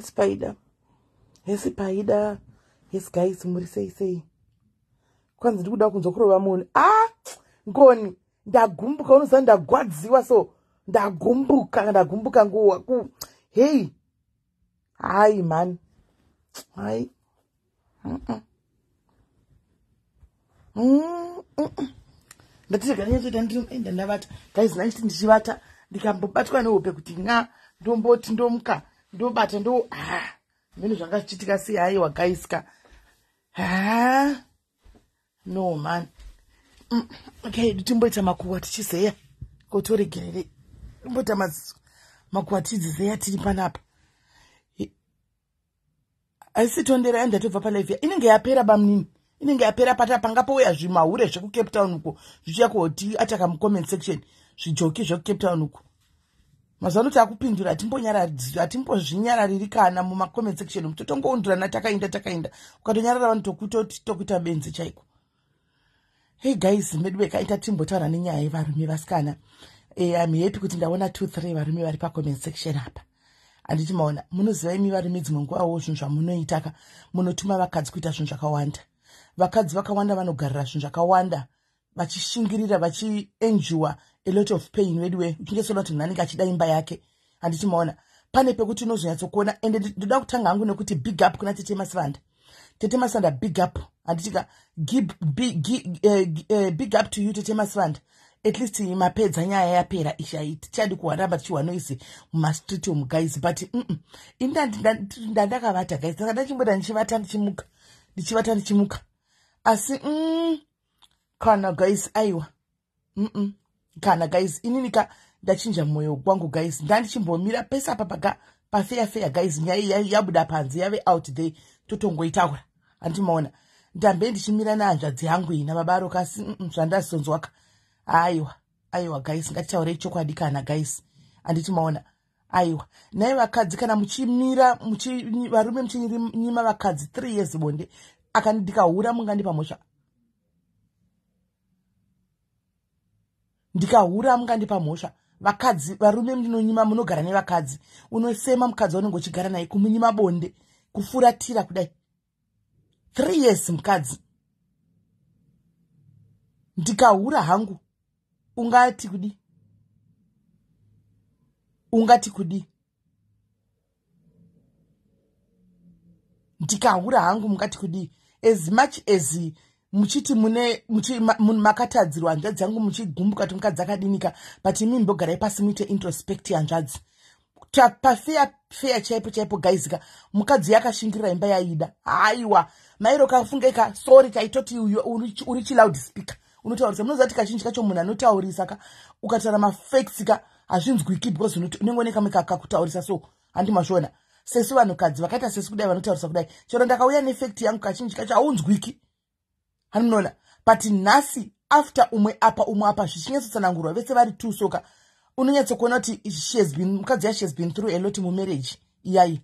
Spider. Yes guys, muri sei. Kwanza ndikuda kunzokurova munhu. Ngoni. Ndagumbuka unoziva ndagwadziwa so. Ndagumbuka nguwa. Hey. Hai man. Hai. Ndatireganiyatota ndavata. Guys, naiti ndichivata. Ndikambobatwa nehope kuti ndomboti ndomuka. Ndobata ndo. Mene zvanga chitika sei haiwa guys ka. No man. Okay, timboita makuwa tichizeya. Kotoregerere. Timboita makuwa tichizeya tiri panapa. Asi tondera yanda tobva palive. Inenge yapera bamnini. Inenge yapera pata pangapouya zvimahure zveku Cape Town uko. Zvichiya kuti ataka mu comment section. Zvijoki zveku Cape Town uko. Mazano takupindura atimbozvinyarariri kana muma comment section. Mutotongoundurana takainda. Ukatonyarara vanhu tokuita benzi chaiko. Hey guys, medwe kaita timbotaura nenyaya yevarume vasikana. I'm happy kuti ndaona 2-3 varume vari pa comment section apa. Anditi maona munoziva imi varume dzimwe nguvawo zvinhu zvamunoitaka munotuma vakadzi kuita zvinhu zvakawanda. Vakadzi vakawanda vanogarira zvinhu zvakawanda vachishingirira vachienjua a lot of pain wedwe uchingesona kuti munhu anenge achida imba yake. Anditi maona pane pekuti unozonyatsokuona ende ndoda kutanga hangu nekuti big up kuna Tete Masivanda. Tete Masivanda big up. Anditika big up to you Tete Masivanda. At least mapedza nyaya yapera ishaiti chadi kuwaramba tichiwa noise mumastreet omu guys but ndandakavata guys ndachimboda ndichivata ndichimuka asi kana guys aiwa kana guys ininika ndachinja moyo wangu guys ndandichimbomira pesa apa pafair guys nyaya yabuda panze yave out there totongoitaura andimaona ndambe ndichimira nahanzvadzi yangu ina babaro kasi zvandazonzwaka. Aiwa guys ngatitaure chokwadi kana guys anditi maona aiwa naye vakadzi kana muchimira varume muchinyima vakadzi 3 years bonde akandikahura mungandipa mhosva vakadzi varume munonyima munogara nevakadzi unosema mukadzi waunenge uchigara naye kumunyima bonde kufuratira kudai 3 years mukadzi ndikahura hangu ungati kudi ndikahura hangu mungati kudi as much as muchiti makatadzirwa hanzvadzi yangu muchigumbuka kuti mukadzi akadinika but imi mbogarai pasi muite introspect hanzvadzi pafair chaipo guys ka mukadzi yakashingirira imba yaida aiwa mairo kafungaika sorry taitoti uri chiloud speaker unotaurisa munozati kazhinji kacho munhu anotaurisa ka ukataura mafacts ka hazvinzwiki because unongoneka kakakutaurisa so handimazviona sesu vanhukadzi vakaita sesu kudai vanotaurisa kudai chero ndakauya nefact yangu kazhinji kacho haunzwiki handimunoona but nhasi after umwe apa zvichinyatsosanangurwa vese vari 2 soka unonyatsokuona kuti mukadzi she has been through a lot mumarriage iyayi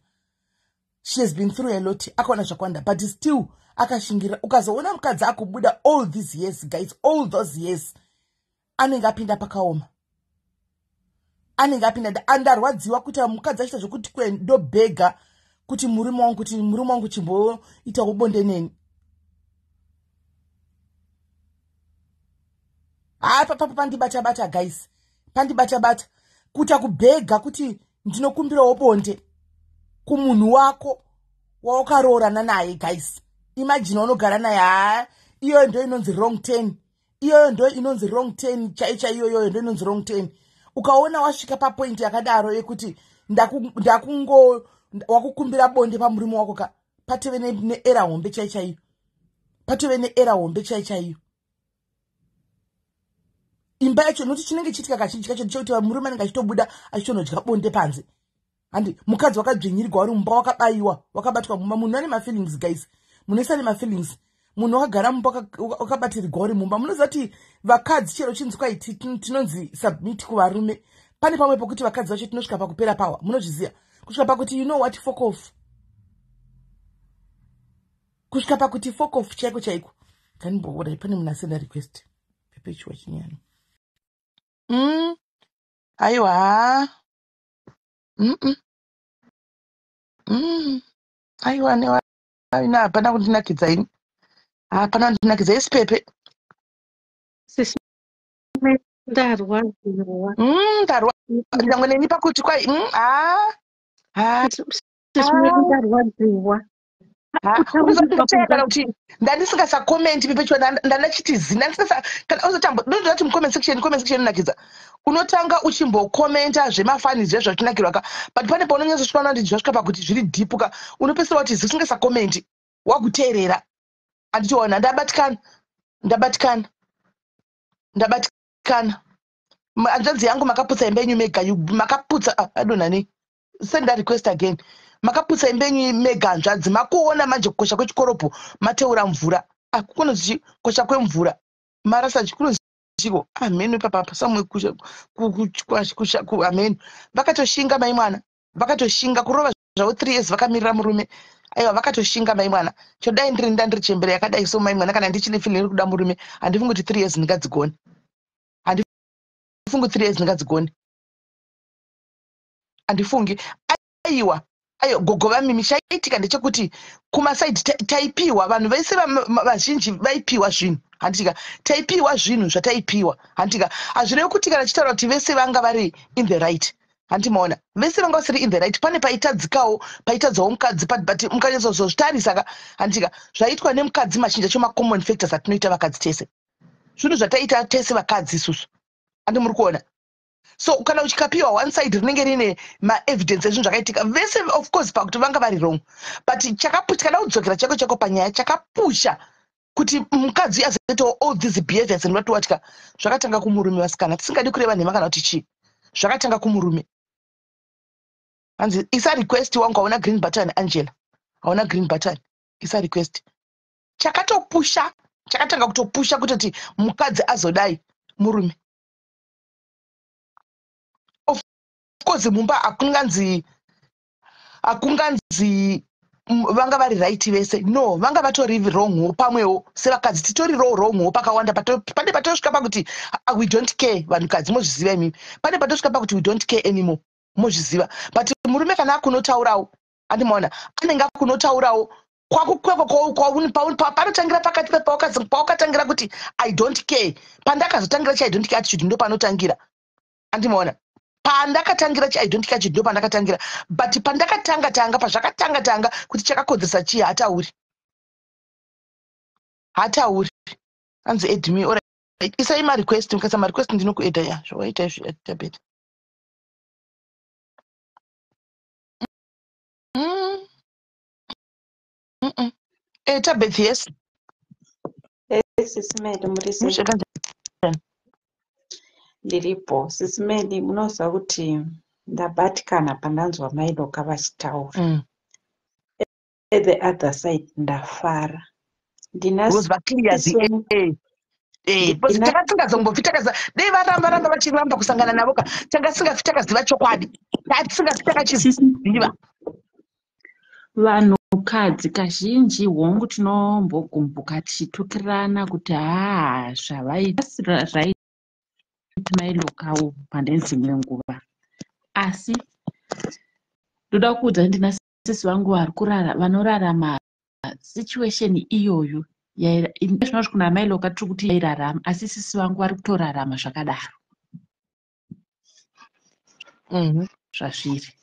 she has been through a lot akaona zvakwanda but still akashingirira ukazoona mukadzi akubuda all these years guys all those years anenge apinda pakaoma andarwadziwa kuti mukadzi achita zvokuti ndobhega kuti murume wangu chimboita ubonde neni pandibata guys pandibata kuta kubhega kuti ndinokumbirawo bonde kumunhu wako wawakaroorana naye guys. Imagine unogara naye iyo ndo inonzi wrong turn chaicha iyo ndo inonzi wrong turn. Ukaona wasvika pa point yakadaro yekuti wakukumbira bonde pamurume wako ka patove ne era hombe chaicha iyo imba yacho noti chinenge chitika kazhinji kacho ndechekuti murume anenge achitobuda achitonodya bonde panze handi mukadzi wakadzvinyirirwa uri mumba wakabayiwa wakabatwa mumba munhu ane mafeelings guys munoisa nemafeelings munhu wakagara mumba wakabatirirwa uri mumba munoziva kuti vakadzi chero chinzi kwaiti tinonzi submit kuvarume pane pamwe pokuti vakadzi vacho tinosvika pakupera pawa munozviziva kusvika pakuti you know what fuck off kusvika pakuti fuck off chaiko kanimboora pane munhu asenda request pepechiwa chinyano aiwa Aiwa newa ina hapana kundinakidza ini. Hapana kundinakidza isi Pepe. Sisi ndarwadziwa. Ndarwa nyangwe neni pakuti kwai Sisi ndarwadziwa. Unozoti ndachaya kana kuti ndandisingasakomenti Pepe chwa ndanachitizi kana uzotambodoti mucomment section inonakidza unotanga uchimbokomenta zvemafanizve zvatinakirwa ka but pane paunonyatsotsvaona kuti zvasvika pakuti zviri dhipuka unopesera kuti zisingasakomenti wakuteerera anditiona ndabatikana hanzvadzi yangu makaputsa imba yenyu mega makaputsa adonhani send that request again. Makaputsa imba yenyu mega hanzvadzi makuona manje kukosha kwechikoropo mateura mvura kunozi kukosha kwemvura marasa kunoziko ameno papa samwe ameno vakatoshinga mai mwana vakatoshinga kurova zvavo 3 years vakamirira murume aiwa vakatoshinga mai mwana chodai ndiri chembere yakadai so mai mwana kana ndichine feeling iri kuda murume handifungi kuti 3 years ndingadzigone handifungi 3 years ndingadzigone handifungi aiwa gogova mimi chaitika ndechekuti kumasaidi taipiwa vanhu vese vazhinji vaipiwa zvinhu handitika taipiwa zvinhu zvataipiwa handitika hazvirevi kuti kana chitaura kuti vese vanga vari in the right handimaona vese vanga vasiri in the right pane paitadzikawo paitadzawo mukadzi but mukanyatsozotarisa handitika zvaiitwa nemukadzi machinja choma-common factors atinoita vakadzi tese zvinhu zvataita tese vakadzi isusu handi muri kuona so kana uchikapiwa one side rinenge rine maevidence ezvinhu zvakaitika vese of course pakuti vanga vari wrong but kana udzokera chako panyaya chakapusha kuti mukadzi azoitawo all these behaviors ndinotiwatika zvakatanga kumurume vasikana tisingadi kureva nhema kana kuti chii zvakatanga kumurume hanzi isa request wangu hauna green button Angela hauna green button isa request chakatanga kutopusha kutoti mukadzi azodai murume of course mumba hakunganzi vanga vari right vese no vanga vatori wrong pamwewo sevakadzi titori wrong pakawanda pane patosvika pakuti we don't care vanhukadzi mozviziva imimi pane patosvika pakuti we don't care anymore mozviziva but murume kana akunotaurawo andimaona anenge akunotaurawo panotangira pakati paukatangira kuti I don't care pandakazotangira chi I don't care attitude ndo panotangira andimaona pandakatangira chi I don't care attitude ndo pandakatangira but pandakatanga pazvakatanga kuti chakakodzesa chii hatauri hanzi edmi alright isai marequest mukasa marequest ndinokuedha ya zvawaita izvi tabet tabeth yes Sisimeli murise ndiripo. Sisimeli munoziva kuti ndabatikana pandanzwa Mailoka vachitaura. At the other side ndafara. takasingazombofi dei varamba vachiramba kusangana navo tanga singafi takaziva chokwadi tisingafi takachiziva vanhukadzi kazhinji hongu tinombogumbuka tichitukirana kuti zvavaita Mailokawo pandedzimwe nguva asi ndoda kuudza ndina sisi vangu vanorarama situation iyoyo zvinoti kuna Mailoka tiri kuti yairarama asi sisi vangu vari kutorarama zvakadaro zvazviri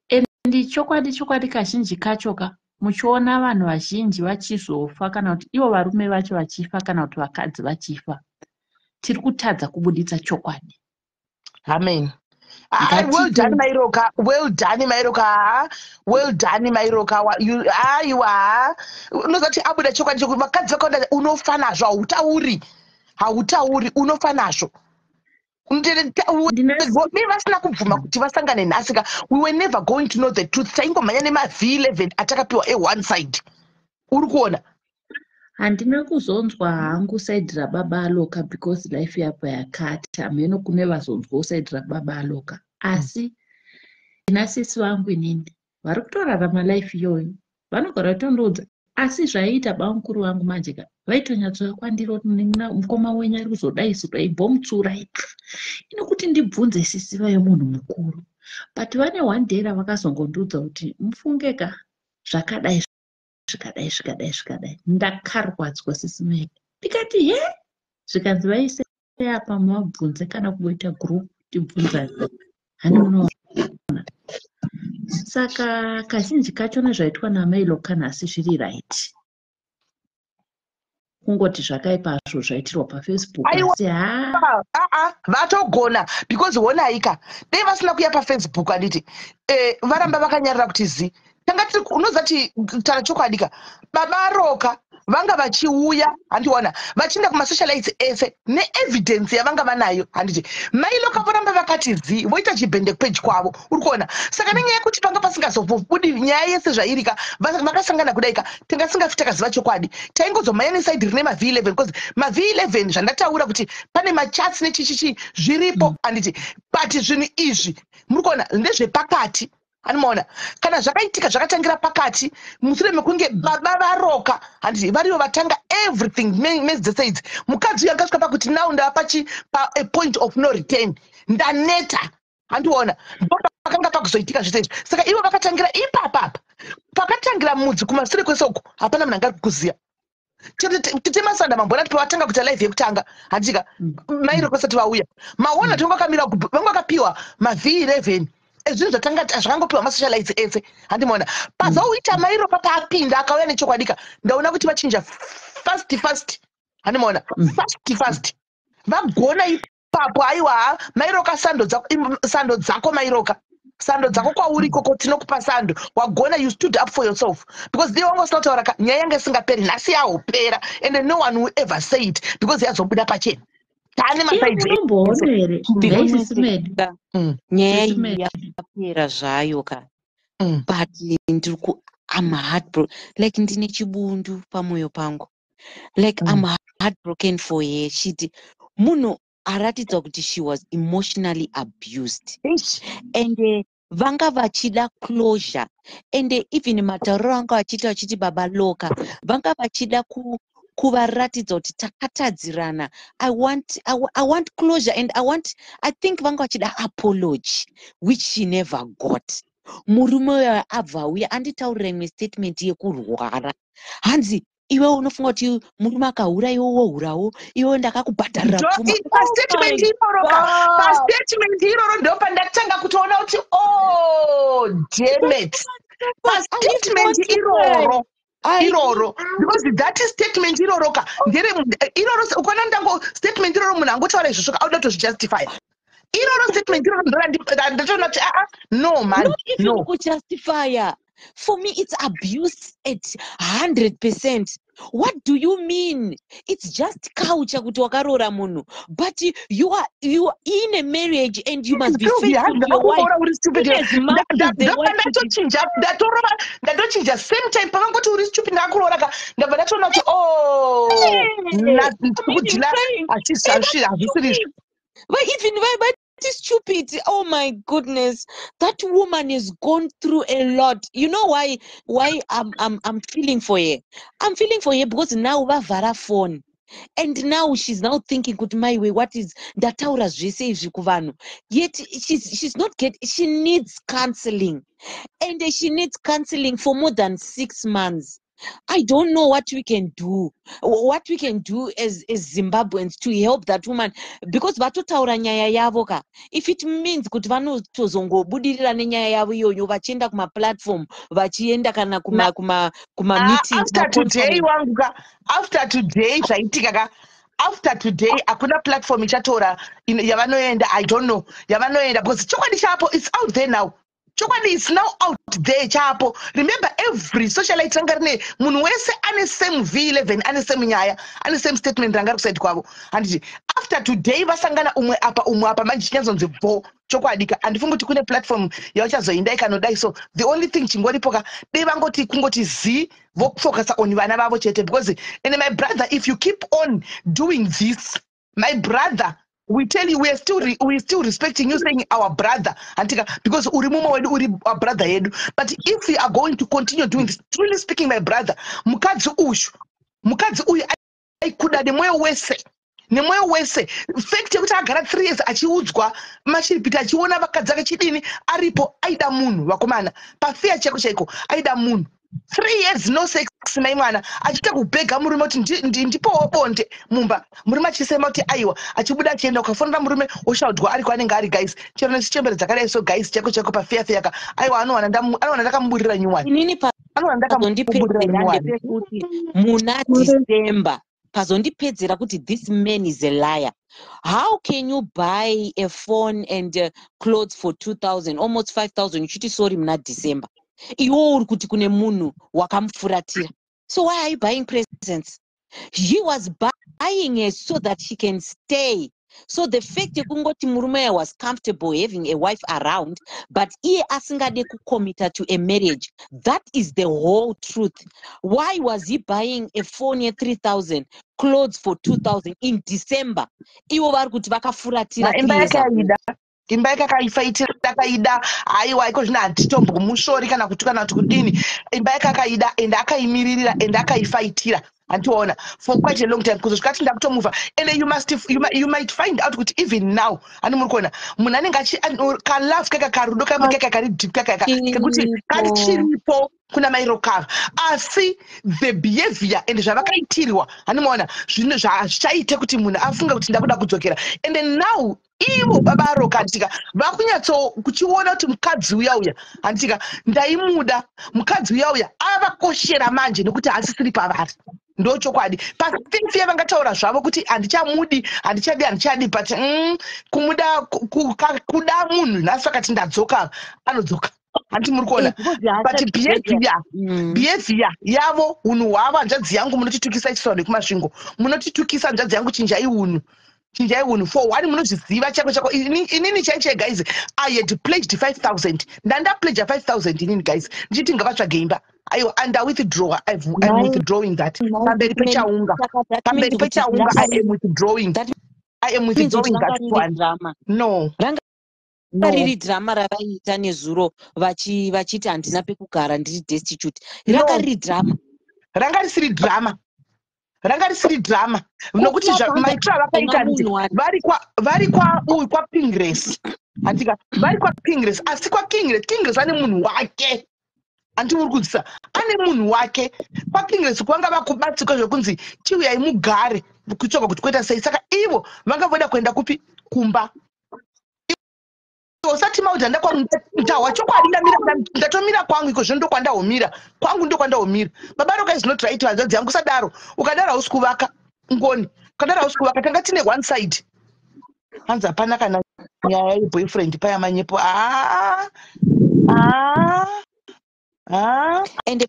endi chokwadi kazhinji kachoka muchiona vanhu vazhinji vachizofa kana kuti ivo varume vacho vachifa kana kuti vakadzi vachifa tiri kutadza kubuditsa chokwadi. Amen. Well done Mailoka. Aiwa unozati abuda chokwadi chokuti vakadzi vakaenda unofa nazvo hautauri unofa nazvo vasina kubvuma kuti vasangane nhasi we were never going to know the truth taingomhanya nema-V11 atakapiwa one side uri kuona handina kuzonzwa hangu saidi rababa Aloka because life yapo yakati hameno kune vazonzwawo saidi rababa Aloka asi ndina sisi vangu inini vari kutorarama life iyoyo vanogara vatondoudza asi zvaiita bamukuru vangu manje vaitonyatsoya kwandiro mukoma wenyu ari kuzodai imbomutsurai inokuti ndibvunze sisi vayo munhu mukuru but vane one day ravakazongondudza kuti mufungeka zvakadai zvikadai ndakarwadzwa sisimeni ndikati he zvikanzi vaise apa mavabvunze kana kuita group tibvunza hani munoona. Saka kazhinji kachona zvaitwa naMailoka nhasi zviri right, kungoti zvakaipazvo zvaitirwa paFacebook asi vatogona because wonaika dei vasina kuya paFacebook anditi varamba vakanyarira kuti zi tanga tiri unozati tara chokwadika baba Roka vanga vachiuya handiona vachienda kumasocialites ese neevidence yavanga vanayo handiti Mailoka voramba vakati zi voita chibhende page kwavo uri kuona. Saka nenyaya yekuti panga pasingazobudi nyaya yese zvairika vakasangana kudaika tingasingafi takaziva chokwadi taingozomhanya nesaidi rine maV11 because maV11 zvandataura kuti pane machats nechichichi zviripo handiti but zvinhu izvi muri kuona ndezvepakati anomaona kana zvakaitika zvakatangira pakati mushure mekunge baba vaRoka handiti varivo vatanga everything mezi dzese idzi mukadzi uyu akasvika pakuti now ndava pa a point of no return ndaneta handiona pakanga pakuzoitika zvese izvi. Saka ivo vakatangira ipapapa pakatangira mudzi kumashure kwesoko hapana munhu angari kukuziya titemasanda mambona tipavatanga kuita live yekutanga handika mairo kwesati vauya maona tonga kamira vanga vakapiwa maV11 zvinhu zvakangopiwa masocialites ese handimona pazouita Mairo papapinda akauya nechokwadika ndaona kuti vachinja fast handimona fast vagona ipapo aiwa Mairoka sando dzako Mairoka sando dzako kwauri koko tinokupa sando wagona you stood up for yourself because they wanga usina kutaura nyaya yange isingaperi nhasi yaopera and no one will ever say it because yazobuda pachena tane masaidzi nyaya iyi yakapera zvayo ka but I'm heartbroken like ndine chibundu pamwoyo pangu like I'm heartbroken for her. Munhu aratidza kuti she was emotionally abused and vanga vachida closure and even matauriro anga vachiti baba Loka vanga vachida kuvaratidza kuti takatadzirana. I want closure and I think vanga vachida apology which she never got. Murume uyo abva uya anditaurira imwe statement yekurwara hanzi iwe unofunga kuti murume akahura iwe wohurawo iwe ndakakubhadharira pastatement iroro ndo pandakatanga kutoona kuti damn it pastatement iroro because that statement iroroka ndere iroro ukona ndango statement iroro munhu angotaura izvozvo auda kutozvijustify iroro statement iroro ndatoona kuti no man not even kujustify. For me it's abuse at 100%. What do you mean? It's just culture kuti wakarora munhu but you are in a marriage and you must be faithful to your wife. Ndatochinja same time pavangoti uri stupid ndakurora ndabva ndatoona kuti hazvisiri but stupid. Oh my goodness, that woman has gone through a lot. You know why I'm feeling for her? I'm feeling for her because now vavhara phone and now she's now thinking kuti my way what is ndataura zvese izvi kuvanhu yet she's not she needs counseling and she needs counseling for more than 6 months. I don't know what we can do as Zimbabweans to help that woman because vatotaura nyaya yavo ka if it means kuti vanotozongobudirira nenyaya yavo iyoyo vachienda kuma platform vachienda kana kuma meetings after today zvaitika ka after today akuna platform ichatora yavanoenda I don't know yavanoenda because chokwadi chapo it's out there now. Chokwadi is now out there chapo. Remember every socialite ranga rine munhu wese ane same V11 ane same nyaya ane same statement ranga kuside kwavo handiti after today vasangana umwe apa manje chinyazonzi bho chokwadi ka andifunga kuti kune platform yachazoenda ikanodai so the only thing chingoripo ka dei vangoti kungoti zi vofocus on vana vavo chete because and my brother if you keep on doing this my brother we tell you we still respecting you saying our brother antika because uri mumwe wedu uri our brother yedu but if we are going to continue doing this truly speaking my brother mukadzi uyu aikudade mwoyo wese nemwoyo wese. Fact yekuti agara 3 years achiudzwa mashiripiti achiona vakadzi akachidini aripo, aida munhu vakomana pafeya chaiko chaiko, aida munhu 3 years no sex naye mwana achiita kubhega murume kuti ndipowo bonde mumba, murume achisema kuti aiwa, achibuda achienda ukafonera murume oshaudwa ariko anenge ari guys, chero nesichembere dzakadai so guys chaiko chaiko pafeya ka aiwa anowana ndakamuburira nyuwani, inini anowana ndakamuburira nyuwani kuti muna December pazondipedzera kuti this man is a liar. How can you buy a phone and clothes for 2,000, almost 5,000, uchiti sorry muna December? Iwo uri kuti kune munhu wakamufuratira. So why are you buying presents? He was buying it so that she can stay. So the fact yekungoti murume was comfortable having a wife around, but iye asingade kucommita to a marriage, that is the whole truth. Why was he buying a phone at 3,000, clothes for 2,000 in December? Iwo vari kuti vakafuratira 3 years ago. imba yake akaifaitira akaida, aiwa iko zvino handitombomuşori kana kutukana kuti kudini, imba yake akaida ende akaimiririra ende akaifaitira, handiona for quite a long time kuzosvika kuti ndakutomuva. And you might find out kuti even now hani muri kuona munhu anenge kalove kaka karudo kake kari deep kaka kekuti karichiripo kuna mairo kava, asi the behavior and zvavakaitirwa hani muona zvinhu zvachaite kuti munhu afunga kuti ndakuda kudzokera. And then now ivo baba aroka handika vakunyatso kuchiona kuti mukadzi uya handika ndaimuda, mukadzi uya avakoshera manje nekuti haasisiri pavari, ndo chokwadi. Pafiya vangataura zvavo kuti handichamudi handichadi but kuda munhu nhasi vakati ndadzoka anodzoka, handi muri kuona. But behavior yavo, unhu hwavo, hanzvadzi yangu munotitukisa ichisaura nekumasvingo, munotitukisa hanzvadzi yangu chinjai unhu for one munozviziva chako. Inini chaiche guys, I had pledged 5,000 ndanda pledge 5,000 inini guys, ndichiti ngavatsvage imba aiwa, and I withdraw. I'm withdrawing that pamberi pechaunga I am withdrawing that one. No riri drama ravaita nezuro vachiti handina pekugara ndiri destitute, ranga riri drama, ranga risiri drama nokuti maitiro avakaita vari kwa Pingress handika, vari kwa Pingress, asi kwa Kingress ane munhu wake, handi muri kudzisa, ane munhu wake kwa Pingress kwanga vakubatsika zvekunzi chiuyai mugare kutsvaka kuti kweta sei. Saka ivo vanga voda kuenda kupi kumba, usati mauti ndakwandawa chokwadi ndatomira kwangu iko zvino ndokwandahomira kwangu ndokwandahomira. Baba roka is not right, hanzvadzi yangu sadaro, ukadaro hausi kuvaka ngoni, ukadaro hausi kuvaka, tanga tine one side. Hanzi hapana kana nyaya yeboyfriend paya manyepo ende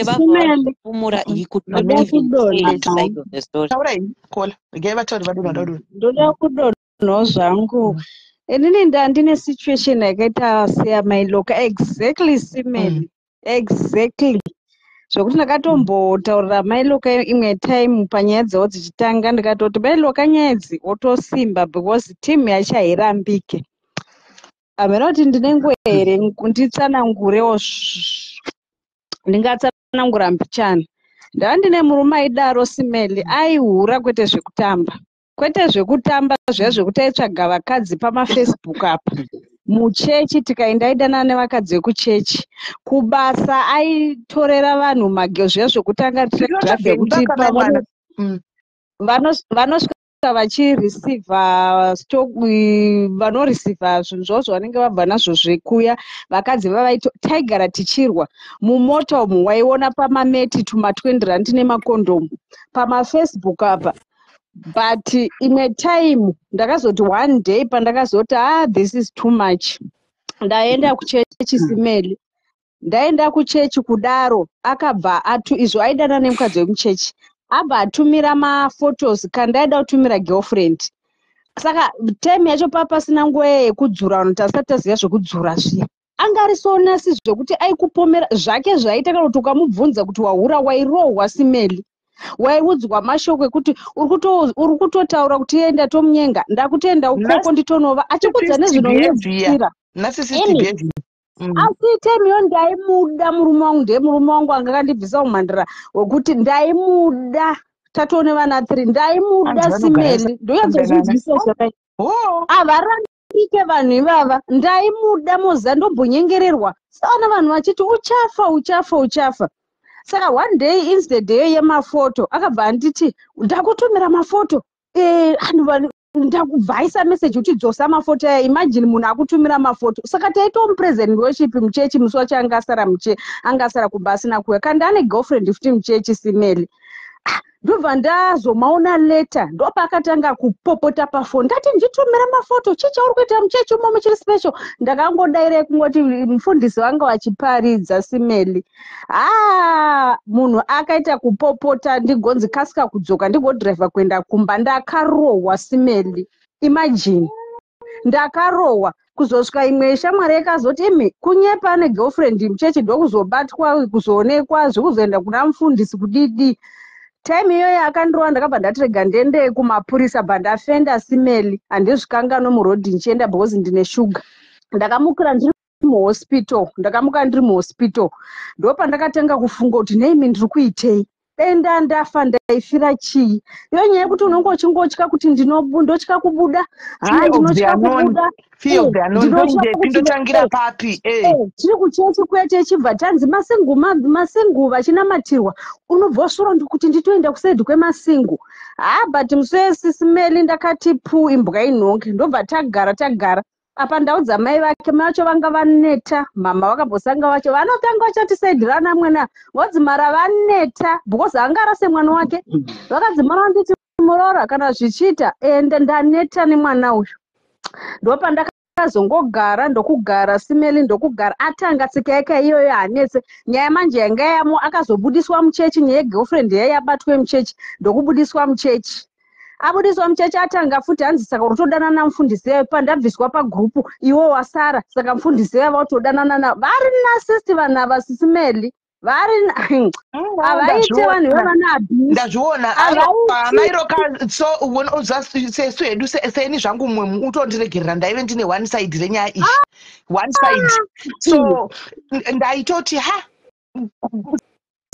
vapumura he could not even say his side of the story. Taurai kola regai vatauri vadonha ndoda kudonhawo zvangu. Inini ndandine situation yakaita seyamailoka exactly simeni exactly zvokuti ndakatombotaurira mailoka imwe time panyaya dzavo dzichitanga, ndikatoti mailoka nyaya idzi wotosimba because team yachairambike. Hamena kuti ndinenge here nditsanangurewo, ndingatsanangura mbichana. Ndava ndine murume aidaro simeli, aihura kwete zvekutamba, kwete zvekutamba zviya zvekuti aitsvaga vakadzi pamafacebook apa. Muchechi tikaenda aidana nevakadzi vekuchechi, kubasa aitorera vanhu mageo zviya zvekutanga drive yekuti vanosvika vachireceiva stock, vanoreceiva zvinhu zvavo zvavanenge vabva nazvo zvekuya, vakadzi taigara tichirwa mumota umu, waiona pamameti tuma20 nemakondomu pamafacebook apa. But imwe time ndakazoti one day pandakazoti this is too much, ndaenda kuchechi simeli, ndaenda kuchechi kudaro, akabva izvo aidana nemukadzi wemuchechi, abva atumira maphotos kandaida kutumira girlfriend. Saka time yacho papasina nguva yekudzura, vanhu tasati taziva zvekudzura zviya, anga ari so nasi zvokuti aikupomera zvake zvaiita kana kuti ukamubvunza kuti wahura wairohwa simeli, waiudzwa mashoko ekuti uri kutotaura kuti enda tomunyenga, ndakutoenda ukoko nditonova, achikudza nezvinonyedzira. Asi temiyo ndaimuda murume wangu, ndiye murume wangu anga akandibvisa umhandara wekuti ndaimuda tatoone vana 3 ndaimuda Simeli ndoyanzozvinzwisa zvakai avarambike vanhu ivava ndaimuda moza ndombonyengererwa saona vanhu vachiti uchafa saka one day instead yemafoto akabva anditi ndakutumira mafoto ndakubvaisa message uchidzosa mafoto aya imagine munhu akutumira mafoto saka taita mupresident worship muchechi musi wacho angasara kumba asina kuuya kandi ane girlfriend futi muchechi Simeli ndobva ndazomaona leta ndopakatanga kupopota pafoni ndati nditumira mafoto chichauri kuita muchechi umo muchiri special ndakangodaire kungoti mufundisi wanga wachiparidza Simeli munhu akaita kupopota ndigonzi kasika kudzoka ndigodhiraivha kuenda kumba ndakarohwa Simeli imagine ndakarohwa kuzosvika imwe shamwari yakazoti imi kunyepa negirlfriend muchechi ndokuzobatwa kuzoonekwa zvekuzoenda kuna mufundisi kudidi time iyoyo akandirowa ndakabva ndatirega ndiende kumapurisa bva ndafenda Simeli handizvikanga nomurodhi ndichienda because ndine shuga ndakamukira ndiri muhospital ndopandakatanga kufunga kuti neimi ndiri kuitei denda ndafa ndaifira chii iyo nyaya yekuti unonge uchingotya kuti ndotya kubuda ndinotya kubuda ndotangira papi tiri kuchechi kuya techibva tanzi masingu vachinamatirwa unobva wasvura kuti nditoenda kusaidhi kwemasingu but musi Simeli ndakati imbwa inhonge ndobva tagara apa ndaudza mai vake mai vacho vanga vaneta mama vakambosanga vacho vanotanga vachati saidhirana mwena vodzimara vaneta because angarase mwana wake vakadzimara vanditi murora kana zvichiita ende ndaneta nemwana uyu ndopa ndakazongogara ndokugara Simeli ndokugara atanga tsika yake iyoyo hanetse nyaya manje yanga yamo akazobudiswa muchechi nyaya yegirlfriend yaiya yabatwe muchechi ndokubudiswa muchechi abudiswa muchechi atanga futi hanzi saka utodanana mufundisi yayo pandabviswa pagrupu iwo wasara saka mufundisi yayo vautodanana vari nasisti vanhu ava Simeli vari avaite vanhu vevana abuse ndazviona amairoka so sesu hedu seni zvangu mumwe utondiregerera ndaive ndine one side renyaya iyi one side so ndaitoti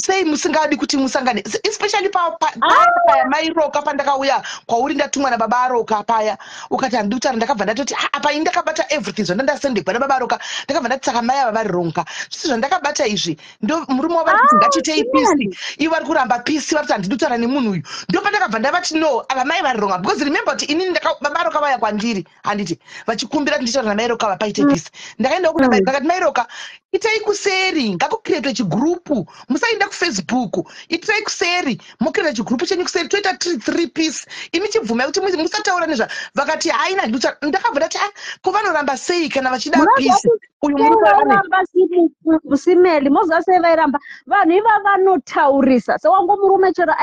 sei musingadi kuti musangane especially paya mairoka pandakauya kwauri ndatumwa nababa aroka paya ukati handutara ndakabva ndatoti apa indakabata everything zvandandasendekwa nababa aroka ndakabva ndati saka mai ava vari ronga zvisi zvandakabata izvi ndo murume wavari kuti ngachitei pisi ivo vari kuramba pisi vari kuti handidutara nemunhu uyu ndo pandakabva ndavati no ava mai vari ronga because remember kuti inini baba aroka vaya kwandiri handiti vachikumbira nditaura namairoka vapaite pisi ndakaenda kuna vakati mairoka itai kuseri ngakukiretwe chigrupu musaenda kufacebook itai kuseri mukireta chigrupu chenyu kuseri toita 3 piece imi chibvuma kuti musataura nezva vakati haina ndakabva ndati kuvanoramba sei kana vachida pisi uyu murume Simeli moziva sei vairamba vanhu iva vanotaurisa sewangu murume chero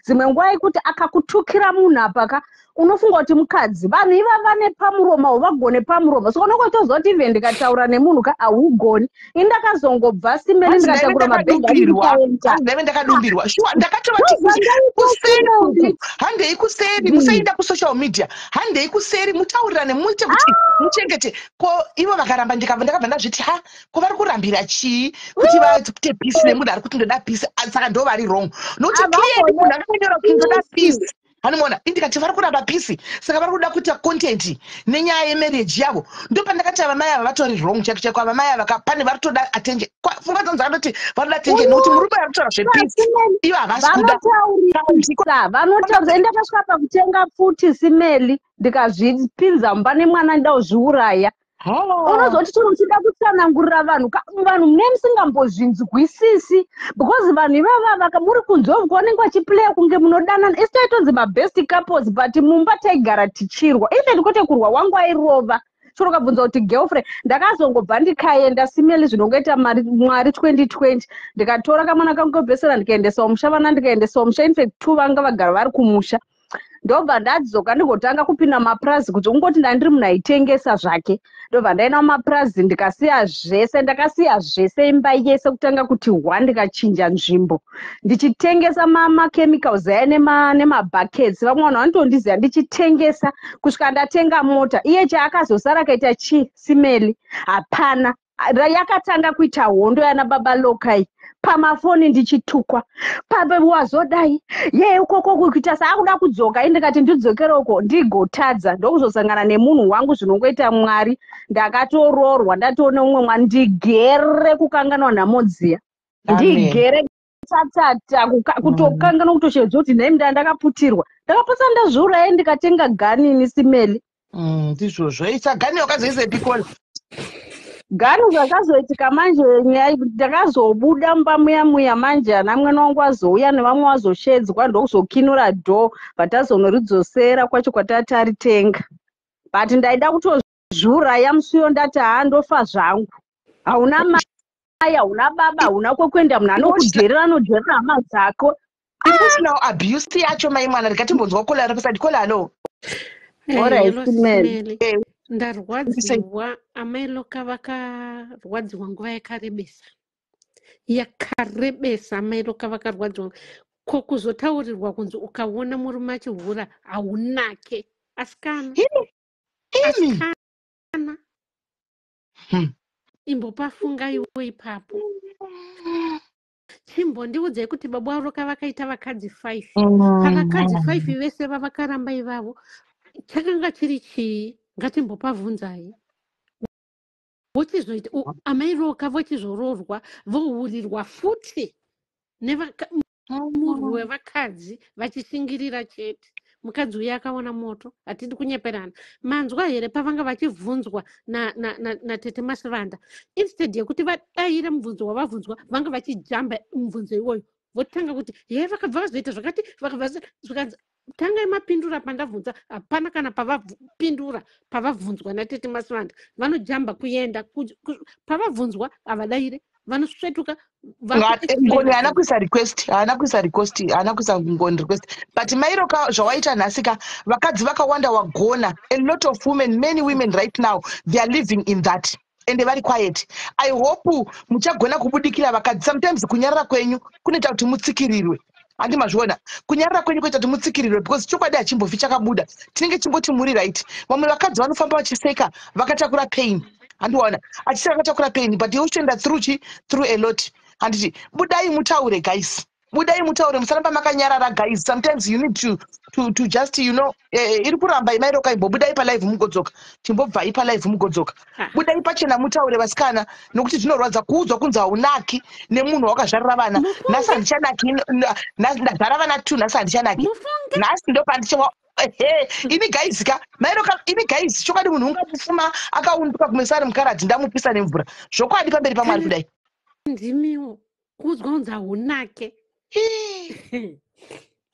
dzimwe nguva aikuti akakutukira munhu apaka unofunga kuti mukadzi vanhu iva vane pamuromo vagone pamuromo saka unongotozoti ive ndikataura nemunhu haugoni indakazongobva Simeli ndikatakura mabhegi ndakadumbirwa shuwa ndakatovati kuseri handei kuseri musaenda kusocial media handei kuseri mutaurirane muite kuti muchengete ko ivo vakaramba ndakabva ndazviti ko vari kurambira chii kuti vaite pisi nemunhu ari kuti ndoda pisi saka ndo vari wrong nokuti clearly munhu akanyora kuti ndoda pisi hanimona indikati vari kuramba pisi saka vari kuda kuita content nenyaya yemarriage yavo ndo pandakati ava mai ava vatori wrong chako ava mai ava pane vari toda attention funga dzanzi akati vanoda attention nokuti murume ari kutaura zvepisi ivo havasi kuda vanotaurisa endakasvika pakutenga futi Simeli ndikazvipinza mumba nemwana ndozviuraya unozoti chiro chida kutsanangurira vanhu mune musingambozvinzwisisi because vanhu ivava muri kunzwa vanenge vachiplaya kunge munodanana isi taitonzi mabest couples but mumba taigara tichirwa even kwete kurwa wangu airova chiro kabvunza kuti girlfriend ndakazongobva ndikaenda Simeli zvinongoita mwari 2020 ndikatora kamwana kangu kebhesera ndikaendesawo musha vana ndikaendesawo musha infact 2 vanga vagara vari kumusha ndobva ndadzoka ndigotanga kupinda mapurazi kuti ungoti ndandiri munhu aitengesa zvake ndobva ndaenda mumapurazi ndakasiya zvese imba yese kutanga kuti ndikachinja nzvimbo ndichitengesa machemicals aya nemabuckets vamwe vanhu vanotondiziva ndichitengesa kusvika ndatenga mota iye chaakazosara akaita Simeli hapana yakatanga kuita hondo yana baba lokai pamafoni ndichitukwa pape wazodai ye ukoko kuita saakuda kudzoka indikati ndidzokere uko ndigotadza ndokuzosangana nemunhu wangu zvinongoita Mwari ndakatoroorwa ndatoone umwe mwana ndigere kukanganwa nhamo dziya ndigere tatata kutokanganwa kutoshedza kuti nhai ndakaputirwa ndakapotsa ndazviurayi ndikatenga gani ini Simeli ndizvozvo isa gani wakazoise pikola gani zvakazoitika manje ndakazobuda mumba muya manje ana mwana wangu azouya nevamwe vazoshedzwa ndokuzokinura dho vatazonoridzosera kwacho kwatataritenga but ndaida kutozviuraya musiyo ndati haandofa zvangu hauna mai hauna baba hauna kwekuenda munhu anokudherera anodherera hama dzako emotional abuse yacho mai mwana ndikatimbonzwa kola rapasati kola alo ndarwadziwa amailoka vakarwadziwa nguva yakarebesa amailoka vakarwadziwa kokuzotaurirwa kunzi ukaona murume achihura haunake asikana imbopafunga iwo ipapo chimbondiudzai kuti baba varoka vakaita vakadzi 5 pavakadzi 5 vese vavakaramba ivavo chakanga chiri chii ngatimbopavhunzai vochizoita amairoka vochizoroorwa vohurirwa futi murwi wevakadzi vachishingirira chete mukadzi uya akaona moto hatidi kunyeperana manzwa here pavanga vachibvunzwa natete Masivanda instead yekuti vadaire mubvunzo wavabvunzwa vanga vachijamba mubvunzo iwoyo votanga kuti ye vakabva vazoita zvakati vakabva tangai mapindura pandabvunza hapana kana pavapindura pavabvunzwa natete Masivanda vanojamba kuenda pavabvunzwa havadaire vanosvetuka ngoni haana kuisa ngoni request but mairoka zvawaita nhasika vakadzi vakawanda wagona a lot of women many women right now they are living in that and very quiet. I hope muchagona kubudikira vakadzi sometimes kunyarara kwenyu kunoita kuti mutsikirirwe handi mazviona kunyarara kwenyu kuita kuti mutsikirirwe because chokwadi hachimbobvi chakabuda tinenge chimboti muri right vamwe vakadzi vanofamba vachiseka vakatakura pain handiona achiseka vakatakura pain but youchenda through a lot handiti budai mutaure guys budai mutaure musaramba makanyarara guys sometimes you need to just iri kuramba imairoka imbobudai palive mugodzoka chimbobvai palive mugodzoka budai pachena mutaure vasikana nokuti zvinorwadza kuudzwa kunzi haunaki nemunhu wakazvarira vana nhasi handichanaki ndazara vana 2 nhasi handichanaki nhasi ndopandichewa ini guys mairoka ini guys chokwadi munhu ungapufuma akaunduka kumesari mukaradzi ndamupisa nemvura zvokwadi pamberi paMwari kudai ndimiwo kuudzwa kunzi haunake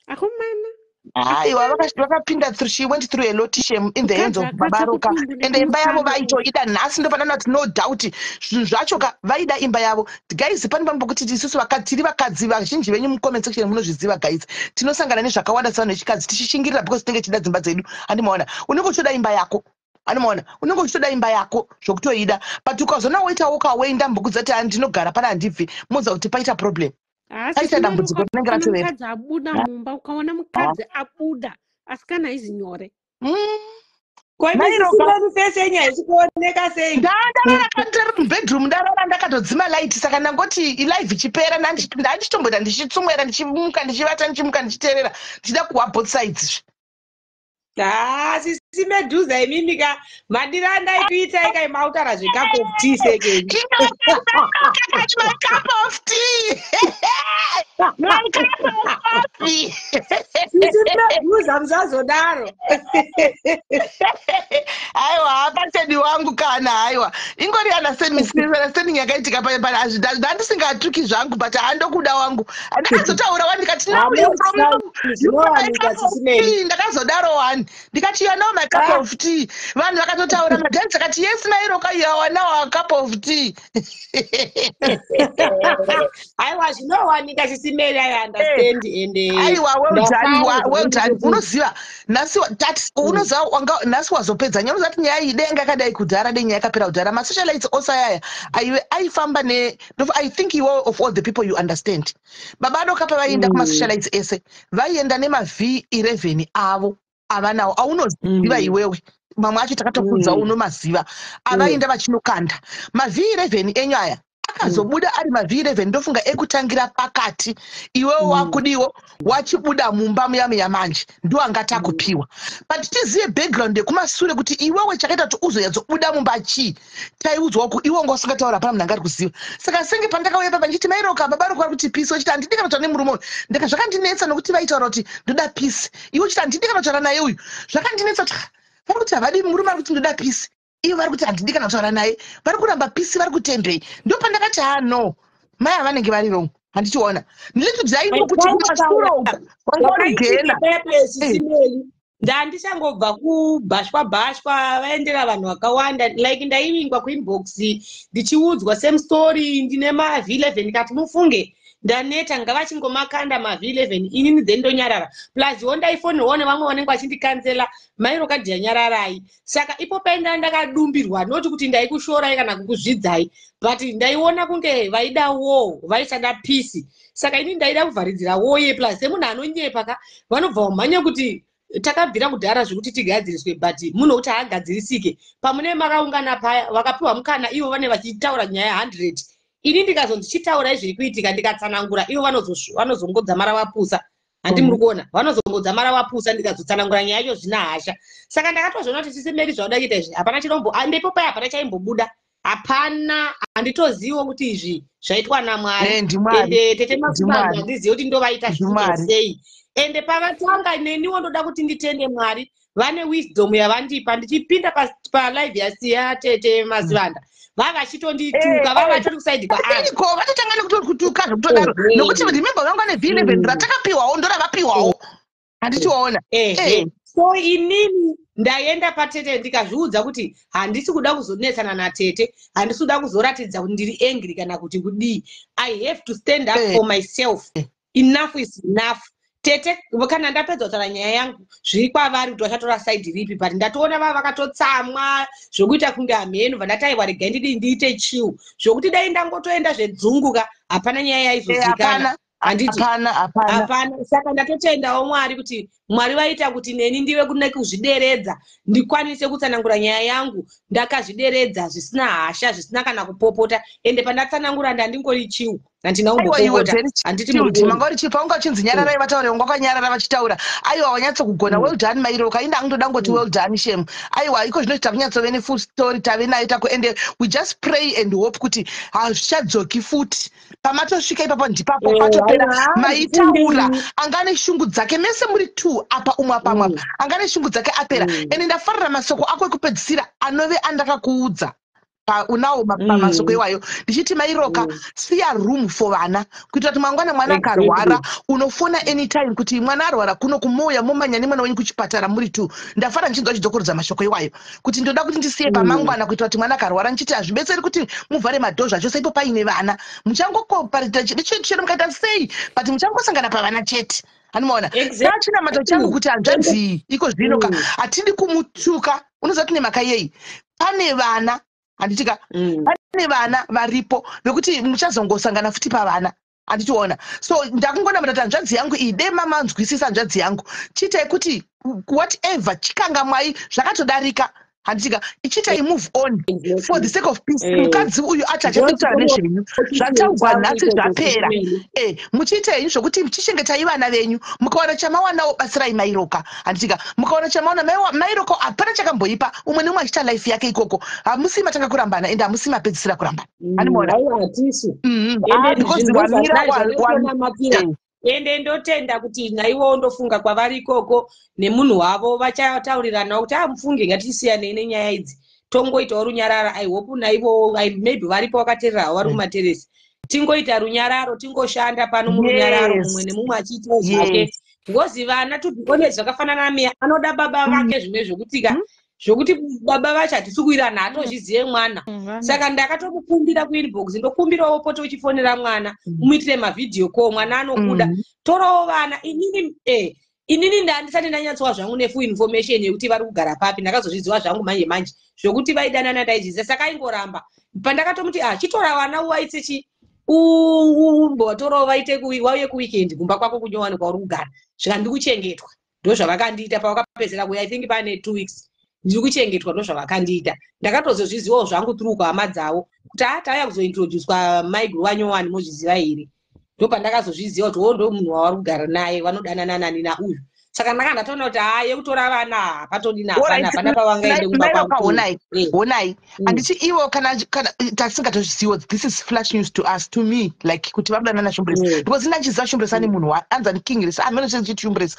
akomana aiwa vakapinda she went through a lot shame in the hands of babaroka ende imba yavo vaitoida nhasi ndopananati no doubt zvinhu zvacho vaida imba yavo guys pane pambo kuti isusu tiri vakadzi vazhinji venyu mucomment section munozviziva guys tinosangana nezvakawanda sevanhu vechikadzi tichishingirira because tinenge tichida dzimba dzedu handimaona unenge uchitoda imba yako handimaona unenge uchitoda imba yako zvokutoida but ukazona woita ukawaenda mbokudza kuti ndinogara pana handibvi moza kuti paita problem aita dambudziko rinenge ratevera mukadzi abuda mumba ukaona mukadzi abuda asikana izi nyore ndarara mubedroom ndarara ndakatodzima light saka ndangoti ilive ichipera ndandichitomboita ndichitsumwera ndichimuka ndichivata ndichimuka ndichiteerera ndichida kuwa both sides sisimedhuza imimika mandiranda ituita ikaimautara zvekapu of tea sekeni my cup of tea my cup of coffee sisimedhuza musazodaro aiwa hapatedi wangu kana haiwa ingori understanding yakaitika pana handisingatuki zvangu but handokuda wangu handikazotaura wani ndikati ndakazodaro wani ndikati you know my cup of tea vanhu vakatotaura madhanzi akati yes mairoka you are now a cup of tea aiwa zvinowanika chisimeri I understand ende aiwa well done unoziva nhasi nhasi wazopedza nyamuza kuti nyaya idenga yakadai kudhara denyaya yakapera kudhara masocialites osa yaya aifamba I think you of all the people you understand baba adoka pavaenda kumasocialites ese vaienda nema-V11 avo avanawo aunoziva iwewe mamwe acho takatokudza unomaziva avaenda vachinokanda ma-V11 enyaya akazobuda ari mavhi11 ndofunga ekutangira pakati iwewo wakudiwo wachibuda mumba muya manje ndo angati akupiwa but tiziye background yekumashure kuti iwewe chakaita kuti uzoyadzobuda mumba chii taiudzwa ku iwe ngosingataura pana munhu angari kuziva saka senge pandakauya papa ndichiti Mairoka baba vari kuti peace wachiti handidi kana kutaura nemurume uyu ndika zvakandinetsa nokuti vaitaura kuti ndoda peace iwe chiti handidi kana kutaura naye uyu zvakandinetsa kuti vari kuti havadi murume ari kuti ndoda peace ivo vari kuti handidi kana kutaura naye vari kuramba pisi vari kutembei ndo pandakati no mai havanenge vari rongo handichiona ndilitudzaiwo kuti masuro wangaurigena ndandishangobva kubhashwa vaendera vanhu vakawanda like ndaivingwa kuinbox ndichiudzwa same story ndine mavhi11 kati mufunge ndaneta ngavachingomakanda mavhi11 inini dzendonyarara plus wondaifonirwa nevamwe vanenge vachindikanzela Mairoka ndiyanyararai saka ipo paenda ndakadumbirwa noti kuti ndaikushorai kana kukuzvidzai but ndaiona kunge vaida wo vaisada peace saka ini ndaida kuvharidzira woye plus semunhu anonyepa ka vanobva umhanya kuti takabvira kudhara zvekuti tigadziriswe but munhu kuti haagadzirisike pamune makaungana paya vakapiwa mukana ivo vane vachitaura nyaya 100 ini ndikazonzi chitaura izviri kuitika ndikatsanangura ivo vanozongodza mara vapusa handi muri kuona vanozongodza mara vapusa ndikazotsanangura nyaya yacho zvina hasha saka ndakatozviona kuti tisemeri zvauda kuita izvi hapana chirombo ndipo paya hapana chaimbobuda hapana handitozivo kuti izvi zvaitwa naMwari ende tete Masibanda handizivi kuti ndovaita zviita sei ende pakatanga neniwo ndoda kuti nditende Mwari vane wisdom yavandipa ndichipinda palive yasiya tete Masibanda vavachitondituka vavatori kusaidi kwaariko vatotangana kutuka zvekutodaro nokuti remember vanga nevhi11 ratakapiwawo ndoravapiwawo handichiona so inini ndaenda patete ndikazviudza kuti handisi kuda kuzonetsana natete handisi kuda kuzoratidza kuti ndiri angry kana kuti kudii I have to stand up for myself enough is enough tete kana ndapedza kutaura nyaya yangu zviri kwavari kuti vachatora saidi ripi but ndatoona vava vakatotsamwa zvokuita kunge hamhenu vandataiwa regai ndidi ndiite chiu zvokuti dai ndangotoenda zvedzunguka hapana nyaya yaizozikana hapana saka ndatotendawo Mwari kuti Mwari vaita kuti neni ndive kune kuzvideredza ndikwanise kutsanangura nyaya yangu ndakazvideredza zvisina hasha zvisina kana kupopota ende pandatsanangura ndandingori chiu handinakumbopopota handiti mangori chipaunga uchinzi nyararai vataure unga wakanyarara vachitaura aiwa wanyatsokugona well done Mairoka inda angotoda ngoti well done shem aiwa iko zvino takunyatsove nefull story tave nayo tako ende we just pray and hope kuti hazvichadzoki futi pamatosvika ipapo ndipapo patopera maitaura angane shungu dzake mese muri 2 apa umwe pamwe angane shungu dzake apera ende ndafarira masoko ako ekupedzisira anove andakakuudza unawo pamasoko iwayo ndichiti Mairoka siya room for vana kuitira kuti mangwana mwana akarwara unofona anytime kuti mwana arwara kuno kumuya momanya nemwana wenyu kuchipatara muri 2 ndafara ndichinzwa chidokorodza mashoko iwayo kuti ndoda kuti ndisiye pamangwana kuitira kuti mwana akarwara ndichiti hazvibetseri kuti muvhare madhozha chose ipo paine vana muchangokoparita chiro mukaita sei but muchangosangana pavana chete handimaona chinamato changu kuti hanzvadzii iko zvinoka hatidi kumutuka unoziva kuti nemhaka yei pane vana handitika pane vana varipo vekuti muchazongosangana futi pavana handitiona so ndakungona mutati hanzvadzi yangu iyi dei mamanzwisisa hanzvadzi yangu chiitai kuti whatever chikanga mwai zvakatodarika handitika ichiitai move on for the sake of peace mukadzi uyu acha achatotaura nezvenyu zvataugwa nhasi zvapera muchiitai zvokuti muchichengetai vana venyu mukaona chamawanawo basirai Mairoka handitika mukaona chamaona Mairoka hapana chakamboipa umwe neumwe achita life yake ikoko hamusi matanga kurambana ende hamusi mapedzisira kurambana handimaona ende ndotenda kuti naiwo ndofunga kwavari ikoko nemunhu wavo vachataurirana kuti mufunge ngatisiyanei nenyaya idzi tongoitawo runyarara I hope naivo maybe varipo vakateerera vari kumateresi tingoita runyararo tingoshanda pano murunyararo mumwe nemumwe achiitawo zvake ngozi vana tubikone zvakafanana namiya anoda baba vake zvimwe zvokutika zvokuti baba vacho hatisukuirana hatozvizive mwana saka ndakatomukumbira kuinbox ndokumbirawo poto uchifonera mwana umuitire mavhidhiyo call mwana anokuda torawo vana inini ndandisati ndanyatswa zvangu nefull information yekuti vari kugara papi ndakazozviziva zvangu manje zvokuti vaidanana ndaizviziva saka aingoramba pandakatomuti chitora vana uwaitse torawo vaite wauye kuweekend kumba kwako kunyowanikwa uri kugara zvikandikuchengetwa ndo zvavakandiita pavakapedzera kuya I think pane 2 weeks ndiri kuchengetwa ndozvavakandiita. Ndakatozozvizivawo zvangu turu kuhama dzavo kuti atauya kuzointroducwa maiguru wanyowani mozviziva here. Ndopandakazozviziva kuti ndo munhu wavari kugara naye vanodanana nani nauyu. Saka ndakandatoona kuti yekutora vana patodina hapana pavangaende kumba honai andichi ivo kana tasingatozviziva this is flash news to us, to me, like kuti vadanana Shumbrese because ndachiziva Shumbrese ane munhu anzani King Race amenochiti Shumbrese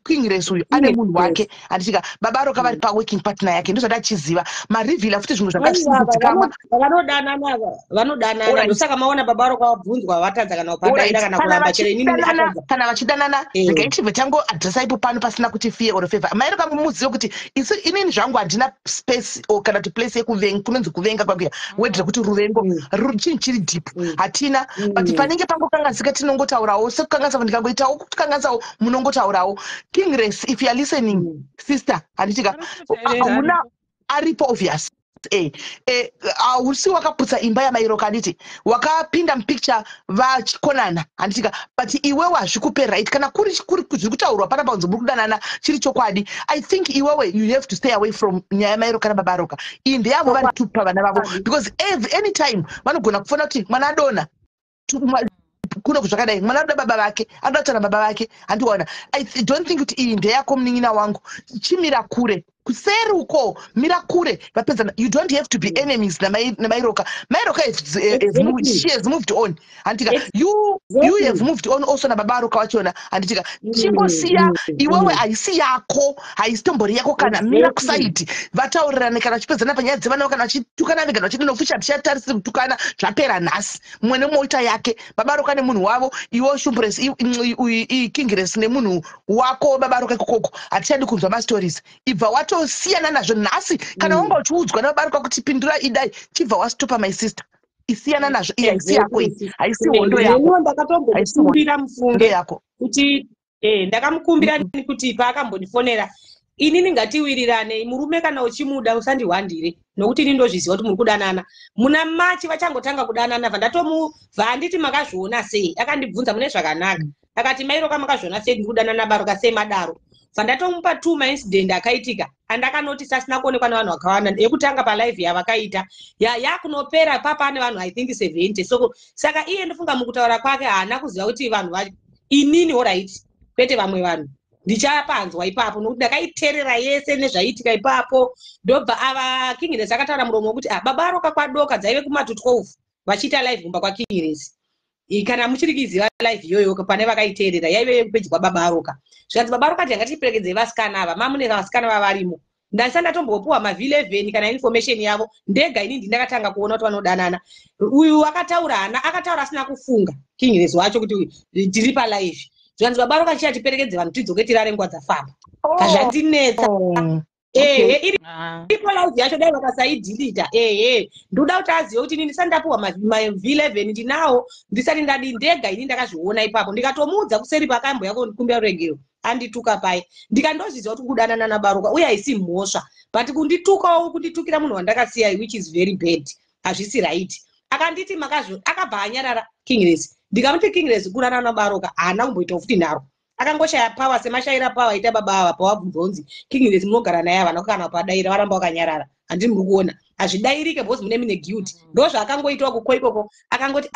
King Race uyu ane munhu wake andichika baba Roka vari pa working partner yake ndozvadachiziva marivila futi zvinhu zvakashimbidzikama vanodanana ndosaka maona baba Roka wabvunzwa vatadza kana upadaira kana kuramba chero inini kana vachidanana zvikaitibve tango adresa ipo pano pasina kuti fear or favor mairo kangu muzivo kuti inini zvangu handina space kana kuti place yekuvenga kunonzi kuvenga kwakuya wedre kuti ruvengo chinhu chiri deep hatina but panenge pangokanganisika tinongotaurawo sekukanganisa ndikangoitawo kukanganisawo munongotaurawo. King Race, if you are listening sister handitika hauna aripo obvious hausi wakaputsa imba yaMairoka handiti wakapinda mupicture vachikonana handitika but iwewe hazvikupe right kana kuri zviri kutaurwa pana panzvimbo muri kudanana chiri chokwadi. I think iwewe you have to stay away from nyaya yaMairoka nababa Roka. Iyi ndeyavo vari tupa vana vavo because anytime vanogona kufona kuti mwana adona kuno zvakadai mwana anoda baba vake anodatana baba vake handiwana. I don't think kuti iyi ndeyako munin'ina wangu chimira kure kuseri uko mira kure vapedzana. You don't have to be enemies naMairoka. Mairoka she has moved on handitika you have moved on also nababa Roka wachona handitika chingosiya iwewe haisi yako haisi tombori yako kana mira kusaiti vataurirane kana vachipedzana panyaya dzevana kana vachitukana vega vachidinofusha tichatarisiri kutukana zvapera nhasi mumwe nemoita yake. baba Roka nemunhu wavo iwo Shumbrese King Race nemunhu wako baba Roka ikokoko hatichadi kunzwa mastories ibva watosiyana nazvo nhasi kana wanga uchiudzwa nababa Roka kuti pindura idai chibva wasitopa my sister isiyana nazvo iyi haisi yako iyi haisi hondo yako ndakatombokumbira mufunge yako kuti ndakamukumbira kuti paakambondifonera inini ngatiwirirane murume kana uchimuda usandihwandire nokuti ini ndozviziva kuti muri kudanana muna machi vachangotanga kudanana vandatomubva handiti makazviona sei akandibvunza mune zvakanaka akati Mairoka makazviona sei ndiri kudanana nababa Roka sei madaro vandatomupa 2 maincident akaitika andakanoti asina kuonekwa nevanhu vakawanda ekutanga palive yavakaita yakunopera papa ane vanhu I think 70 saka iye ndofunga mukutaura kwake haana kuziva kuti vanhu inini alright kwete vamwe vanhu ndichapanzwa ipapo nokuti ndakaiterera yese nezvaitika ipapo ndobva ava King Race akataura muromo wokuti baba Roka kwadoka dzaive kumatu 12 vachiita live kumba kwaKing Race kana muchiri kuziva live iyoyo pane vakaiteerera yaive pedyo kwababa Roka zvikanzi baba Roka ngatiperekedzei vasikana ava mamune vasikana vavarimo ndasanda tombopuwa mavhile 11 kana information yavo ndega inini ndakatanga kuona kuti vanodanana. Uyu akataura asina kufunga King Race wacho kuti tiri palive zvikanzi baba Roka chatiperekedze vanhu tidzoke tirare nguva dzafamba kazvandinetsa iripo live yacho dai vakasaidelita ndoda kuti azive kuti inini ndisandapuwa mavhile 11 ndinawo ndisati ndadi ndega ini ndakazviona ipapo ndikatomuudza kuseri pakambo yako ndikumbira regero andituka pai ndikandozviziva kuti kudanana nababa Roka uye haisi mhosva but kunditukawo kunditukira munhu wandakasiya which is very bad hazvisi right. Akanditi akabva anyarara King Race ndikamuti King Race kudanana nababa Roka haana kumboita futi naro akangoshaya power semashaira power aita baba ava pawabvunzonzi King Race munogara naye havana kukana padaira varamba vakanyarara handiri muri kuona hazvidairike because mune guilt ndozvaakangoitwa kukoikoko akangoti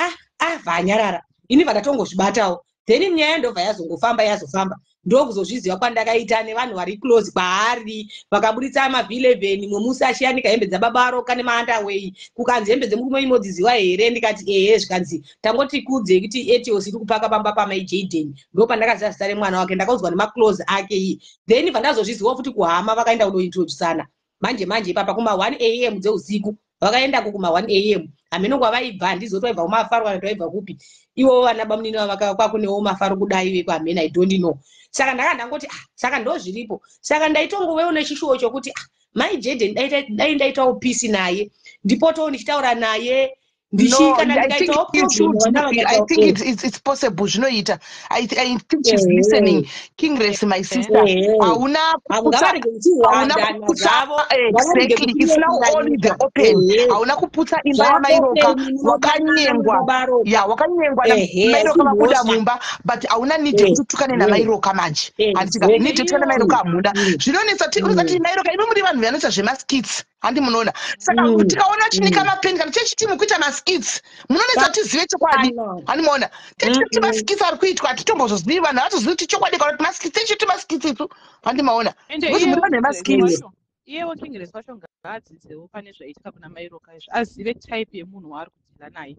vanyarara ini vandatongozvibatawo then nyaya ndobva yazofamba ndokuzozviziva kwandakaita nevanhu vari close kwaari vakaburitsa mavhile 11 mwemusi achiyanika hembe dzababa Roka nemaandaway kukanzi hembe dzemurume imodziziva here ndikati zvikanzi tangoti kudze kuti etios iri kupaka pamba pamaiJayden ndopandakaziva zita remwana wake ndakaudzwa nemaclose ake iyi then vandazozviziva futi kuhama vakaenda kunointroducana manje ipapa kuma 1 am dzeusiku vakaenda kuma 1 am amenongwa vaibva handizo twaibva kumafaru kana twaibva kupi ivo vana bamunini vakakunewo mafaru kudai veko amene I don't know. Saka ndangoti saka ndozviripo saka ndaitongovewo nechishuwo chokuti maiJayden dai ndaitawo peace naye ndipotowo ndichitaura naye No, kana I think ndikaitawo it problem should. vana I think vakaitawo it's possible. Zvinoita. I think she's listening. King Grace, my sister. Hauna kuputsa. ngavarege Hauna kuchihwandana kuputsa. zvavo ngavarege Exactly. It's now only the kuchinyepiranyika open. Hauna kuputsa imba yaMairoka. zvaopeni munodanana Wakanyengwa. munabaroka Yeah, wakanyengwa naMairoka vabuda mumba, but hauna need kuti tukane naMairoka manje. Handitika need tukane naMairoka amunda. Zvinonetsa kuti Mairoka imi muri vanhu vanoita zvemaskits. Handi munoona. Saka tikaona chinika mapeni kana chechitimu kuita maskits. Munonetsa tizive chokwadi. Handi munoona. Techiti maskits ari kuitwa atitombozozivi vanhu havatozivi kuti chokwadi kana kuti maskits techiti maskits itu. Handi munoona. Because muri vanhu vemaskits. Iyewo King Grace wacho ngadzidzewo pane zvaitika kuna Mairoka izvi azive type yemunhu waari kudzidza naye.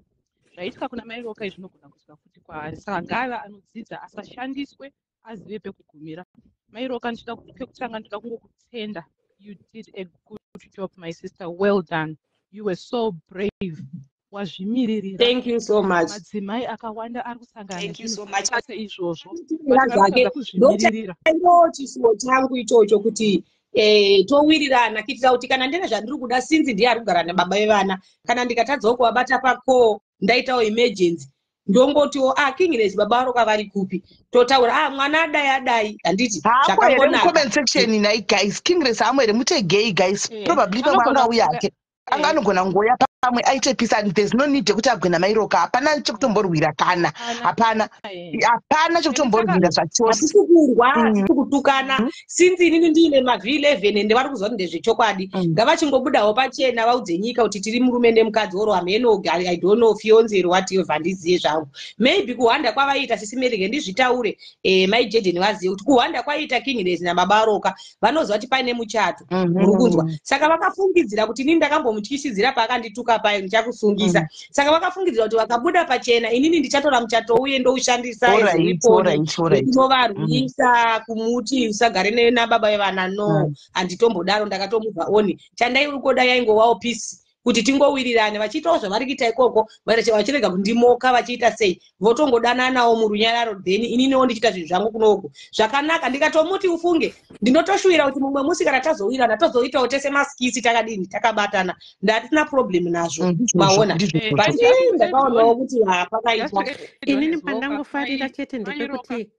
Zvaitika kuna Mairoka izvi zvinogona kusvika futi kwaari. Saka ngava anodzidza asashandiswe azive pekugumira. Mairoka ndichida kekutanga ndida kungokutenda. You did a good job, my sister. Well done. You were so brave. Wazvimiririra. Thank you so much. Madzimai akawanda ari kusangana. Thank you so much. Izvozvo. Ndochiso changu ichocho kuti towirirana kuitira kuti kana ndine zvandiri kuda sinzi ndiye ari kugara nababa vevana kana ndikatadzawo kuvabata pako ndaitawo emergency ndongotiwo King Grace baba varoka vari kupi totaura mwana adai handiti zvakangonaka comment section nai guys King Grace amwere mute gay guys probably pamwe angauya yake anga anogona ngoya pamwe aite peace and there's no need yekuti agwe naMairoka hapana chekutomborwira kana hapana chekutomborwira zvachose hatisikurwa hatikutukana sinzi inini ndiine maV11 ende vari kuzoti ndezvechokwadi ngavachingobudawo pachena vaudze nyika kuti tiri murume nemukadzi oro hameno I don't know fiance whatever ndiziye zvangu maybe kuhwanda kwavaita sisimerike ndizvitaure maijeje nevazive kuti kuhwanda kwaita King Grace nababa varoka vanoziva kuti paine muchato muri kunzwa saka vakafungidzira kuti inini ndakambomutyisidzira paakandituka payo ndichakusungisa saka vakafungidzira kuti vakabuda pachena inini ndichatora muchato uye ndoushandisa ndinovarwisa kumuti usagare nababa vevana no handitombodaro ndakatomubva oni chandaikoda yaingowawo peace kuti tingowirirane vachiitawo zvavari kuita ikoko vachirega kundimoka vachiita sei votongodananawo murunyararo then ininiwo ndichiita zvinhu zvangu kunoko zvakanaka ndikatomuti ufunge ndinotoshuvira kuti mumwe musi kana tazowirana tozoitawo tese maskisi takadini takabatana ndatina problem nazvo maona ndakaonawo kuti pakaitwa inini pandangofarira chete ndepekuti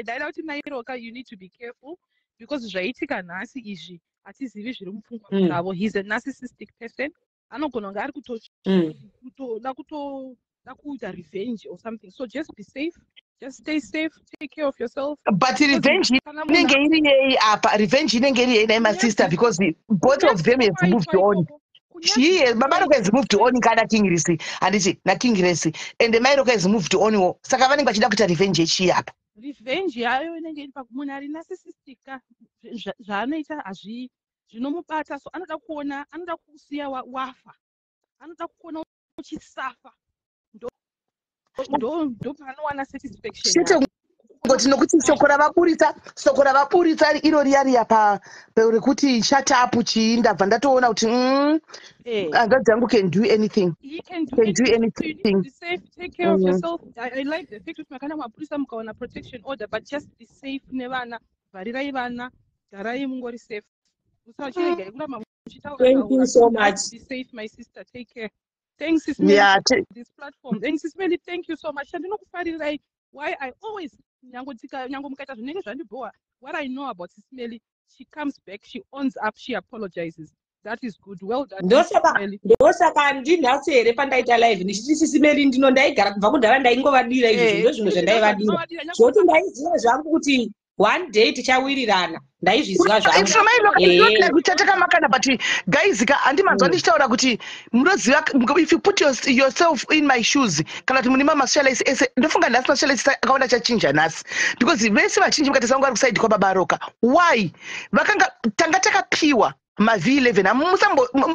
ndaida kuti Mairoka you need to be careful because zvaitika nhasi izvi hatizivi zviri mupfungwa dzavo. He's a narcissistic person. Anogona kunge ari kutoda kuita revenge or something. So just be safe. Just stay safe. Take care of yourself. But revenge inenge iri yei apa. Revenge inenge iri yei na my sister because both of them have moved on. Baba Varoka has moved on kana King Grace handiti na King Grace and Mairoka has moved on. Saka vanenge vachida kuita revenge yechi apa. Revenge yayo inenge iri pamunhu ari narcissistic zvaanoita zvinomubata so anoda kusiya wafa anoda kuona uchisafa ndo paanowana satisfaction ngoti nokuti soko ravaburitsa iro riya rekuti shut up ndabva ndatoona kuti hanzvadzi yangu can do anything. You can do anything. You need to be safe. Take care of yourself. I like the fact that makana mapurisa mukaona protection order but just be safe nevana varirai vana garai mungori safe. Thank you so much. Be safe, my sister. Take care. Thanks, Ismail, for this platform. Thanks, Ismail. Thank you so much. Why I always what I know about Ismail, she comes back, she owns up, she apologizes. That is good. Well done. Ndosaka ndinhasi here pandaita live ndichiti Sisimeli ndino ndaigara kubva kudhara ndaingovadira izvi zviro zvino zvandaivadira zvoti ndaiziva zvangu kuti one day tichawirirana ndaizviziva zvangu tatakamakana but guys handimanzwa ndichitaura kuti munoziva if you put yourself in my shoes kana kuti mune masocialise ese ndofunga nhasi masocialise akawanda chachinja nhasi because vese vachinji mukatesanga vari kusaidi kwababa Varoka why vakanga tanga takapiwa maV11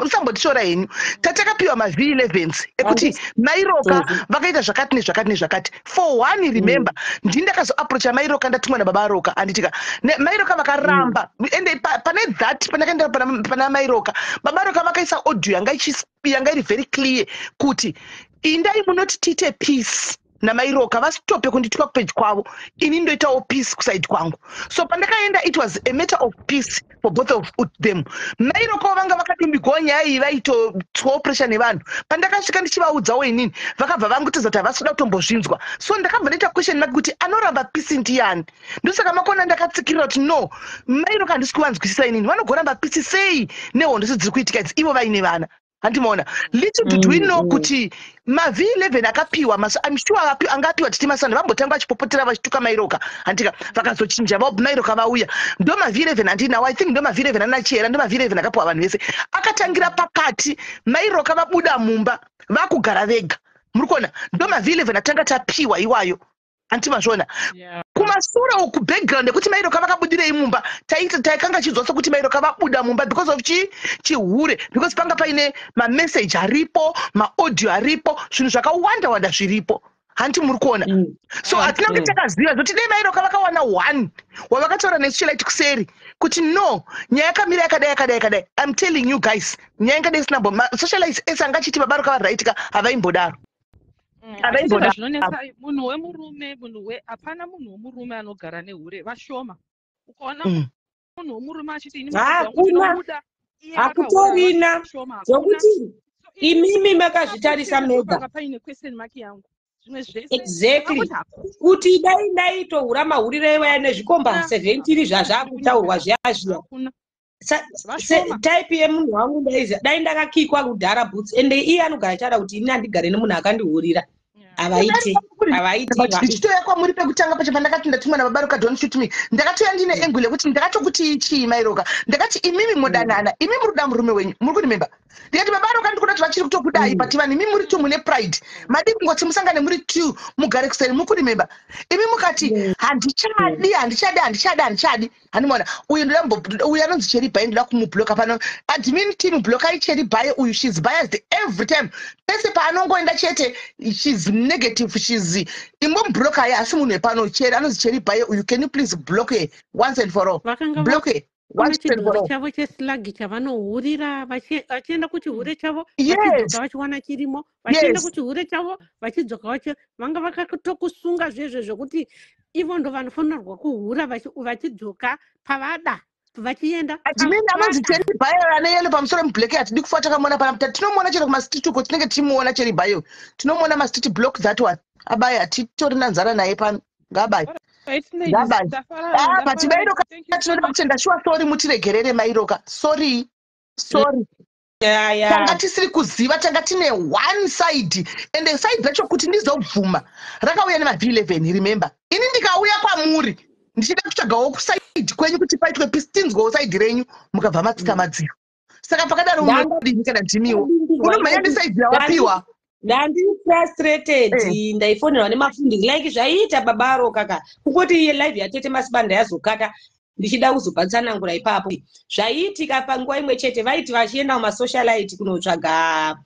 musambotishora henyu tatakapiwa maV11s ekuti Mairoka vakaita zvakati nezvakati for one remember ndindakazoapproacha Mairoka ndatumwa nababa Varoka handitika Mairoka vakaramba ende pane that pandakaenda pana Mairoka baba Varoka vakaisa audio yanga iri very clear kuti indai munoti tiite peace namairoka vasitope kunditwa kupedyi kwavo, ini ndoitawo peace kusaidi kwangu. So pandakaenda it was a matter of peace for both of them. Mairoka vanga vakadimbigonya iyi vaitotwawo pressure nevanhu. Pandakasvika ndichivaudzawo inini vakabva vangotiza kuti havasida kutombozvinzwa. So ndakabva ndaita question mark kuti anoramba peace ndiani. Ndosaka makona ndakatsikirira kuti no, mairoka handisi kuvanzwisisa inini, vanogoramba peace sei nehondo dziri kuitika idzi ivo vaine vana. Handimona. Little did we know kuti maV11 akapiwa, I'm sure angapiwa titi masana vambotanga vachipopotera vachituka mairoka. Handika vakazochinja mairoka vauya. Ndo maV11 handinawo, I think ndo maV11 anachera, ndo maV11 akapiwa vanhu vese. Akatangira pakati mairoka vabuda mumba vakugara vega. Murikuona ndo maV11 atanga tapiwa iwayo. Antimazvona. Kumasura uku background kuti mairoka vakabudira imumba taikanga chizosa kuti mairoka vabuda mumba because of chihure, because panga paine mamessage aripo, maaudio aripo, zvinhu zvakawanda wanda zviripo. Hanti muri kuona. So atina kuti takaziva kuti dai mairoka vakawana 1 wavakataura nesocialite kuseri kuti no, nyaya yakamira yakadai. I'm telling you guys, nyaya yakadai sinambo socialite esangachiti vabaroka varaitika havaimbodaro. Zvinonetsa munhu wemurume, hapana munhu wemurume anogara nehure vashoma. Ukaona munhu wemurume achiti ini ndinomuda, hakutorina zvokuti imimi makazvitarisa mega. Paine question mark yangu. Exactly. Kuti dai ndaitohura mahuriro evaya nezvikomba 70 zvazvakutaurwa zviya. Type yemunhu wangu dai ndakakikwa kudhara boots ende iye anogara chada kuti ini handigare nemunhu akandihurira. Avaiti. Ndichitoya kwamuri pekutanga pacho pandakati ndatumwa nababaroka don't shoot me. Ndakatoya ndine engule kuti ndakatokuti ichi mairoka. Ndakati imimi modanana, imimi muruda murume wenyu. Muri kunimemba. Ndikati babaroka ndikuda kuti vachiri kutokudai but vanhu imimi muri tu mune pride. Madi kungoti musangane muri tu mugare kuseri muri kunimemba. Imimi mukati handichadi. Handimona. Uyu anonzi Cherry Bhai ndoda kumubloka pano. Admin team bloka iCherry Bhai uyu, she's biased every time. Pese paanongoenda chete she's negative, she's imbomubloka ye asi munhu wepano Cherry anonzi Cherry Bhai uyu, can you please block her once and for all. Block her. Chidhori chavo cheslagi chavanohurira vachienda kuchihure chavo vachidzoka vachiwana chirimo, vachienda kuchihure chavo vachidzoka vanga vakatokusunga zvezvo zvokuti ivo ndo vanofanirwa kuhura vachidzoka pavada vachienda. Admin anonzi Cherry Bhai aneyelo pamusoro mublock hatidi kufa takamona panapa. Tinomuona chero kumastreet uko tinenge timuona Cherry Bhai. Tinomuona mastreet block that one. Abaya hatitorina nzara naye pano. Ngabai. But mairoka tinoda kutenda sure sorry mutiregerere mairoka. Sorry. Tanga tisiri kuziva, tanga tine one side and the side racho kuti ndizobvuma rakauya nemaV11. Remember ini ndikauya kwamuri ndichida kutsvagawo kuside kwenyu kuti paitwe peace tinzwawo side renyu mukabva matsika madziro. Saka pakadaro munodini kana ndimiwo unomhanya ndisaidi yawapiwa. Ndandiri frustrated, ndaifonerwa nemafunding like zvaiita babaro kaka kukoti iye live yatete masibanda yazokata ndichida kuzobhatsanangura ipapo zvaiitika panguva imwe chete. Vaiti vachienda kumasocialite kunotsvaga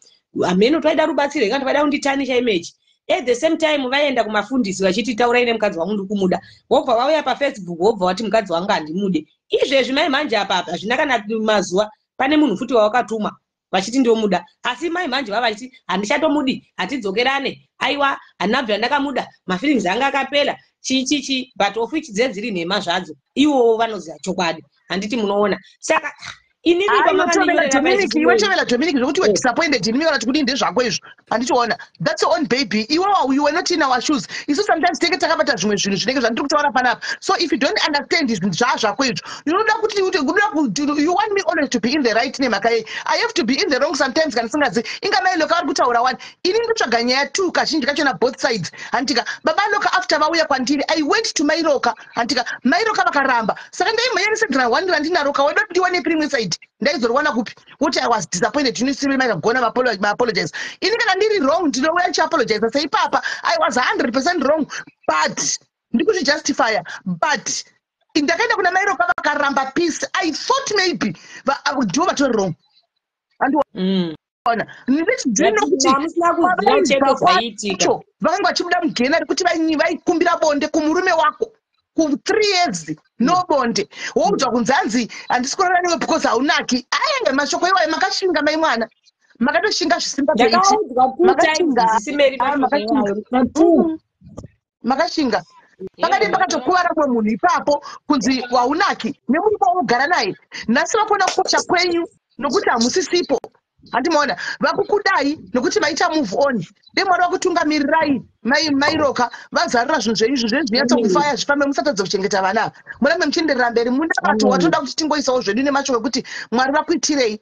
ameno twaida rubatsiro ikati vaida kunditanisha image. At the same time vaenda kumafundisi vachiti taurai nemukadzi wangu ndiri kumuda, wobva vauya paFacebook wobva wati mukadzi wangu handimude. Izvezvi mai manje apa hazvina kana mazuva pane munhu futi wawakatuma vachiti ndomuda, asi mai manje vava vachiti handichatomudi, hatidzokerane, aiwa hanabva ndakamuda, mafeelings anga akapera chichichi, but of which dzedziri nhema zvadzo ivo vanoziva chokwadi. Handiti munoona. Saka inini iwetovela Dominic zvokuti we're disappointed inini kana kuti ndezvako izvo handitiona. That's your own baby. You were not in our shoes. Isu sometimes tenge takabata zvimwe zvinhu zvinenge zvandiri kutaura panapa. So if you don't understand zvinhu zvazvako izvo unoda kuti you want me always to be in the right name. I have to be in the wrong sometimes kana singazi inga mailoka vari kutaura one ini ndotsvaga nyaya 2 kazhinji kacho na both sides. Handika babaloka after vauya kwandiri I went to mairoka. Handika mairoka vakaramba saka ndaimhanyanisedra 1 randinaroka weda kuti ndiwane primwe side ndaizorwana kupi. What I was disappointed you see me gona apologize. Ini kana ndiri wrong ndinouya ndichiapologize sei papa I was 100% wrong but ndikuti justify but ndakaenda kuna mairoka vakaramba peace. I thought maybe ndivo vatori wrong. Vakanga vachimuda mugena rekuti vaikumbira bonde kumurume wako ku 3 years no bonde woudzwa kunzi hanzi handisi kurara newe because haunaki. Mashoko iwayo makashinga mai mwana makatoshinga zvisimba zveiti ndakaudzwa 2 times zisimeri mashoko makashinga pakati pakatokuwara mwe munhu ipapo kunzi waunaki nemunhu waunogara naye nhasi vakona kukosha kwenyu nokuti hamusisipo. Handimaona vakukudai nokuti maita move on. Demwari vakutungamirirai mairoka vazarira zvinhu zveizvo zvezvinyatso kufaya zvifambe musatadza kuchengeta vana. Murambe muchienderera mberi munda vatu watoda kuti tingoisawo zvedu nemashoko ekuti Mwari vakuitireyi.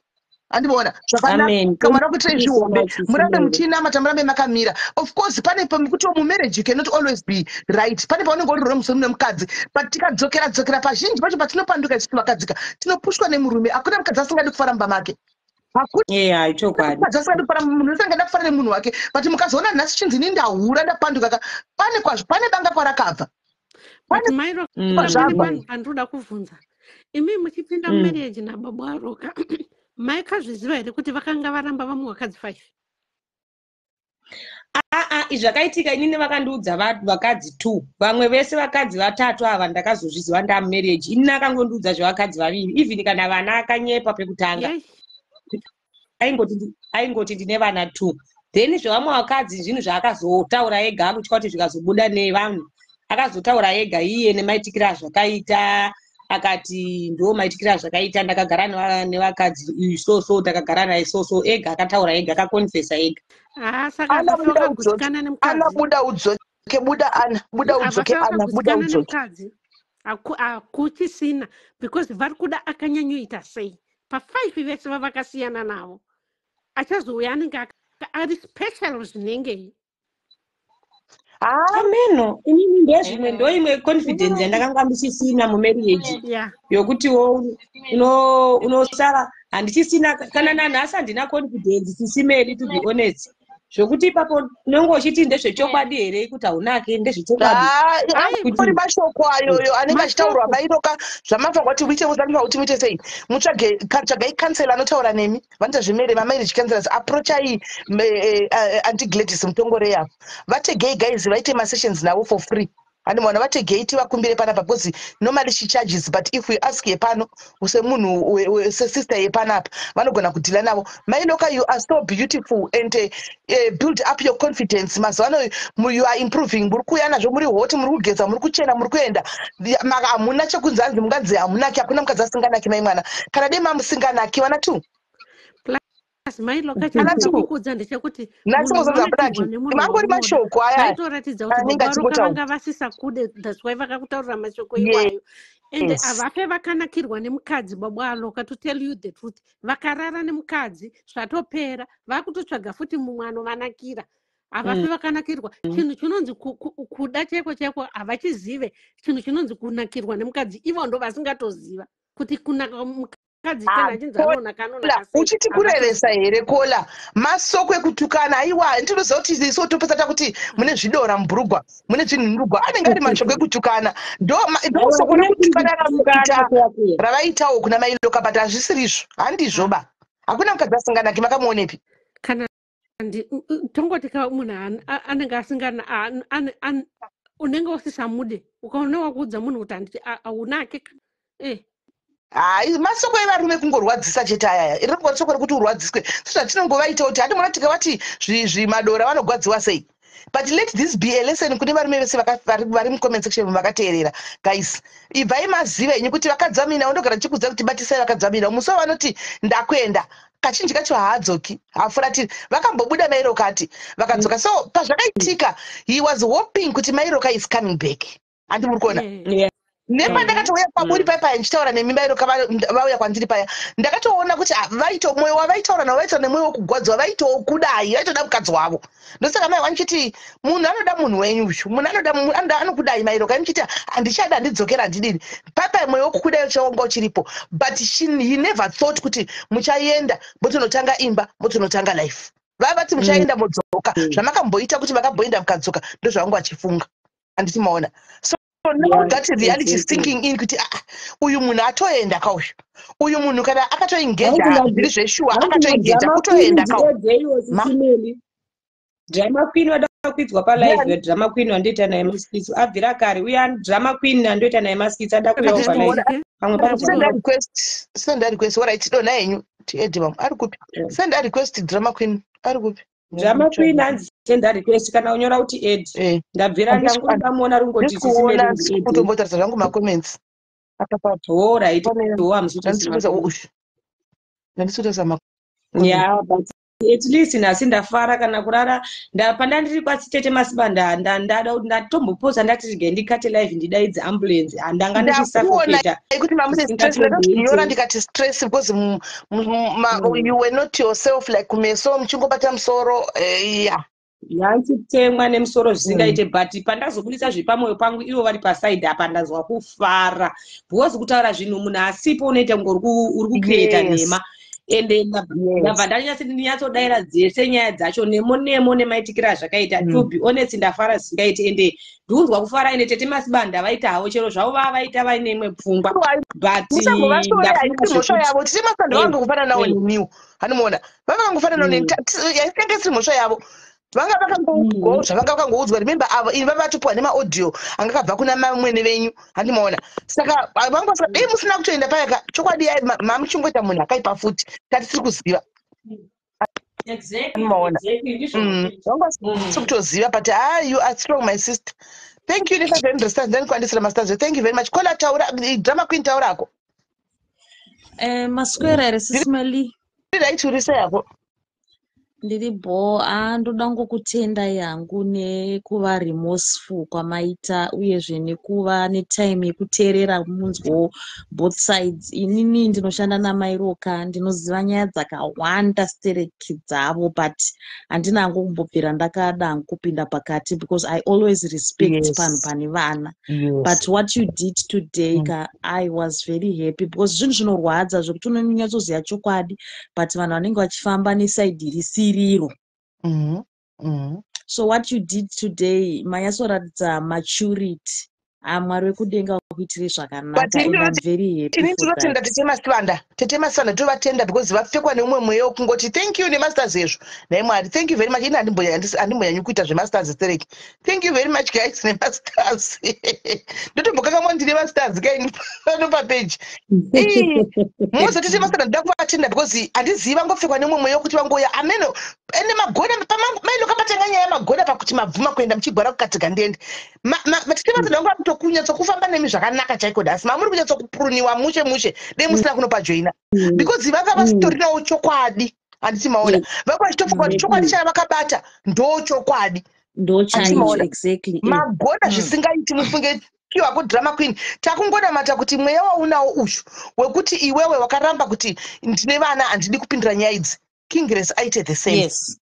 Handimaona zvakanaka Mwari vakuitireyi zvihombe murambe muchinamata murambe makamira. Of course pane pekuti mumarriage you cannot always be right. Pane paunenge uri musoro nemukadzi but tikadzokera pazhinji pacho patinopanduka isusu vakadzika tinopushwa nemurume. Hakuna mukadzi asingadi kufara mumba make. Munhu usangada kufara nemunhu wake but mukazoona nhasi chinzi ini ndahura ndapanduka pane kwazvo pane danga kwarakabva pandoda kuvhunza imi muchipinda mumarriage nababa varoka maikazviziva here kuti vakanga varamba vamwe vakadzi 5? Zvakaitika inini vakandiudza vakadzi 2 vamwe vese vakadzi 3 ava ndakazozviziva ndamumarriage inini akangondiudza zvevakadzi 2 even kana vana akanyepa pekutanga aingoti ndine vana 2 then zvevamwe vakadzi zvinhu zvaakazotaura ega akutya kuti zvikazobuda nevanhu akazotaura ega iye nemaitikira zvakaita akati ndo maitikira zvakaita ndakagara nevakadzi isoso ndakagara naye soso ega akataura ega akakonfesa ega buda udzoke buda udzoke akuchisina because vari kuda akanyanyoita sei pa5 vese vavakasiyana navo achazouya anenge ari special zvinenge ameno inini ndezvimwe ndoimwe confidence yandakanga ndichisina mumarriage yokuti unosara handichisina kana nanhasi handina confidence sisimeri to be honest zvokuti ipapo unenge uchiti ndezvechokwadi here kuti haunake ndezvechokwadi uri mashoko ayoyo anenge achitaurwa mairoka zvamafa kuti uite muzanifa kuti muite sei tsvagai kansela anotaura nemi vanoita zvemere mamarriage counselors approachai anti-Gladys Mutongore yavo vategei guys vaite masessions navo for free. Handimona vategei tivakumbire panapa because normally she charges but if we ask yepano semunhu sesister yepanapa vanogona kudhila navo. Mailoka you are so beautiful and build up your confidence mazuvano you are improving muri kuuya nazvo muri hoti muri kugeza muri kuchena muri kuenda hamuna chekunzi hanzi mungadzi hamunaki hakuna mukadzi asinganaki maimwana kana dema musinganaki vana 2 mailokachakudza ndechekuti mangori mashoko aya aitoratidza kuti varoka vanga vasisa-kude that's why vakakutaurira mashoko iwayo ende havafe vakanakirwa nemukadzi baba aloka to tell you the truth vakarara nemukadzi zvatopera vakutotsvaga futi mumwe anovanakira havafe vakanakirwa chinhu chinonzi kuda cheko havachizive chinhu chinonzi kunakirwa nemukadzi ivo ndo vasingatoziva kuti kunaka uchiti kurevesa here kola masoko ekutukana aiwa ndinoziva kuti isu topesata kuti mune zvidora mubhurugwa mune zvinhurugwa anenge ari mashoko ekutukana ndosoko rekutukana ravaitawo kuna mailoka but hazvisirizvo handizvoba hakuna mukadzi asinganaki makamuonepi kana tongoti ka munhu anenge asingana unenge usisamude ukaona wakuudza munhu kuti handiti haunake masoko evarume kungorwadzisa chete ayaya ringori soko rekuti urwadziswe zvatinongovaita kuti handimona tikavati zvimadora vanogwadziwa sei but let this be a lesson kune varume vese vari mucomment section vakateerera guys ibvai maziva henyu kuti vakadzamina unogara chikudza kuti batisai vakadzamina muso vanoti ndakwenda kachinji kacho haadzoki hafuratiri vakambobuda mairoka ati vakadzoka so pazvakaitika he was hoping kuti mairoka is coming back handimuri kuona nepandakatouya pamuri paya ndichitaura nemimairoka vauya kwandiri paya ndakatoona kuti mwoyo wavaitaura navo vaitaura nemwoyo wokugwadzwa vaitowo kudai vaitoda mukadzi wavo ndosaka mai vanchiti munhu anoda munhu wenyu uyu munhu anokudai mairoka imuchiti handichada handidzokera handidini papa mwoyo wokukudai uchawanga uchiripo but he never thought kuti muchaenda motonotanga imba motonotanga life vavati muchaenda modzoka zvamakamboita kuti vakamboenda mukadzoka ndozvavangu vachifunga handiti maona so now that reality is sinking in kuti uyu munhu atoenda kauyu uyu munhu kana akatoingeja zviri zveshuwa akatoingeja kutoenda kauyu drama queen wada akwidzwa palive drama queen wandoita naye maskits abvira kare uya drama queen andoita naye maskits ada kuuyawo palive pamwe send request alright dona yenyu tiedhe vamwe ari kupi send request drama queen ari kupi drama queen hanzi send request kana unyora kuti ed ndabvira ndangodamuona rungoti kuona kutombotaridza zvangu macomments alright yeah but at least nhasi ndafara kana kurara pandandiri kwatete masibanda ndada kuti ndatomboposa ndati rege ndikate live ndidaidze ambulance handanga ndichisafoketa kuti mamusenyora ndikati stress because you were not yourself like kumeso muchingobata musoro yeah yachitemwa nemusoro zvisingaite but pandazobudisa zvepamwoyo pangu ivo vari pasaidi apa ndazwa kufara because kutaura zvinhu munhu asipo unoita kunge uri kucreata nhema ende ndabva ndanyatsodaira dzese nyaya dzacho nemo nemaitikira zvakaita to be honest ndafara zvisingaite ende ndiunzwa kufara ende tete masibanda vaita havo chero zvavo vaita vaine imwe pfungwa but mhosva yavo tete masibanda vangangofana nawo nemiwo hanomuona vangangofana nawo yaisenge siri mhosva yavo vanga vakango zvavanga vakangoudzwa remember ava ini vavatopiwa nemaaudio anga kabva kuna mamwene venyu handimaona saka vangosaka dei musina kutoenda payaka chokwadi mamuchimboita munhu akaipa futi tati tiri kuziva maona kutoziva but you are strong my sister. Thank you Nisha, understand then kwandisira masters. Thank you very much. Kola taura drama queen taurako maswera ere sisimali right urisa yako ndiri bho ndoda ngokutenda yangu nekuva remorseful kwamaita uyezve nekuva netime yekuteerera munzwo both sides. Inini ndinoshanda namairoka ndinoziva nyaya dzakawanda stereki dzavo but handina hangu kumbobvira ndakada kupinda pakati because I always respect panhu pane vana. But what you did today I was very happy because zvinhu zvinorwadza zvokuti unonyatsoziva chokwadi but vanhu vanenge vachifamba nesaidi risi riro. So what you did today mayatsoratidza maturity mwari wekudenga kuitire zvakanaka and I'm very happy for that. tete masivanda tovatenda because vapfekwa neumwe mweya wekungoti thank you nemasters ezvo naye mwari thank you very much. Ini handimbonyanyi kuita zvemasters stereki. Thank you very much guys nemasters ndotombokakamwa ndine masters kaini pano papeji mozo tete masivanda ndoda kuvatenda because handiziva ngopfekwa neumwe mweya wekuti vangoya ameno ene magoda pamailoka patanga nyaya yamagoda pakuti mabvuma kuenda muchigwara kukatika ndende tete masivanda vangu kunyatsokunyatso nemi zvakanaka chaiko dasi mamuri kunyatsokupuruniwa mushe dei musina kunopajoina because vanga vasitorinawo chokwadi handiti maona vanga vachitofunga kuti chokwadi chavakabata ndo chokwadi magoda zvisingaiti mufunge kiwako drama queen takungonamata kuti mweya waunawo ushu wekuti iwewe wakaramba kuti ndine vana handidi kupindura nyaya idzi. King Grace aite the same. Yes.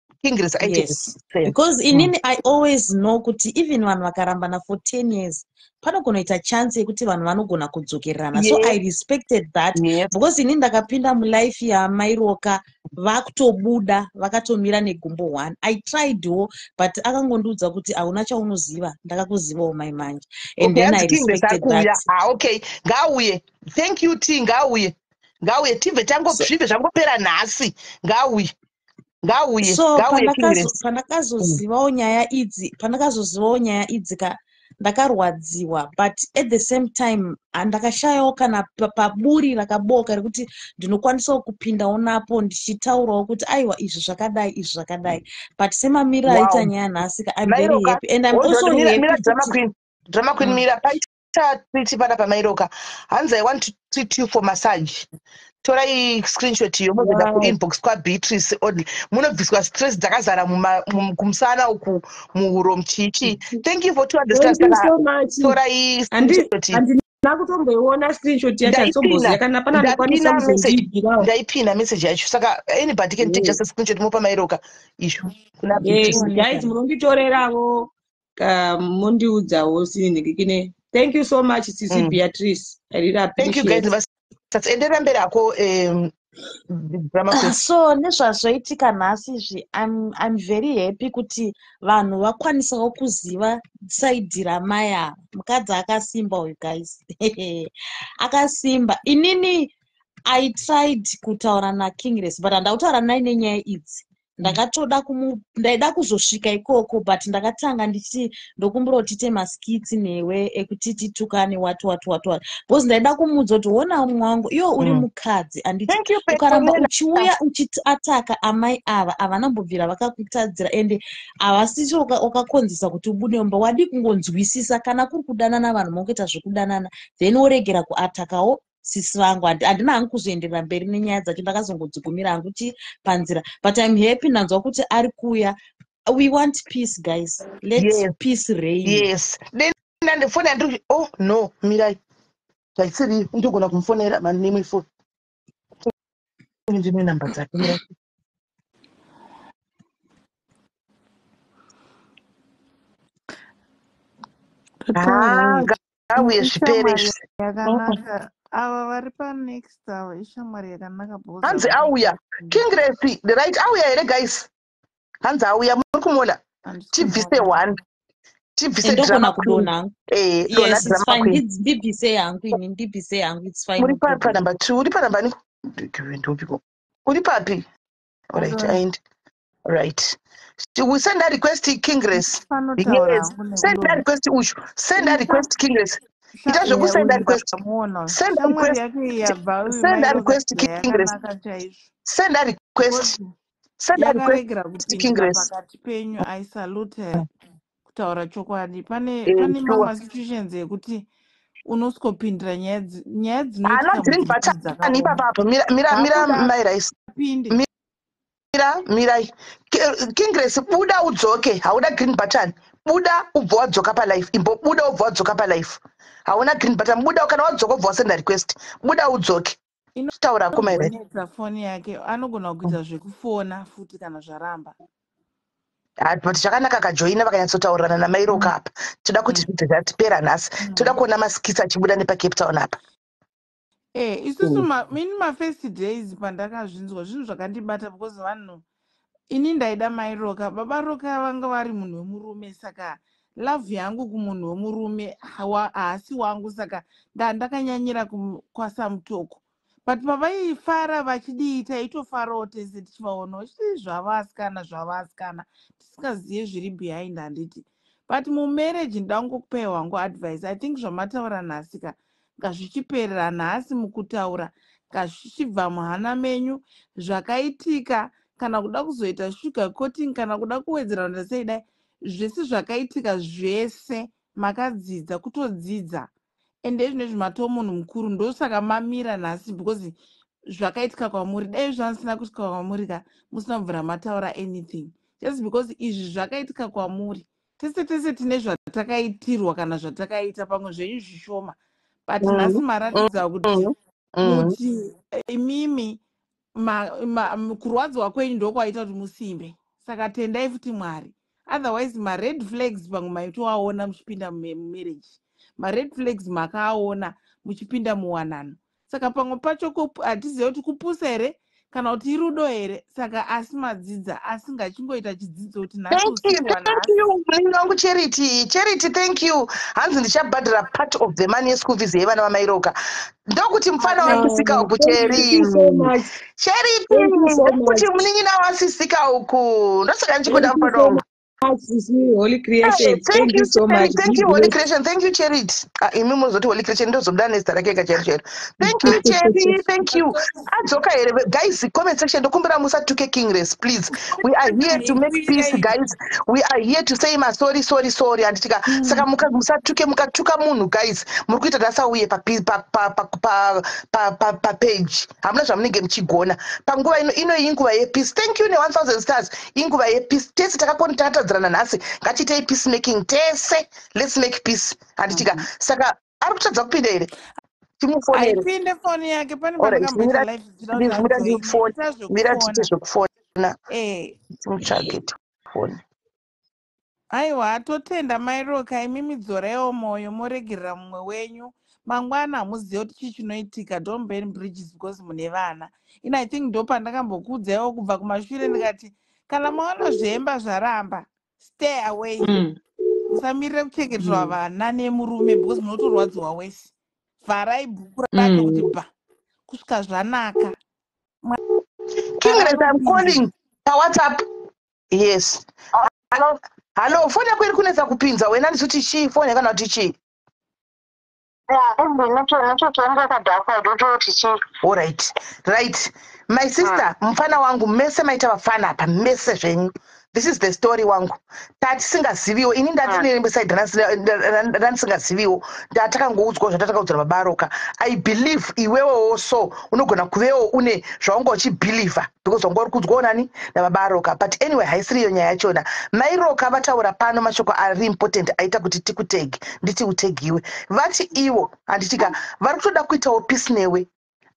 Because inini I always know kuti even vanhu vakarambana for 10 years panogonoita chance yekuti vanhu vanogona kudzokerana. So I respected that because inini ndakapinda mulife yamairoka vakutobuda vakatomira negumbo 1. I tried but akangondiudza kuti hauna chaunoziva ndakakuzivawo mai manje and then I respected that. Okay ngauye thank you T ngauye tibve tangozvive zvangopera nhasi ngauye so pandakazozivawo nyaya idzi ndakarwadziwa but at the same time ndakashayawo kana paburi rakaboka rekuti ndinokwanisawo kupindawo napo ndichitaurawo kuti aiwa izvi zvakadai but semamira aita nyaya nhasi I'm very happy and I'm also happy. Drama queen mira paita tweet pana pamairoka hanzi I want to treat you for massage. Torai screenshot iyo mobvisa kuinbox kwaBeatrice only munobviswa stress dzakazara kumusana uku muhuro muchichi. Thank you for to understand. Thank you so much. Torai screenshot nakutomboiona screenshot yacho kana pana nokwanisa kuzondibvirawo ndaipina message yacho saka anybody can take just a screenshot mopa mairoka issue kuna Beatrice. Guys munonditorerawo mondiudzawo sinindikine. Thank you so much Sisi Beatrice. I really appreciate. Thank you guys. Enderea mberi ako so nezvazvoitika nhasi izvi I'm very happy kuti vanhu vakwanisawo kuziva saidhi ramaya. Mukadzi akasimba uyu guys akasimba. Inini I tried kutaura naKing Grace but handautaura naye nenyaya idzi ndaida kuzosvika ikoko but ndakatanga ndokumburotite maskitsi newe ekuti titukane what because ndaida kumuudza kuti ona umwe wangu iwo uri mukadzi anditi Thank you, ukaramba Petronella. uchiuya uchiataka amai ava havanambobvira vakakutadzira ende havasicho wakakonzesa kuti ubude mumba wadi kungonzwisisa kana kuri kudanana vanhu mongoita zvekudanana then woregera kuatakawo sisi vangu handina hangu kuzoenderera mberi nenyaya dzacho ndakazongodzigumira hangu panzira but I'm happy nanzwa kuti ari kuuya. We want peace guys, let peace reign. Yes, ndifona ndiri oh no mirai zvaisiri ndigona kumufonera manemi phone ndine namba dzake mirai ngauye zvipere yakanaka ava vari panext ava ishamwari yakanaka hanzi auya Kingresi the right auya here guys hanzi auya muri kumuona tibvise one tibvise drama kudona yes it's fine ndibvise yangu ini ndibvise yangu it's fine muri pa number 2 uri pa number ndopiko uri papi alright and right we send a request Kingresi yes send a request ushu send a request Kingresi ita zvoku send a request send a request send a request Kingresi send a request send a request Kingresi pakati penyu I salute her kutaura chokwadi pane mamwe situations ekuti unoskopindira nyaya dzinoitika papo mira mairais mirai Kingresi buda udzoke hauna green button buda ubva wadzoka palife imbo buda ubva wadzoka palife hauna green button buda kana wadzoka ubva wasenda request buda udzoke taura kumaira foni yake anogona kuita zvekufona futi kana zvaramba but zvakanaka kajoina vakanyatsotaurana namairoka apa toda kuti zvidho zvatipera nhasi toda kuona maskitsi achibuda nepacape town apa isusu mini mafirst days pandakazvinzwa zvinhu zvakandibata because vanhu ini ndaida mairoka baba roka vanga vari munhu wemurume saka lavhu yangu kumunhu wemurume haasi wangu saka ndakanyanyira kwasa mutoko but pavaifara vachidiita itofarawo tese tichivaonawo chii zvavasikana tisingazive zviri behind handiti but mumarriage ndangokupai hwangu advice I think zvamataura nhasika ngazvichiperera nhasi mukutaura ngazvichibva muhana menyu zvakaitika kana kuda kuzoita sugar coating kana kuda kuwedzera ndaseidai zvese zvakaitika zvese makadzidza kutodzidza ende zvinezvi matoo munhu mukuru ndosaka mamira nhasi because zvakaitika kwamuri dai zvansina kuitika kwamuri ka musina mvura mataura anything just because izvi zvakaitika kwamuri tese tine zvatakaitirwa kana zvatakaita pamwe zvenyu zvishoma but nhasi maratidza kuti muti imimi kurwadzwa kwenyu ndokwaita kuti musimbe saka tendai futi Mwari otherwise mared flags pamwe maitoaona muchipinda mumarriage mared flags makaaona muchipinda muwanano saka pamwe pacho hatizive kuti kupusa here kana kuti irudo here saka asi madzidza asi ngachingoita chidzidzo kuti wangu charity thank you hanzi ndichabhadhira part of the money yeschool fees yevana vamairoka ndokuti mufana wasisika uku charity ndokuti munin'ina wasisika uku ndosaka ndichikuda mufana wangu Holy creation. Thank you so much. Thank you, Holy creation. Thank you, Charity. Holy creation. Thank you, Charity. Thank you. Okay, guys, comment section. Don't Kingresi, please. We are here to make peace, guys. We are here to say my sorry. And saka mukatuka munhu, guys. Murikuita dasa uye pa page. Hamna zvamunenge muchigona. Panguva ino inguva yepeace. Thank you ne 1000 stars. Inguva yepeace. Tese takakona nhasi ngatiitei peace making tese let's make peace handitika saka ari kutadza kupinda here timufonere foni yake pane pandakamboita live mira tiite zvekufona timutsvage tifoni aiwa totenda mairoka imimi dzoraiwo mwoyo moregerera mumwe wenyu mangwana hamuzive kuti chii chinoitika don't burn bridges because mune vana ina I think ndo pandakambokuudzaiwo kubva kumashure ndikati kana maona zvemba zvaramba stay away musamirire kuchekererwa vana nemurume because munotorwadzwa wese vharai bhuku racho kuti kusvika zvanaka Kingresi, I'm calling WhatsApp. Yes. Hello, phone yako iri kunetsa kupinza wena ndisuti chi phone kana kuti chi? All right. Right. My sister, mfana wangu mese maita vafana apa mese zvenyu. This is the story wangu. Tati singaziviwo ini ndati nembeside ndanisingaziviwo ndatakangoudzwa zvatakaudzwa mabaroka. I believe iwewe also unogona kuvewo une zvaunga uchibhilivha because wanga uri kudzwawo nani namabaroka. But anyway haisiriyo nyaya yachona. Mairoka vataura pano mashoko ari important aita kuti tikutegi nditi utegiwe. Vati iwo handitika vari kutoda kuitawo peace newe.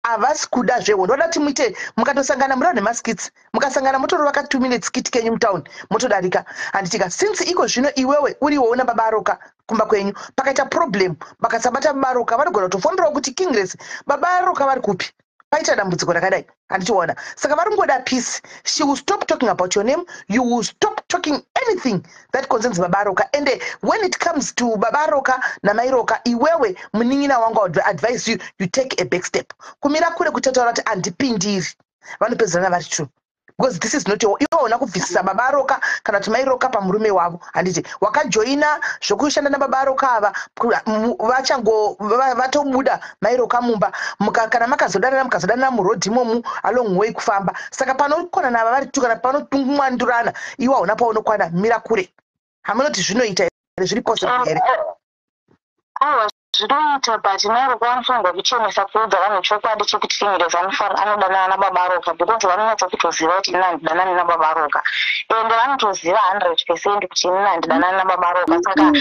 Avasi kuda zvewo ndoda kuti muite mukatosangana muri nemaskits mukasangana motorova ka 2 minutes kiti kenyu mutown motodarika handitika since iko zvino iwewe uriwo una babaroka kumba kwenyu pakaita problem bakasabata babaroka vanogona kutofonerawo kuti Kingless babaroka vari kupi paita dambudziko rakadai handitiona saka vari ngoda peace. She will stop talking about your name, you will stop talking anything that concerns babaroka, and when it comes to babaroka na mairoka iwewe munin'ina wangu advise you take a back step kumira kure kutataura kuti handipindiri vanopedzerana vari true because this is not your iwona kubvisisa babaroka kana kuti mairoka pamurume wavo handiti wakajoina zvokushanda nababaroka ava vatobuda mairoka mumba kana makazodanana murodhi imomu along way kufamba saka panokona nava vari tu kana panotungumwandurana iwe hauna paunokwana mira kure hamunoti zvinoita here zviri possible here zvinoita but mairoka vanofanirwa kuchionesa kuudza vanhu chokwadi chekuti Kingless anodanana nababaroka because vanonyatsa kutoziva kuti ini handidanani nababaroka ende vanotoziva 100% kuti ini handidanani nababaroka saka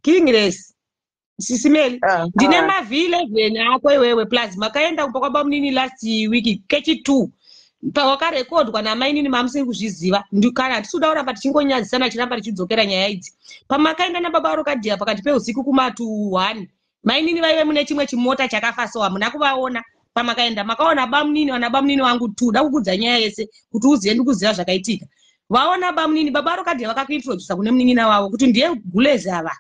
Kingless Sisimeli ndine mavhi 11 ako iwewe plus makaenda kumba kwabamunini last week kechi 2 pawakarekodwa namainini mamusiri kuzviziva kana tisuda kuramba tichingonyadzisana chiramba tichidzokera nyaya idzi pamakaenda nababaroka dhiya pakati peusiku kumatu 1 mainini vaive mune chimwe chimota chakafaso hamuna kuvaona pamakaenda makaona bamunini wangu 2 da kukudza nyaya yese kuti uzive ndikuziva zvakaitika vaona bamunini babaroka dhiya vakakuintrodusa kune munin'ina wavo kuti ndiye Gulezi ava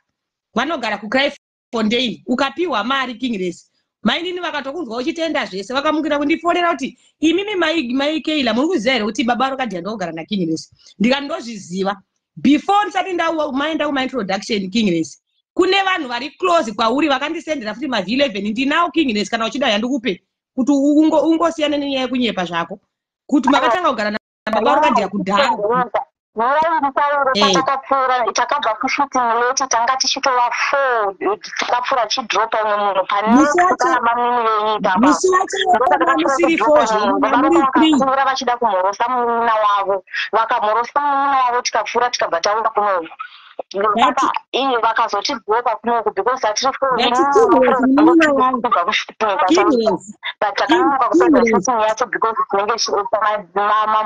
vanogara kuCryfontein ukapiwa mari Kingless mainini vakatokunzwa uchitenda zvese vakamukira kundifonera kuti imimi mai Keila muri kuziva here kuti babaroka dhiya ndogara naKingless ndikandozviziva before ndisati maenda kumaintroduction Kingless kune vanhu vari close kwauri vakandisendera futi mavhi 11 ndinawo Kingless kana uchida yandikupe kuti ungosiyana nenyaya yekunyepa zvako kuti makatanga kugara nababaroka dhiya kudhara takabva kushooting late tanga tichitova 4 tikapfuura chidropa imwe munhu panemusiri vachida kumhorosa munin'ina wavo vakamhorosa munin'ina wavo tikapfuura tikabva taunda kunoku saka iye vakazotidropa kunoku because hatiri kubva kushooting takanonoka kupedza shooting yacho because tinenge madrama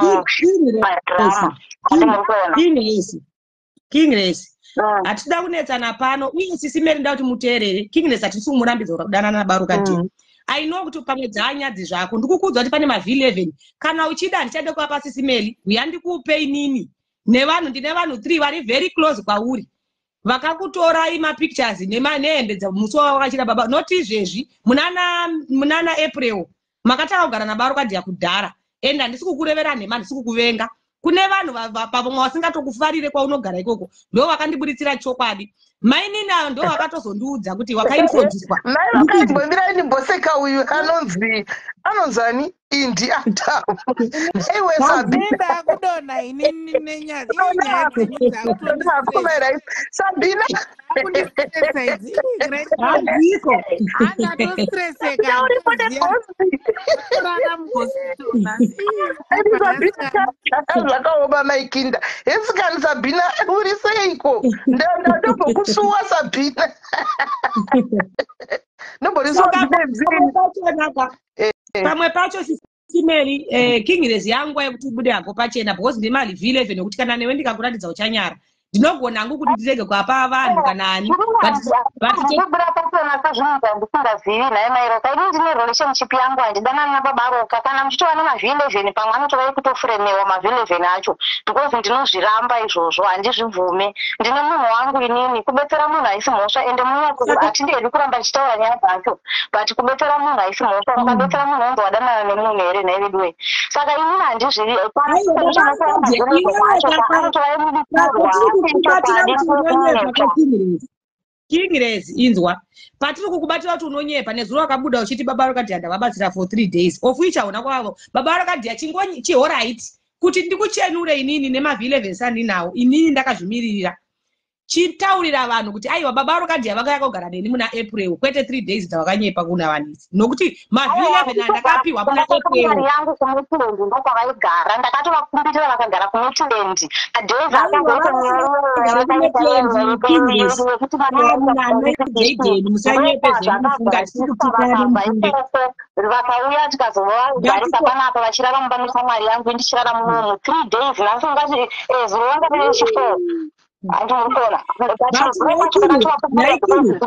Kingless hatida kunetsana pano uye Sisimeli nda kuti muteerere Kingless hatisi kumurambidza kudanana nabaroka dhiya I know kuti pamwe dzanyadzi zvako ndikukuudza kuti pane mavhi 11 kana uchida ndichade kuapa Sisimeli uya ndikupe inini nevanhu ndine vanhu 3 vari very close kwauri vakakutora imapictures nehembe dzamusi wakachida baba not izvezvi munana April makatanga kugara nabaroka dhiya kudhara ende handisi kukurevera nhema handisi kukuvenga kune vanhu pamwe vasingatokufarire kwaunogara ikoko ndo vakandiburitsira chokwadi mainini avo ndo vakatozondiudza kuti wakaintroducwa mairoka ndimboseka uyu anonzani indi atau iwe Sabina kudona inini nenyaya dzenyu dzakutonakumaira Sabina haziko andatostreseka zvakaoma maikinda hesikani Sabina uri seiko ndombokusuwa Sabina pamwe pacho Sisimeli Kingless yangu yekuti ubude hapo pachena because ndine mavhi 11 yekuti kana newe ndikakuratidza uchanyara ndinogona hangu kuti tirege kuapa vanhu kana ani ndibura pasona sezvinoita ndisingazivi naye Mairoka. Ini ndine relationship yangu handidanani naBabaroka. Kana muchitova nemavhi11 pamwe anotova kutofuremewa mavhi11 acho because ndinozviramba izvozvo, handizvibvume. Ndine munhu wangu inini. Kubetsera munhu haisi mhosva ende hatindedi kuramba tichitaura nyaya dzacho, but kubetsera munhu haisi mhosva. Ukabetsera munhu unzi wadanana nemunhu here naiveduwe. Saka inini handizviri Kingres inzwa patiri kukubatira kuti unonyepa nezuro wakabuda uchiti Babaroka ndavabatsira for 3 days of which hauna kwavo. Babaroka chihoright kuti ndikuchenure inini nemavhi11 sandinawo inini ndakazvimiririra chitaurira vanhu kuti aiwa Babaroka vakauya kugara neni muna April kwete 3 days dzavakanyepa kuna vanisi nokuti mavhi11 andakapiwa muna April yangu kumutlendi ndokwavaigara ndakatovakumbitira vakagara kumutlendi vakauya tikazovagarisa panapa vachirarama pamushamwari yangu ndichirarama munomu 3 days nhasi ungati zuva vanga vechifo handimukona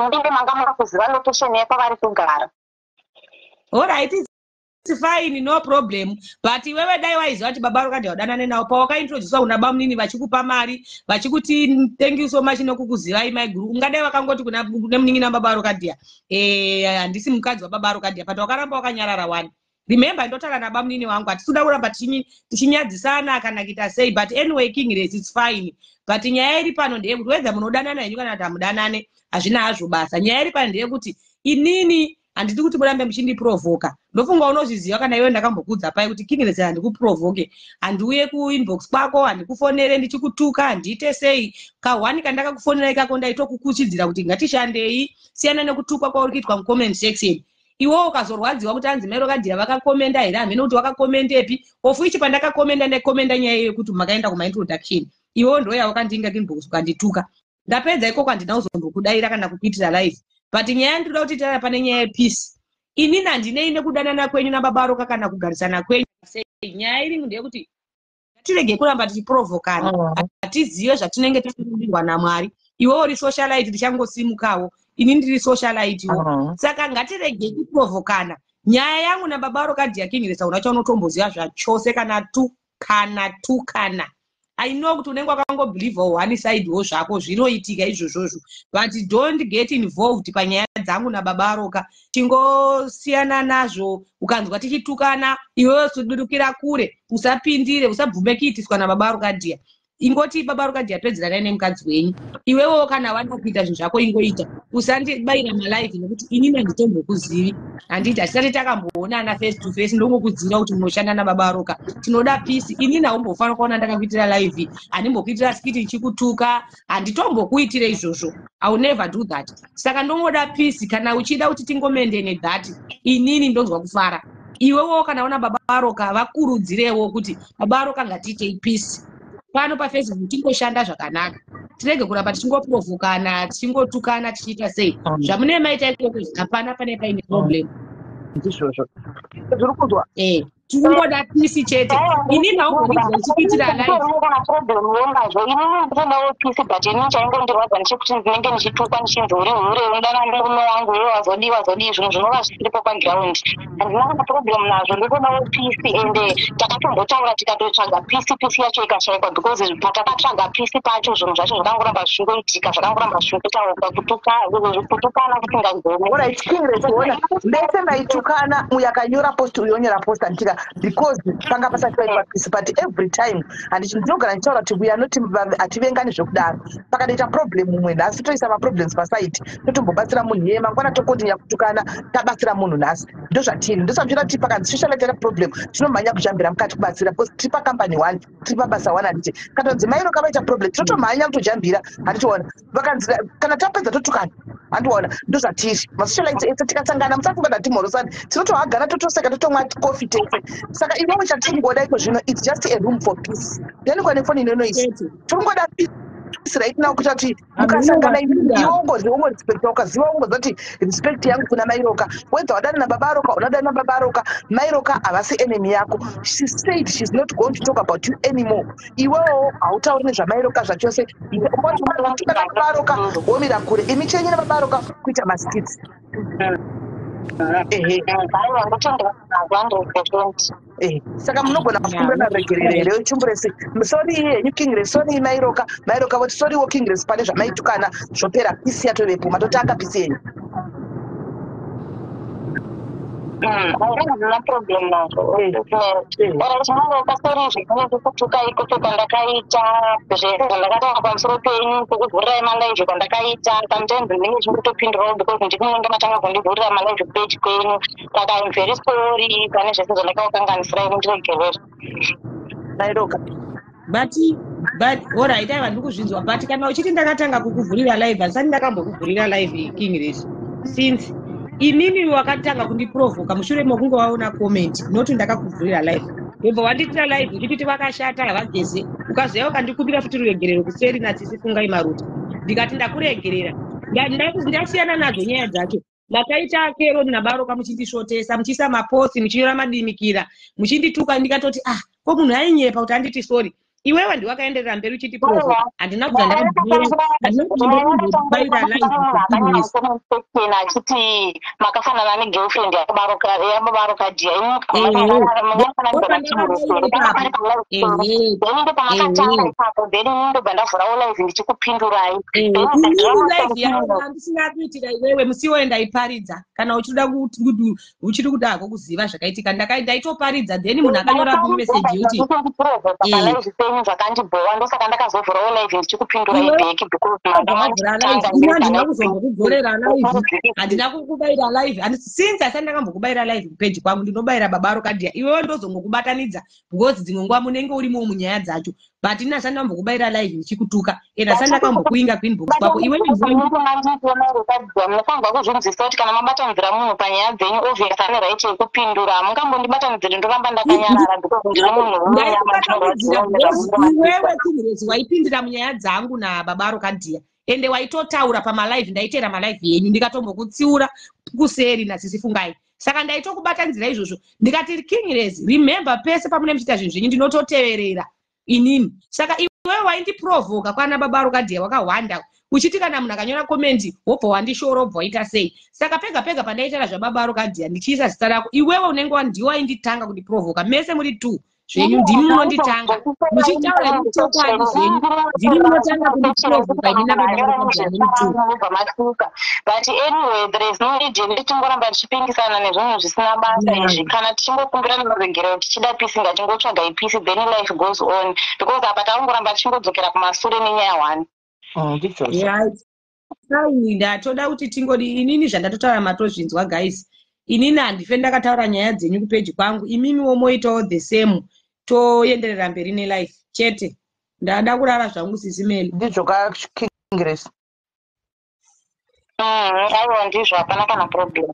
ndinde manga makakuziva location yekwavari kugara. Alright, it's fine, no problem. But iwewe dai waiziva kuti Babaroka wadanane nawo pawakaintroducewa kuna bamunini vachikupa mari vachikuti thank you so much nokukuzivai my guru ungadai vakangoti kuna munin'ina Babaroka handisi mukadzi waBabaroka but wakaramba wakanyarara wani. Remember ndotaura nabamunini wangu hatisuda kuramba tichinyadzisana kana kuita sei, but anyway Kingres it's fine. But nyaya iri pano ndeyekuti whether munodanana henyu kana kuti hamudanane hazvina hazvo basa. Nyaya iri pano ndeyekuti inini handiti kuti murambe muchindiprovoka. Ndofunga unozviziva kana iwe ndakambokudza pai kuti Kingres handikuprovoke, handiuye kuinbox kwako, handikufonere ndichikutuka, handiite sei. Kahwani kandakakufonera ikako ndaitokukuchidzira kuti ngatishandei, siyana nekutukwa kwauri kuitwa mucomment section. Iwo ukazorwadziwa kuti hanzi Mairoka vakakomenda here hamene kuti wakakomendepi ofu ichi pandakakomenda ndakomenda nyaya yekuti makaenda kumaintroduction iwo ndo yawakandinga kinbox ukandituka ndapedza ikoko handina kuzombokudaira kana kukuitira live. But nyaya ndinoda kuti tara pane nyaya yepeace. Inini handinei nekudanana kwenyu naBabaroka kana kugarisana kwenyu. Nyaya iri ndeyekuti ngatirege kuramba tichiprovokana, hatizive zvatinenge takaningirwa naMwari. Iwe uri socialite tichangosimukawo, ini ndiri socialite wo. Saka ngatirege kuprovokana. Nyaya yangu naBabaroka Kingres unachonotomboziva zvachose kana tukana. I know kuti unenge wakangobelieve one side wo zvako zvinoitika izvozvo, but don't get involved panyaya dzangu naBabaroka. Tingosiyana nazvo. Ukanzwa tichitukana iwewe sudurukira kure, usapindire, usabvume kuitiswa naBabaroka. Ingoti Babaroka pedzerana nemukadzi wenyu. Iwewo kana wada kuita zvinhu zvako ingoita. Usandibaira malive nekuti inini handitombokuzivi. Handiti hatisati takamboonana face to face ndongokudziva kuti munoshanda naBabaroka. Tinoda peace. Inini haumbofanira kuona ndakakuitira live. Handimbokuitira skiti nchikutuka. Handitombokuitira izvozvo. I will never do that. Saka ndongoda peace. Kana uchida kuti tingomendene that inini ndonzwa kufara. Iwewo kana una Babaroka vakurudzirewo kuti Babaroka ngatiite peace. Pano paFacebook tingoshanda zvakanaka. Tirege kuramba tichingoprovokana, tichingotukana tichiita sei. Zvamune maita ikoko hapana pane paine problem. Ndizvozvo. Zviri kuzwa. Tingoda peace chete. Inini haugonidzwa ndichikuitira live. Kana problem yengazvo inini ndinodawo peace but inini chaingondirwadza ndechekuti ndinenge ndichitukwa ndichinzi uri unodana nemurume wangu iwe wazodii zvinhu zvinova zviripo paground. Handina kana problem nazvo, ndinodawo peace ende takatombotaura tikatotsvaga peace yacho ikashayikwa because patakatsvaga peace pacho zvinhu zvacho zvakangoramba zvichingoitika, zvakangoramba zvichingotauka kutukana kusingagoni. Alright, Kingres uona ndese ndaitukana uyakanyora post uyonyora post antika because panga pasati paitwa peace, but every time ndinogara ndichitaura kuti we are not hativengani zvekudaro. Pakadaita problem mumwe nhasi toisa maproblems pasite totombobatsira munhu iye mangwana tokontinya kutukana tabatsira munhu nhasi. Ndozvatiri ndosamvira kuti pakanzi socialite problem tinomhanya kujambira mukati kubatsira because tiri pacompany 1 tiri pabasa 1 handiti katonzi Mairoka vaita problem tinotomhanya kutojambira handitiona vakanzi kana tapedza totukana handitiona. Ndozvatiri masocialite ese tikasangana musafunga kuti timhorosani tinotohagara totoseka totomwa coffee tese. Saka ivowo chatingoda iko zvino it's just a room for peace. Then kwane foni inonoisi tiringoda peace right now kuti mukasangana iwo ungorespecta ukaziva ungoziva kuti respect yangu kuna Mairoka whether wadana nababa Aroka unadana nababa Aroka Mairoka havasi enemy yako. She said she's not going to talk about you anymore. Iwewo hautauri nezvaMairoka zvachose ukatukana baba Aroka womira kure imi chenyu nababa Aroka kuita maskits. Saka munogona kukumbira regerero yechimburese sorry henyu King sorry Mairoka voti sorry wo King pane zvamaitukana zvopera pisi yatovepo matotanga pisi yenyu. Handina problem nazvo. Chinooneka sori zvinenge kutuka iko kwandakaita zvandakataura pamusoro penyu kukuvhurirai malaivi kwandakaita sometimes ndinenge zvingotopindurawo because ndikunenge matanga kundivhurira malaivi page kwenyu saka I'm very sorry pane zvese zvandakaukanganisira kundiregerera. Mairoka but alright aiva ndikuzvinzwa but kana uchiti ndakatanga kukuvhurira live handisati ndakambokuvhurira live King Grace since inini wakatanga kundiprovoka mushure mokunge waona comment noti ndakakuvhurira live ndobva wanditira live uchiti vakashata havageze ukazoya ukandikumbira futi ruregerero kuseri natsisi fungai maruta ndikati ndakuregerera ndasiyana nadzo nyaya dzacho makaita kero naBaroka muchindishotesa muchiisa maposti muchinyora madimikira muchindituka ndikatoti ko munhu ainyepa kuti anditi sorry iwewe ndiwakaenderera mberi uchiti provo handina kuti ndakabaira live achiti makafanana negirlfriend yaBaroka dia ndobva ndavhurawo live ndichikupindurai handisina kuitira iwewe musiwo ndaiparidza kana uchiri kuda hako kuziva zvakaitika ndaitoparidza then munhu akanyora message yoti zvakandibhova ndosaka ndakazovhurawo live ndichikupindurai bheki handina kuzongokugorera live handina kukubaira live since asati ndakambokubaira live kupeji kwangu ndinobaira baBaroka dia iwewe ndozongokubatanidza because dzimwe nguva munenge urimo munyaya dzacho but ina asati ndambokubaira live ndichikutuka ena asati ndakambokuinga kuinbox kwako iwewe munofanirwa kuzvinzwisa kuti kana mabatanidza munhu panyaya dzenyu obvious ane right yekupindura hamungambondibatanidzire ndoramba ndakanyarara because ndine munhu iwewe King Grace waipindira munyaya dzangu naBaroka dia ende waitotaura pamalive ndaitera malive yenyu ndikatombokutsiura kuseri nasisi fungai saka ndaitokubatanidza izvozvo ndikati King Grace remember pese pamune muchita zvinhu zvenyu ndinototeverera inini saka iwewe waindiprovoka kwana baBaroka dia wakahwanda uchiti kana munhu akanyora komenti wobva wandishora wobva waita sei saka pega pega pandaitera zvaBaroka dia ndichiisa zita rako iwewe unenge wandiwainditanga kundiprovoka mese muri 2 zvenyu ndimi munonditanga muchitaura nechokwadi zvenyu ndimi munotanga kundiprovoka inini naBaBaroka dia but anyway there is no need yekuti tingoramba tichipingisana nezvinhu zvisina basa izvi kana tichingokumbirana maregerero tichida pisi ngatingotsvaga ipisi then life goes on because apa taungoramba tichingodzokera kumasure nenyaya 1 ndatoda kuti tingodi inini zvandatotaura matozvinzwa guys inini handife ndakataura nyaya dzenyu kupeji kwangu imimiwo moitawo the same toenderera mberi nelife chete ndada kurara zvangu sisimeli ndizvo ka King Grace aiwa ndizvo hapana kana problem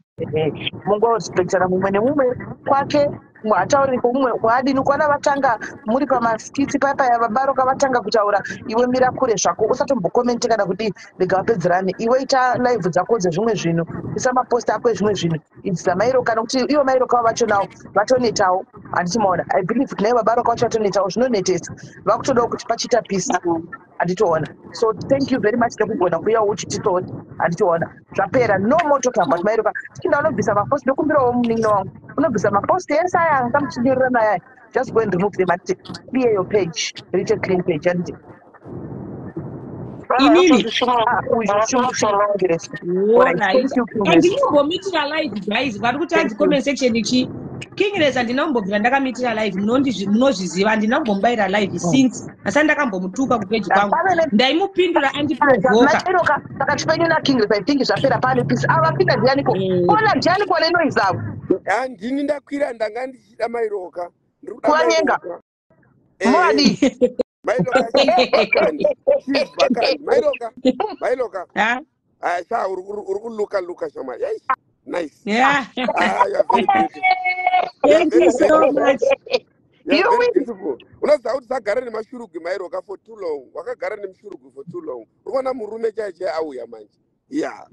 mungorespektana mumwe nemumwe kwake hatauri kumwe kwadini kwana vatanga muri pamaskiti papaya baBaroka vatanga kutaura iwe mira kure zvako usatombokomenti kana kuti rega wapedzerane iwe ita live dzako dzezvimwe zvinhu isa maposti ako ezvimwe zvinhu idzisa Mairoka kana kuti iwo Mairoka vachonawo vatonetawo handichimaona I believe kuti naiwe baBaroka vacho vatonetawo zvinonetesa vakutodawo kuti pachita pisi handitoona so thank you very much nekugona kuuyawo uchititsori handitoona zvapera no more talking about Mairoka tichinda unobvisa maposti ndokumbirawo munin'ino wangu unobvisa maposti ese aya angamuchinyurira naye just go and remove them and clear your page reach a clean page and inini andingambomitira live guys vari kuti adzi comment section ichi King Grace handinambobvira ndakamitira live munozviziva handinambomubaira live since asati ndakambomutuka kupeji kwangu ndaimupindura andiprovoka pakati penyu naKing Grace I think zvapera pane pisi avapinda ndianiko ona ndianiko nenoizavo handini ndakwira ndanga ndichida Mairoka kuvanyenga mwadi Mairoka sha uri kuluka shoma nice yeah you are very beautiful thank you so much You are You very win. beautiful. Unoziva kuti sagara nemashurugu Mairoka for too long. Wakagara nemushurugu for too long. Unoona murume chaiye auya manje. Yeah.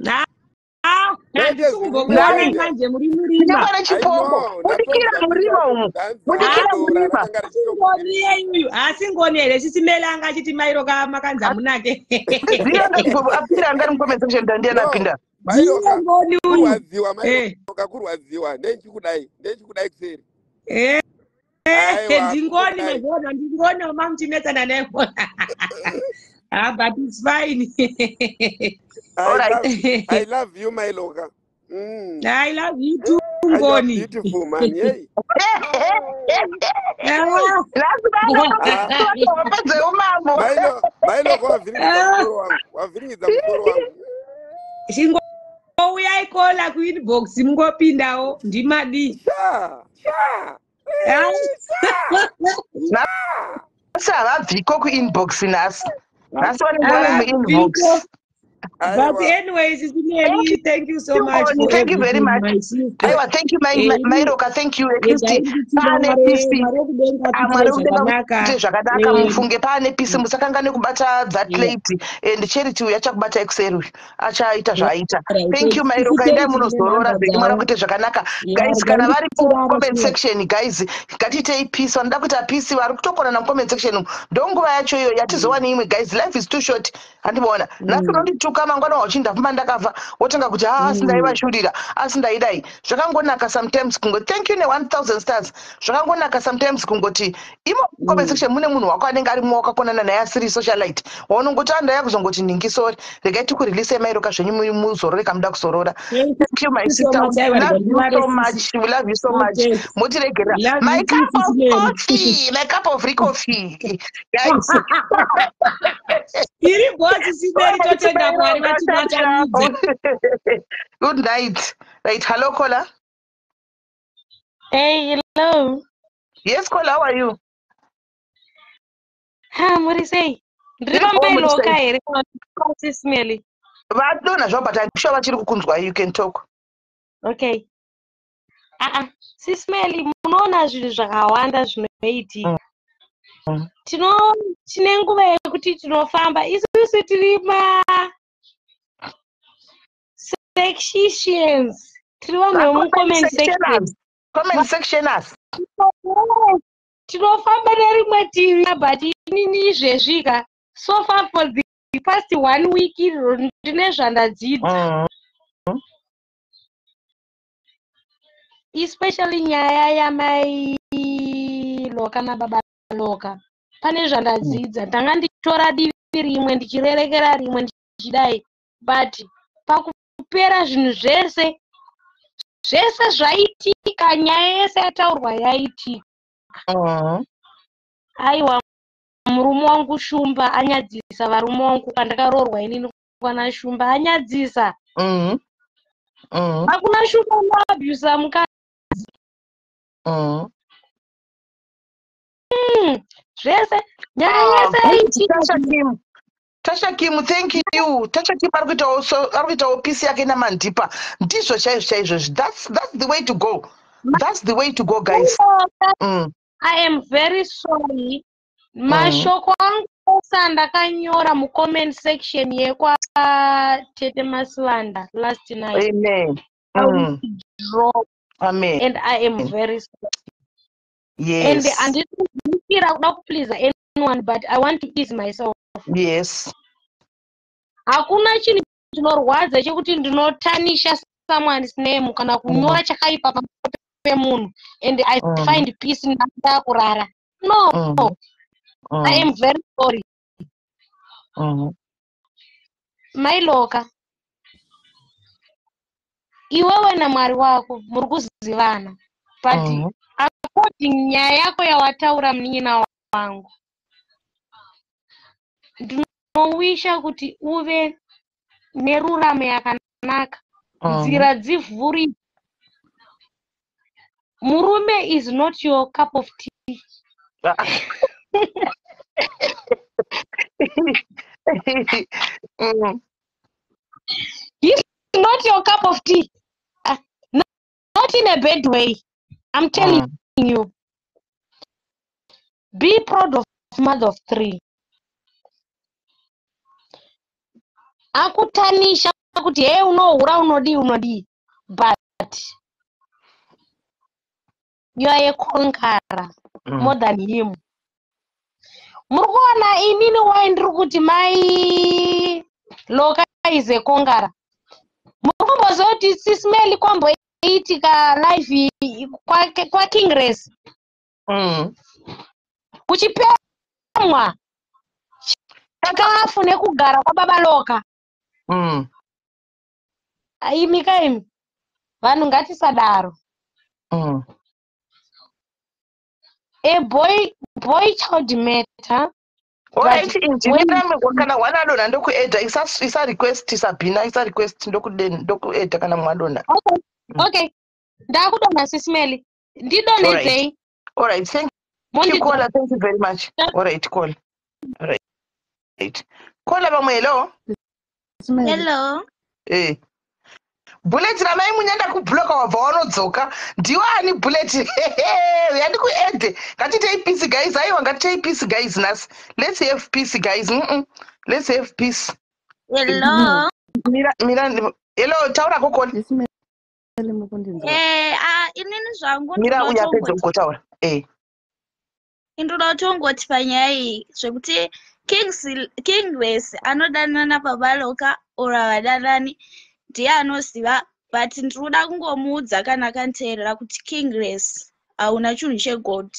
Handisi kumbokuona Nai. manje muri murima. Kunyangwa nechipombo. Mudikira murima umu. Mudikira murima. Asi ngoni here chisimela anga chiti Mairoka makanza munake. Zira apira anga mucomment section ndandiye napinda. Mairoka. Ngoni uyu. Kurwadziwa Mairoka kurwadziwa. Nechikudai kuseri. Ndingoni mazona ndingoni mamchinetsana naye. But it's fine. I love you, Mairoka. I love you too, Ngoni. You're beautiful, man. Yay. Mairoka wavhiringidza musoro wangu. Uyai ikola kuinbox mungopindawo ndimadi. Savabviko kuinbox nhasi. Nhasi vanenge muinbox. But anyways, Sineli, thank you so much. Thank you very much. Aiwa, thank you, Mairoka. Thank you. At least pane pisi. Mwari kudenga zvakanaka mufunge pane pisi musakangane kubata that plate and charity yachakubata excel achaita zvaita. Thank you, Mairoka. Endai munozorora zvenyu mwari kuite zvakanaka. Guys, kana vari comment section, guys, ngatitei peace. Vanoda kuita peace vari kutokona na comment section. Ndonguva yacho iyo yatizowani imwe, guys. Life is too short. Handibona. Nhasi unondituka mangwana wachinda pfuma ndakabva wotenga kuti sindaivashurira ndaidai zvakangonaka sometimes kungoti thank you ne1000 stars zvakangonaka sometimes kungoti imo comment section mune munhu wako anenge arimo wakakonana naye asiri socialite waunongoti andaya kuzongoti ningisori regai tikurelease Mairoka zvenyu muzororeka muda kuzorora. Thank you, my sister. Love you so much. We love you so much. Motiregera. My cup of coffee. My cup of free coffee. Guys. Good night. Right. Hello, caller. Hey, hello. Yes, caller. How are you? What do you say? You can talk. Okay. Sismeli, munoona zvinhu zvakawanda zvinoitika. Tine nguva yekuti tinofamba isusu tiri sections tiri vanhu vemucomment section. Comment sectioners. Tinofamba nerimwe tivi but inini zvezvika so far for the past 1 week ndine zvandadzidza. Especially nyaya yamailoka nababaloka. Pane zvandadzidza ndanga ndichitora divi rimwe ndichirerekera rimwe ndichidai but pakupera zvinhu zvese zvaitika nyaya yese yataurwa yaitika. Aiwa murume wangu Shumba anyadzisa varume wangu pandakaroorwa inini kwana Shumba anyadzisa. Hakuna Shumba unoabhusa mukadzi. Zvese nyaya yese yaitika. Tasha Kim, thank you. Tasha Kim arikuitawo peace yake namandipa. Ndizvo chaizvo. That's the way to go. That's the way to go, guys. I am very sorry. Mashoko angu ndakanyora mucomment section yekwa Tete Masivanda last night. Amen. Drop. Amen. And I am very sorry. Yes. And I didn't please anyone, but I want to ease myself. Yes. Hakuna chinhu chinorwadza chekuti ndinotanisha someone's name kana kunyora chakaipa pamusoro pemunhu and I find peace ndakurara. No. I am very sorry. Mailoka. Iwewe na mwari wako muri kuzivana. But according nyaya yako yawataura munyina wangu. Ndinowisha kuti uve neruramo yakanaka. Nzira dzivhuri. Murume is not your cup of tea. He's not your cup of tea. Not in a bad way. I'm telling you. Be proud of mother of 3. Akutanisha kuti hey unohura unodi but you are a conqueror more than him. Muri kuona inini why ndiri kuti mai Loka is a conqueror. Muri kumboziva kuti Sismeli kwamboitika live kwa King Race kuchipemwa chikafu nekugara kwababa Loka. Aimika vanhu ngatisadaro. A boy child matter. Alright, kana wanadona ndokuedha isa request Sabina isa request ndokuedha kana mwadona. Okay. Ndakudona Sismeli. Ndidonedzei. Alright, thank you Kola, thank you very much. Alright, Kola. Alright. Kola vamwe hello. Hello. Bullet ramai munyanda kubloka wabva wanodzoka. Ndiwani bullet? Yandi kuedhe. Ngatitei peace guys. Aiwa ngatitei peace guys nas. Let's have peace guys. Let's have peace. Hello. Mira hello taura kokoni. Inini zvangu mira uyapedza kugotaura. Indoda kutongoti panyaya iyi zvekuti King Race anodanana Baba Loka ora vadanani ndiye anoziva, but ndinoda kungomuudza kana akanteerera kuti King Race hauna chinhu chegod.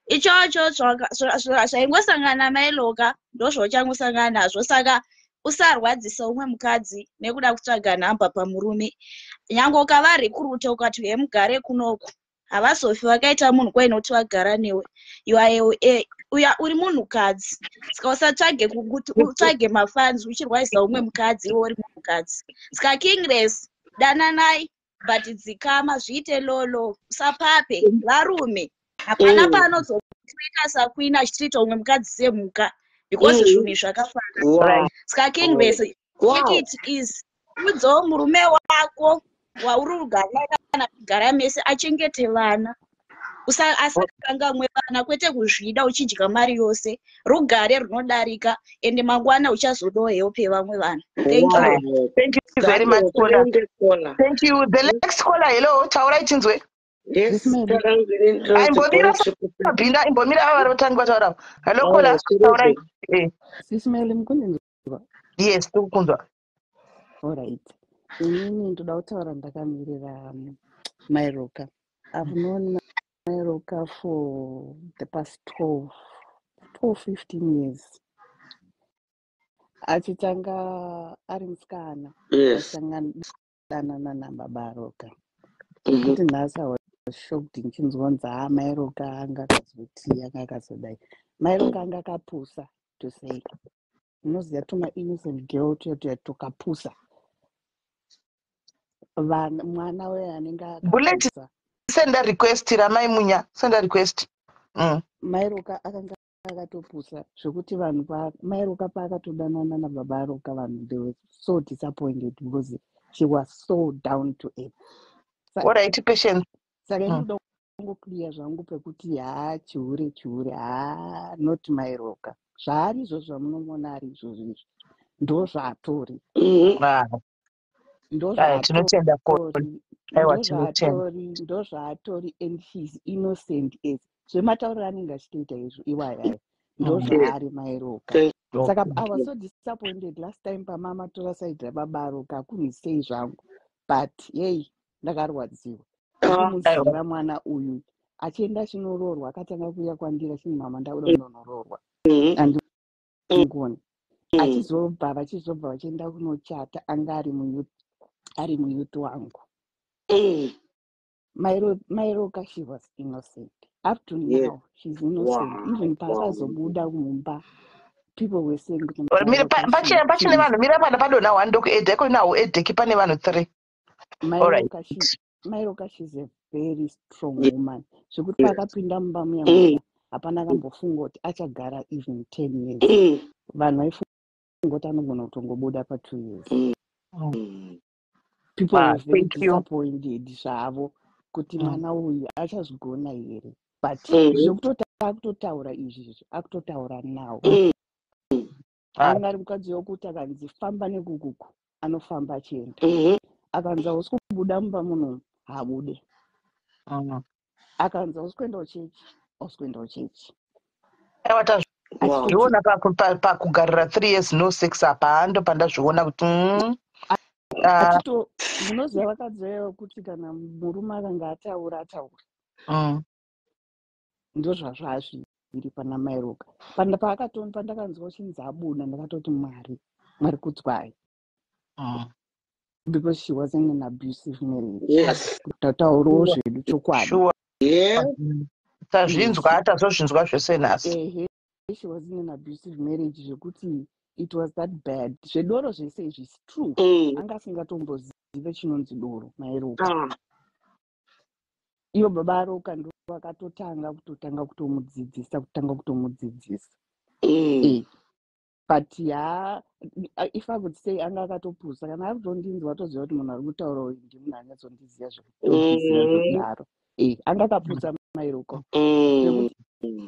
Ichocho zvaingosangana Mai Loka ndozvauchangosangana nazvo, saka usarwadzisa umwe mukadzi nekuda kutsvaga nhamba pamurume. Nyange ukava rekuruta ukati hemugare kunoku, havazofi vakaita munhu kwainoti vagara newe. Uri munhukadzi, saka usatsvage kuti utsvage mafanzi uchirwadzisa umwe mukadzi iwe uri munhukadzi. Saka King Race dananai, but dzikama zviite lolo, usapape varume. Hapana panozokuita sakwina achitiita umwe mukadzi semhuka, because zvinhu zvakafanana. Saka King Race, take it easy. Udzawo murume wako wauri kugara kana kugara mese achengete vana. Asakangamwe vana, kwete kuzvida uchidya mari yose. Rugare runodarika ende mangwana uchazodohewo pevamwe vanhu. Thank you. Thank you very much Kola. Thank you. The next caller, hello, taura ichinzwe. Yes, imbomira ava varotanga vataura. Hello Kola, taura. Sismeli mukunzwa? Yes, tokunzwa. Alright. Inini ndoda kutaura ndakamirira Mai Loka. I've known Mai Loka for the past 12-15 years. Achitanga ari musikana. Danana naBaba Loka. Kuti nhasi I was shocked nchinzwa Mai Loka anga akazoti anga akazodai. Mai Loka anga akapusa to say. Unoziva tuma innocent girl tokapusa. Mwana we anenge akapusa. Send a request Ramai Munya. Send a request. Mai Loka akanga akatopusa zvokuti vanhu Mai Loka paakatodanana naBaba Loka vanhu they were so disappointed because she was so down to earth. What are you patient? Saka ndoda kungoclear zvangu pekuti chihure not Mai Loka. Zvaari izvozvo zvamunoona ari izvozvo ndozvaatori. Ndozvaatori and she's innocent as zvematauriro anenge achitoita izvo iwaya ndozvaari Mai Loka. Saka I was so disappointed last time pamama tora side raBaba Loka akunisei zvangu, but yei ndakarwadziwa kumuziva mwana uyu achienda chinororwa akatanga kuuya kwandira chini mama ndakuda kunonororwa andingoni achizobva vachienda kunochata anga ari muyuthi wangu. Mai Loka, she was innocent. Up to now, she's innocent. Even paakazobuda kumba, people were saying pachine vanhu mira pana padona 1 ndokuedha iko nawo edheki pane vanhu 3. Mai Loka, she's a very strong woman. Zvekuti paakapinda mumba muya hapana akambofunga kuti achagara even 10 years. Vanhu vaifunga kuti anogona kutongobuda pa 2 years. People were very disappointed zvavo kuti mwana uyu achazogona here, but zvekutoti akutotaura izvizvi, akutotaura nawo. Angari mukadzi wokuti akanzi famba nekukuku anofamba achienda. Akanzi hausi kubuda mumba muno habude. Akanzi hausi kuendawo chechi, hausi kuendawo chechi. Ndiona pakugarira 3 years no sex apa ando pandazviona kuti munoziva vakadzi kuti kana murume akanga ataura ndozvazvo hazviri pana Mairoka. Pandakanzwa chinzi abuda ndakatoti Mwari kudzwai. Because she wasn't in an abusive marriage. Yes. Tataurawo zvedu chokwadi. Tazvinzwa atazozvinzwa zvese nhasi. She wasn't in an abusive marriage zvekuti it was that bad. Zvedoro zvese izvi is true. Anga asingatombozive chinonzi doro Mairoka. Iyo baba aroka ndo akatotanga kutomudzidzisa. But if I would say anga akatopusa kana akutondinzwa atoziva kuti munhu ari kutaura uyu ndimunhu anyatsoziva zvekudaro. Anga akapusa Mairoka. Zvekuti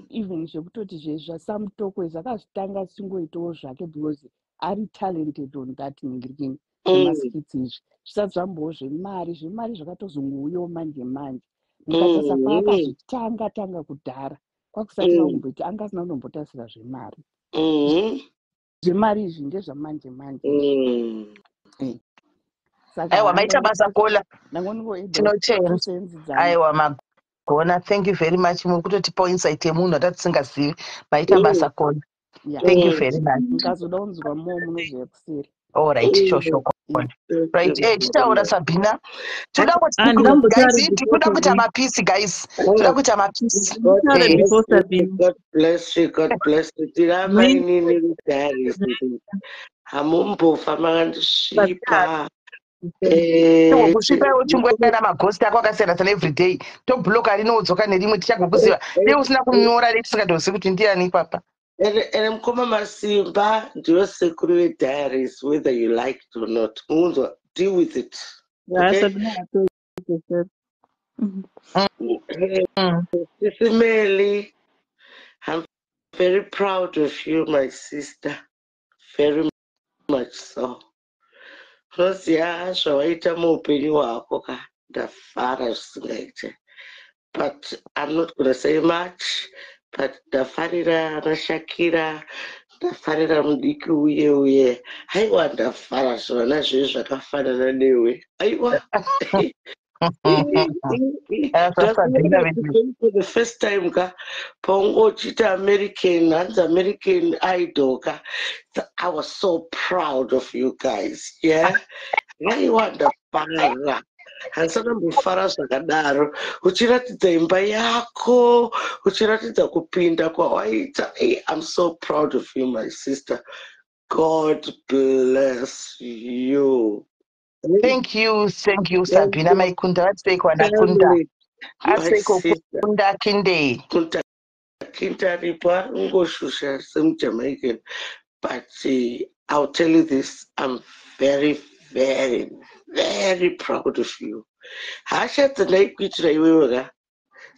even zvekutoti zvesamutoko zvakazvitanga chingoitawo zvake because ari talented on that ningirikini zvemaskitsi izvi. Zvisati zvambowo zvemari zvakatozongouyawo manje. Mukatasa paakazvitanga kudhara kwakusati vakumboti anga asina kunombotarisira zvemari. Zvemari izvi ndezvamanje. Aiwa maita basa kola. Aiwa Magona, thank you very much. Mukutotipa insight yemunhu atatisingazivi. Maita basa kola. Thank you very much. Mukazoda kunzwa munoziva kuseri. All right, sure. Right, titaura Sabina. Toda kuita mapisi guys. Toda kuita mapisi. God bless you. Tirava inini Darius. Hamumbofa makandisvipa. Kusvipa uchingoenda magosti ako akasiyana everyday. Tobloka rinodzoka nerimwe tichagokuziva. Dei usina kunyora tisingadozivi kuti ndiani papa. And mukoma masimba ndiyo sekuru weDarius, whether you like it or not. Deal with it. Okay? Sister Melly, I'm very proud of you, my sister. Very much so. Unoziva zvawaita muupenyu hwako ka ndafara zvisingaite. But I'm not going to say much. But ndafarira Shakira, ndafarira mudiki uye haiwa ndafara zvona zvezvi zvakafanana newe. Aiwa. For the first time ka paungochita American Idol ka, I was so proud of you guys. Yeah. Haiwa ndafara. Hansakambofara zvakadaro uchiratidza imba yako, uchiratidza kupinda kwawaita. I'm so proud of you, my sister. God bless you. Thank you Sabina Maikunda. Atseikwa ndakunda. Atseiko kunda kinde. Kinda ripa ungoshusha semujamaican. But I'll tell you this, I'm very, very, very proud of you. Hasha dzandaikuitira iwewe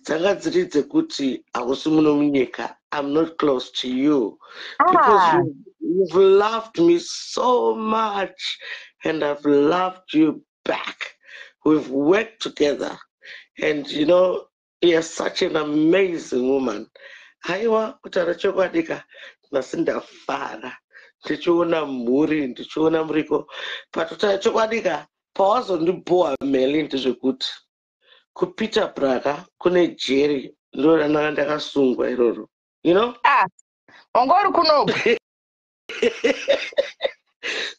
dzanga dziri dzekuti hausi muno munyika. I'm not close to you because you've loved me so much and I've loved you back. We've worked together and you're such an amazing woman. Haiwa kutaura chokwadi ka ndasindafara ndichiona mhuri ndichiona muriko patutaura chokwadi ka pawazondibowa Meli ndezvekuti kuPeter Braga kune Jerry ndo rananga ndakasungwa iroro. Ongori kunoku.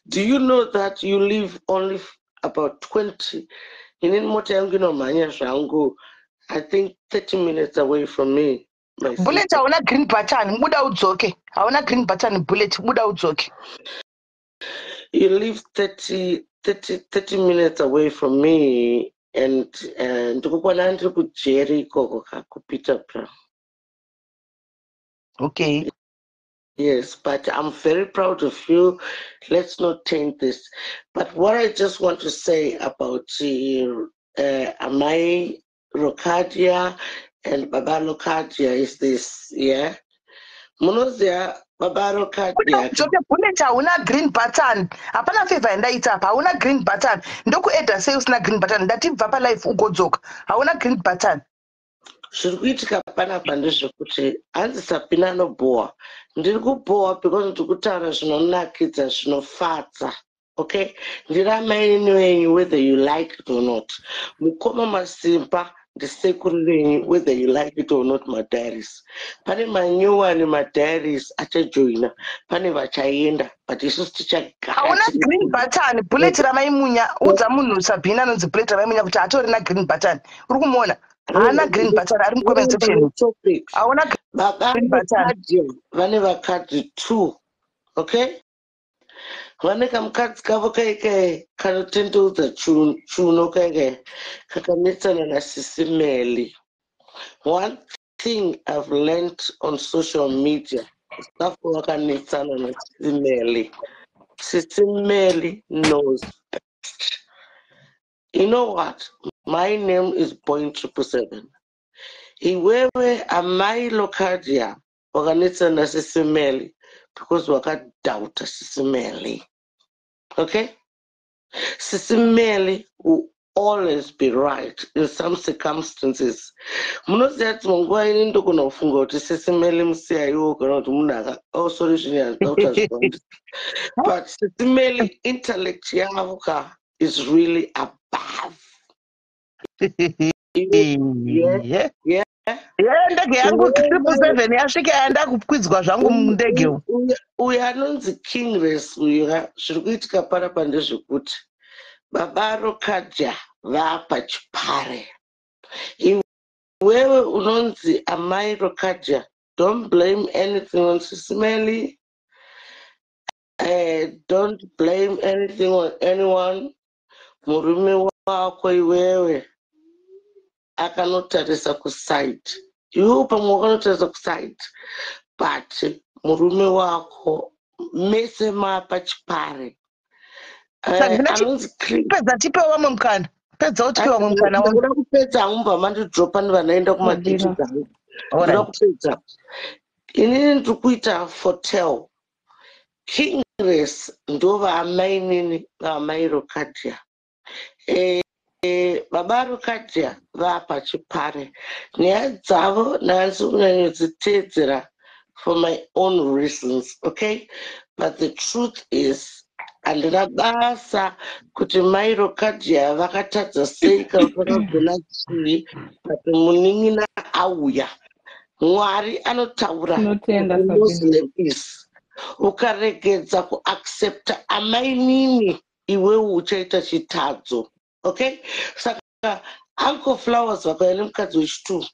Do you know that you live only about 20? Inini mota yangu inomhanya zvangu, I think 30 minutes away from me. Bullet hauna green button, buda udzoke. Hauna green button bullet, buda udzoke. You live 30 minutes away from me and ndikukwana ndiri kuJerry ikoko kuPeter Braga. Okay. Yes, but I'm very proud of you. Let's not taint this. But what I just want to say about Amai Rokadia and Babalokadia is this, yeah? Munoziya Babalokadia. Bullet hauna green button. Hapana favor ndaita apa. Hauna green button. Ndokuedha sei usina green button. Ndatibva palive ugodzoka. Hauna green button. Zviri kuitika panapa ndezvekuti hanzi Sabina anobohwa. Ndiri kubohwa because ndiri kutaura zvinonakidza zvinofadza. Okay? Ndiri amai wenyu whether you like it or not. Mukoma Masimba ndisekuru venyu whether you like it or not, madiaries. Pane manyuwani madiaries achajoina. Pane vachaenda but isusu tichagara. Hauna green button. Bullet ramaimunya. Udza munhu Sabina anonzi bullet ramaimunya kuti hatorina green button. Uri kumuona? Haana green button ari mucomment section. Hauna green button. Vane vakadzi 2. Okay? Vane kamukadzi kavo kaikai kanotendeudza chuno kaikai kakanetsana naSisimeli. One thing I've learned on social media, stuff wakanetsana naSisimeli. Sisimeli knows best. You know what? My name is Point 777. Iwewe amai Lokadia wakanetsana naSisimeli because wakadauta Sisimeli. Okay? Sisimeli will always be right in some circumstances. Munoziya kuti munguva ini ndokona kufunga kuti Sisimeli musiya iwo kana kuti munhu oh sorry zvinoyandauta zvakawandisa. But Sisimeli intellect yavo is really above. Yeah. Ndege yangu 777 yasvika yaenda kukwidzwa zvangu mundege uyu anonzi Kingress uyu zviri kuitika panapa ndezvekuti baba Lokadia vaapachipare. Iwewe unonzi amai Lokadia, don't blame anything on Sisimeli. Don't blame anything on anyone. Murume wako iwewe akanotarisa kuside. Iwe pamwe wakanotarisa kuside. But murume wako mese mapachipare. Pedza tipe wamwe mukana. Pedza utipe wamwe mukana wangu. Ndinoda kupedza umba mandidropa vanaenda kumadhichi dzangu. Ndinoda kupedza. Inini ndiri kuita foretell. Kingress ndova amai nini vaamai Lokadia. Baba Lokadia vaapachipare. Nyaya dzavo ndanzi kunyanyadziteedzera for my own reasons, okay? But the truth is, handina basa kuti mai Lokadia vakatadza sei kana vakagona chii, but munin'ina auya. Mwari anotaura Muslim is. Ukaregedza kuaccepta amai nini iwewe uchaita chitadzo. Okay? Saka Uncle Flowers vakaenda mukadzi wechitu.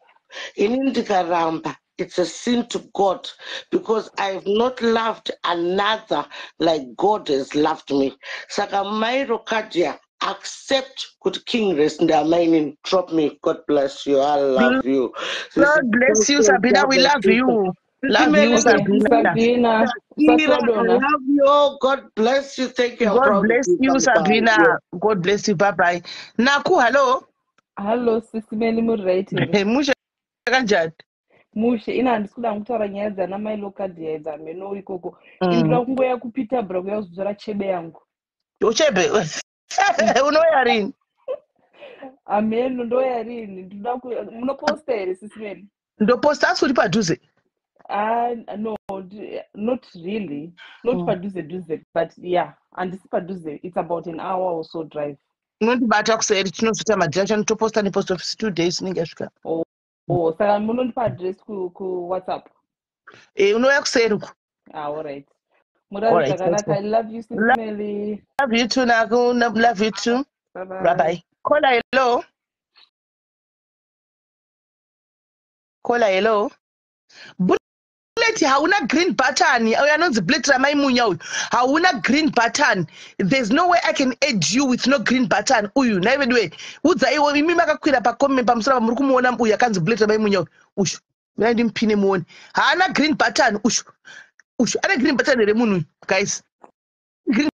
Inini ndikaramba, it's a sin to God because I've not loved another like God has loved me. Saka mai Lokadia, accept good Kingress ndamai nini. Drop me. God bless you. I love you. God bless you, Sabina. We love you. Love you, Sabina. I love you. God bless you. Thank you. God bless you, Sabina. God bless you. Bye bye. Naku, hello. Hello, Sisimeli murete. Mushe kanjani? Mushe ina handisikuda kutaura nyaya dzana mai Lokadia dzameno ikoko. Indira kungoya kuPeterborough kuya kuzodzora chebe yangu. Chebe. Unoya rini? Ameno ndoya rini. Ndinoda munoposta here Sisimeli? Ndoposta asi uri padhuze. No, not really. Not padhuze, but yeah, handisi padhuze. It's about an hour or so drive. Unondibata kuseri tinozoita madhiracho nitoposta nepost office 2 days inenge yasvika. Saka munondipa address ku WhatsApp. Unouya kuseri uku. All right. Murari zvakanaka. I love you, Sisimeli. Love you too, Naku. Love you too. Bye-bye. Bye-bye. Caller, hello. Caller, hello. Bullet, hauna green button. Uyanonzi bullet ramaimunya uyu. Hauna green button. There's no way I can add you with no green button. Uyu, naivedwe. Udza iwo imi makakwira pa comment pamusoro muri kumuona uyu akanzi bullet ramaimunya uyu. Ushu. Mina ndimpine muone. Haana green button. Ushu. Ane green button here munhu, guys. Green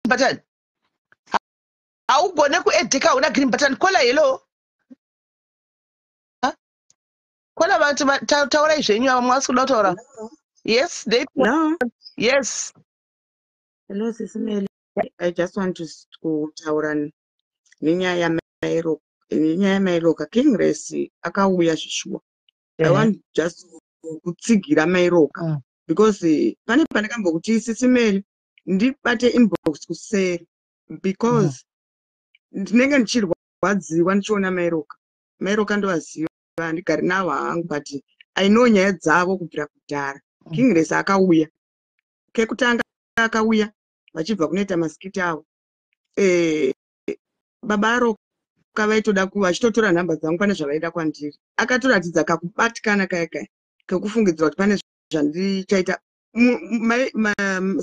button. Haugone kuedhika hauna green button. Caller, hello. Kona vantu taurai zvenyu ava mwasi kuda kutaura. Yes, they. No. Yes. Hello, Sisimeli. I just want to kutaura nenyaya yamairoka King Race akauya zvishua. I want just kutsigira mairoka because pane pandakambokuti Sisimeli ndibate inbox kuseri because ndinenge ndichirwadziwa ndichiona mairoka ndovaziva ndigari navo hangu but I know nyaya dzavo kubvira kudhara. King Race akauya kekutanga akauya vachibva kunoita masikiti avo baba aroka vaitoda vachitotora nhamba dzangu pane zvavaida kwandiri akatoratidza kakubatikana kaya kekufungidzira kuti pane zvandichaita.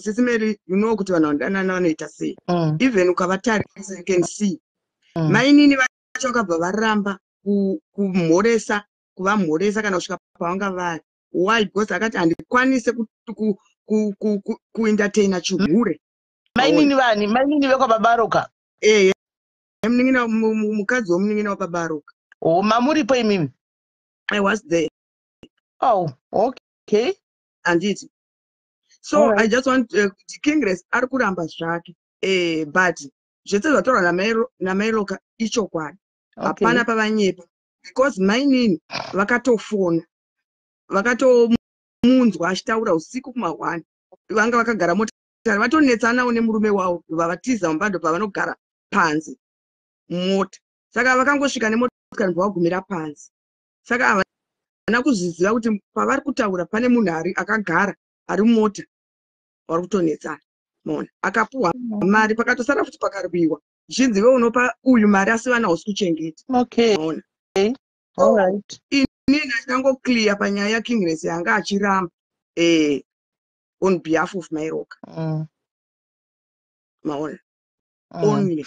Sisimeri you know kuti vanhu vanodanana vanoita sei even ukavatarisa you can see mainini vacho vakabva varamba kuvamhoresa kana kusvika pavanga vari. Why? Because akati handikwanise kuentertaina chihure. Mainini vani? Mainini vekwababa aroka? Munin'ina mukadzi womunin'ina wababa aroka. Oh, mamuripo imimi? I was there. Oh, okay. Anditi. So I just want King Race ari kuramba zvake. But zvese zvataura namairoka ichokwadi. Hapana pavanyepa. Because mainini vakatofona. Vakatomunzwa achitaura usiku kuma1. Vanga vakagara motokari vatonetsanawo nemurume wavo vavatiza mumbando pavanogara panze mota. Saka vakangosvika nemotokari vagumira panze. Saka havana kuzviziva kuti pavari kutaura pane munhu akagara ari mumota vari kutonetsana. Maona akapuhwa mari pakatosara futi pakarwiwa. Zvinzi iwe unopa uyu mari asi vana usi kuchengeta. Maona. Inini ndakangoclear panyaya yaKing Race yanga achiramba on behalf of mairoka. Maona. Only.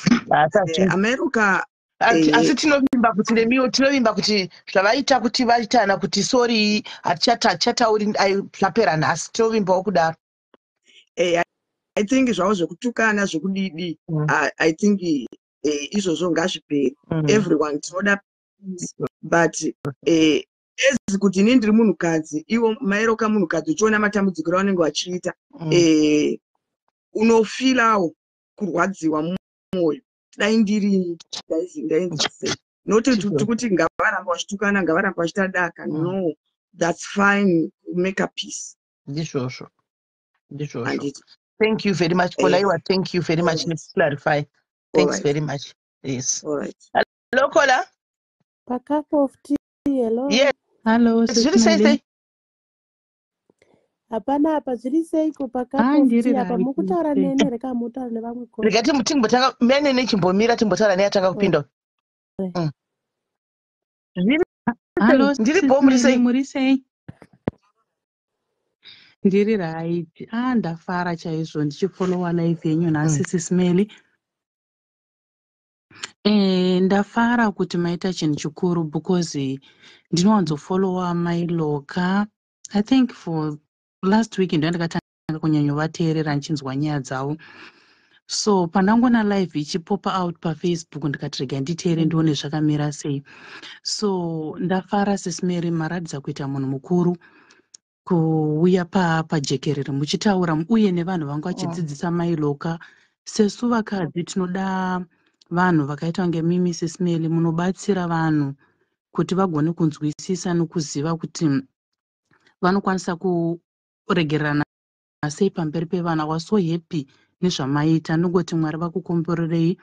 America asi tinovimba kuti nemiwo tinovimba kuti zvavaita kuti vaitana kuti sorry hatichatauri zvapera nhasi tinovimbawo kudaro. I think zvavo zvekutukana zvekudidi I think izvozvo ngazviperi. Everyone tinoda but ezi kuti ini ndiri munhukadzi iwo mairoka munhukadzi uchiona matambudziko avanenge vachiita unofilawo kurwadziwa mwoyo. Dai ndirini ndainzi sei noti kuti ngavaramba vachitukana ngavaramba vachita daka. No, that's fine. Make a peace. Ndizvozvo. Thank you very much Kolaiwa. Thank you very much. Let's clarify. Thanks very much. Yes. All right. Hello Kola. A cup of tea. Hello. Yes. Hello. Say. Hapana apa zviri seiko pakapoti apa mukutaura nene reka mutaura nevamwe kona. Rega timbotanga mene nechimbomira timbotaura neyatanga kupinda. Hello. Muri sei? Ndiri right. Ndafara chaizvo ndichifollowa live yenyu nhasi Sisimeli. Ndafara kuti maita chinhu chikuru because ndinowanzofollowa mailoka. I think for last week ndakatanga kunyanyovateerera nichinzwa nyaya dzavo. So pandangona live ichipopa out paFacebook ndikati rega nditeere ndione zvakamira sei. So ndafara Sisimeri maratidza kuita munhu mukuru kuuya pajekerere muchitaura uye nevanhu vanga vachidzidzisa mailoka. Sesu vakadzi tinoda vanhu vakaita kunge mimi Sisimeli munobatsira vanhu kuti vagone kunzwisisa nokuziva kuti vanokwanisa kuregererana sei pamberi pevana. Was so happy nezvamaita nogoti Mwari vakukomborerei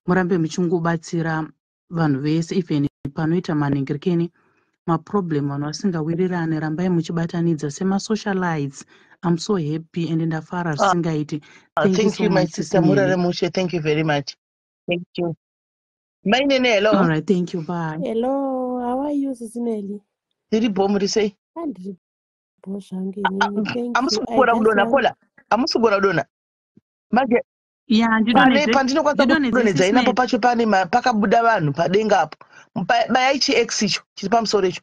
murambe muchingobatsira vanhu vese even panoita manhengerekeni maproblem vanhu vasingawirirane rambai muchibatanidza semasocialites. I'm so happy and ndafara zvisingaiti. Thank you my sister Murare Mushe. Thank you very much. Thank you. My name hello. All right, thank you. Bye. Hello, how are you Sisimeli? Ndiri bomuri sei? Andiri bozvangu inini. Thank you. Amusukura kudona Kola. Amusukura kudona. Manje pandinokwanisa kudonedza inapo pacho pane pakabuda vanhu padenga apo. Bayai chiX icho chiri pamusoro icho.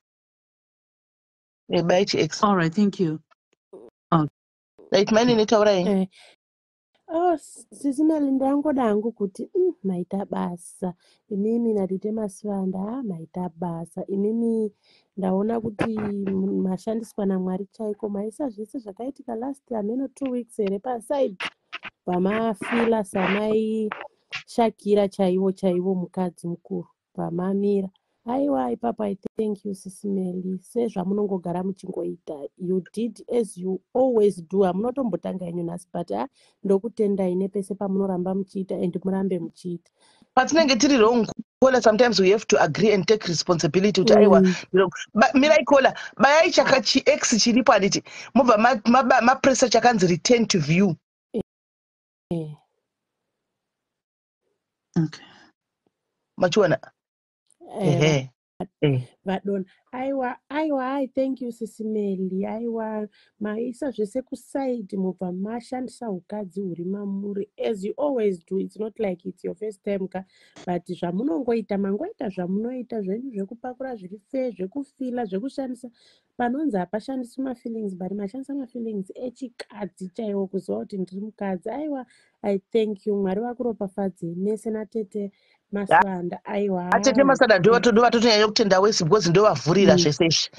Bayai chiX. All right, thank you. Right, mine netaura Oh, Sisimeli ndangoda hangu kuti maita basa inini Narite Masivanda maita basa inini ndaona kuti mashandiswa naMwari chaiko maisa zvese zvakaitika last hameno 2 weeks here paside pamafila samai Shakira chaivo mukadzi mukuru pamamira. Aiwa ipapo I thank you Sisimeli sezvamunongogara muchingoita. You did as you always do. Hamunotombotanga yenyu nhasi but ndokutendai nepese pamunoramba muchiita and murambe muchiita. Patinenge tiri wrong caller, sometimes we have to agree and take responsibility kuti aiwa mirai caller bayai chakachi x chiripo anditi mobva mapresa chakanzi return to view. Okay. Machiona ehe Vadona aiwa I thank you Sisimeli aiwa maisa zvese kusaidi mubva mashandisa ukadzi huri mamuri as you always do. It's not like it's your first time ka but zvamunongoita mangoita zvamunoita zvenyu zvekupakura zviri fair zvekufila zvekushandisa panonzi hapashandiswi mafeelings but mashandisa mafeelings echikadzi chaiwo kuziva kuti ndiri mukadzi. Aiwa I thank you Mwari vakuropafadze mese naTete Masivanda. Aiwa Atete Masivanda ndovatonyanya kutenda wese because ndovavhurira zvese izvi.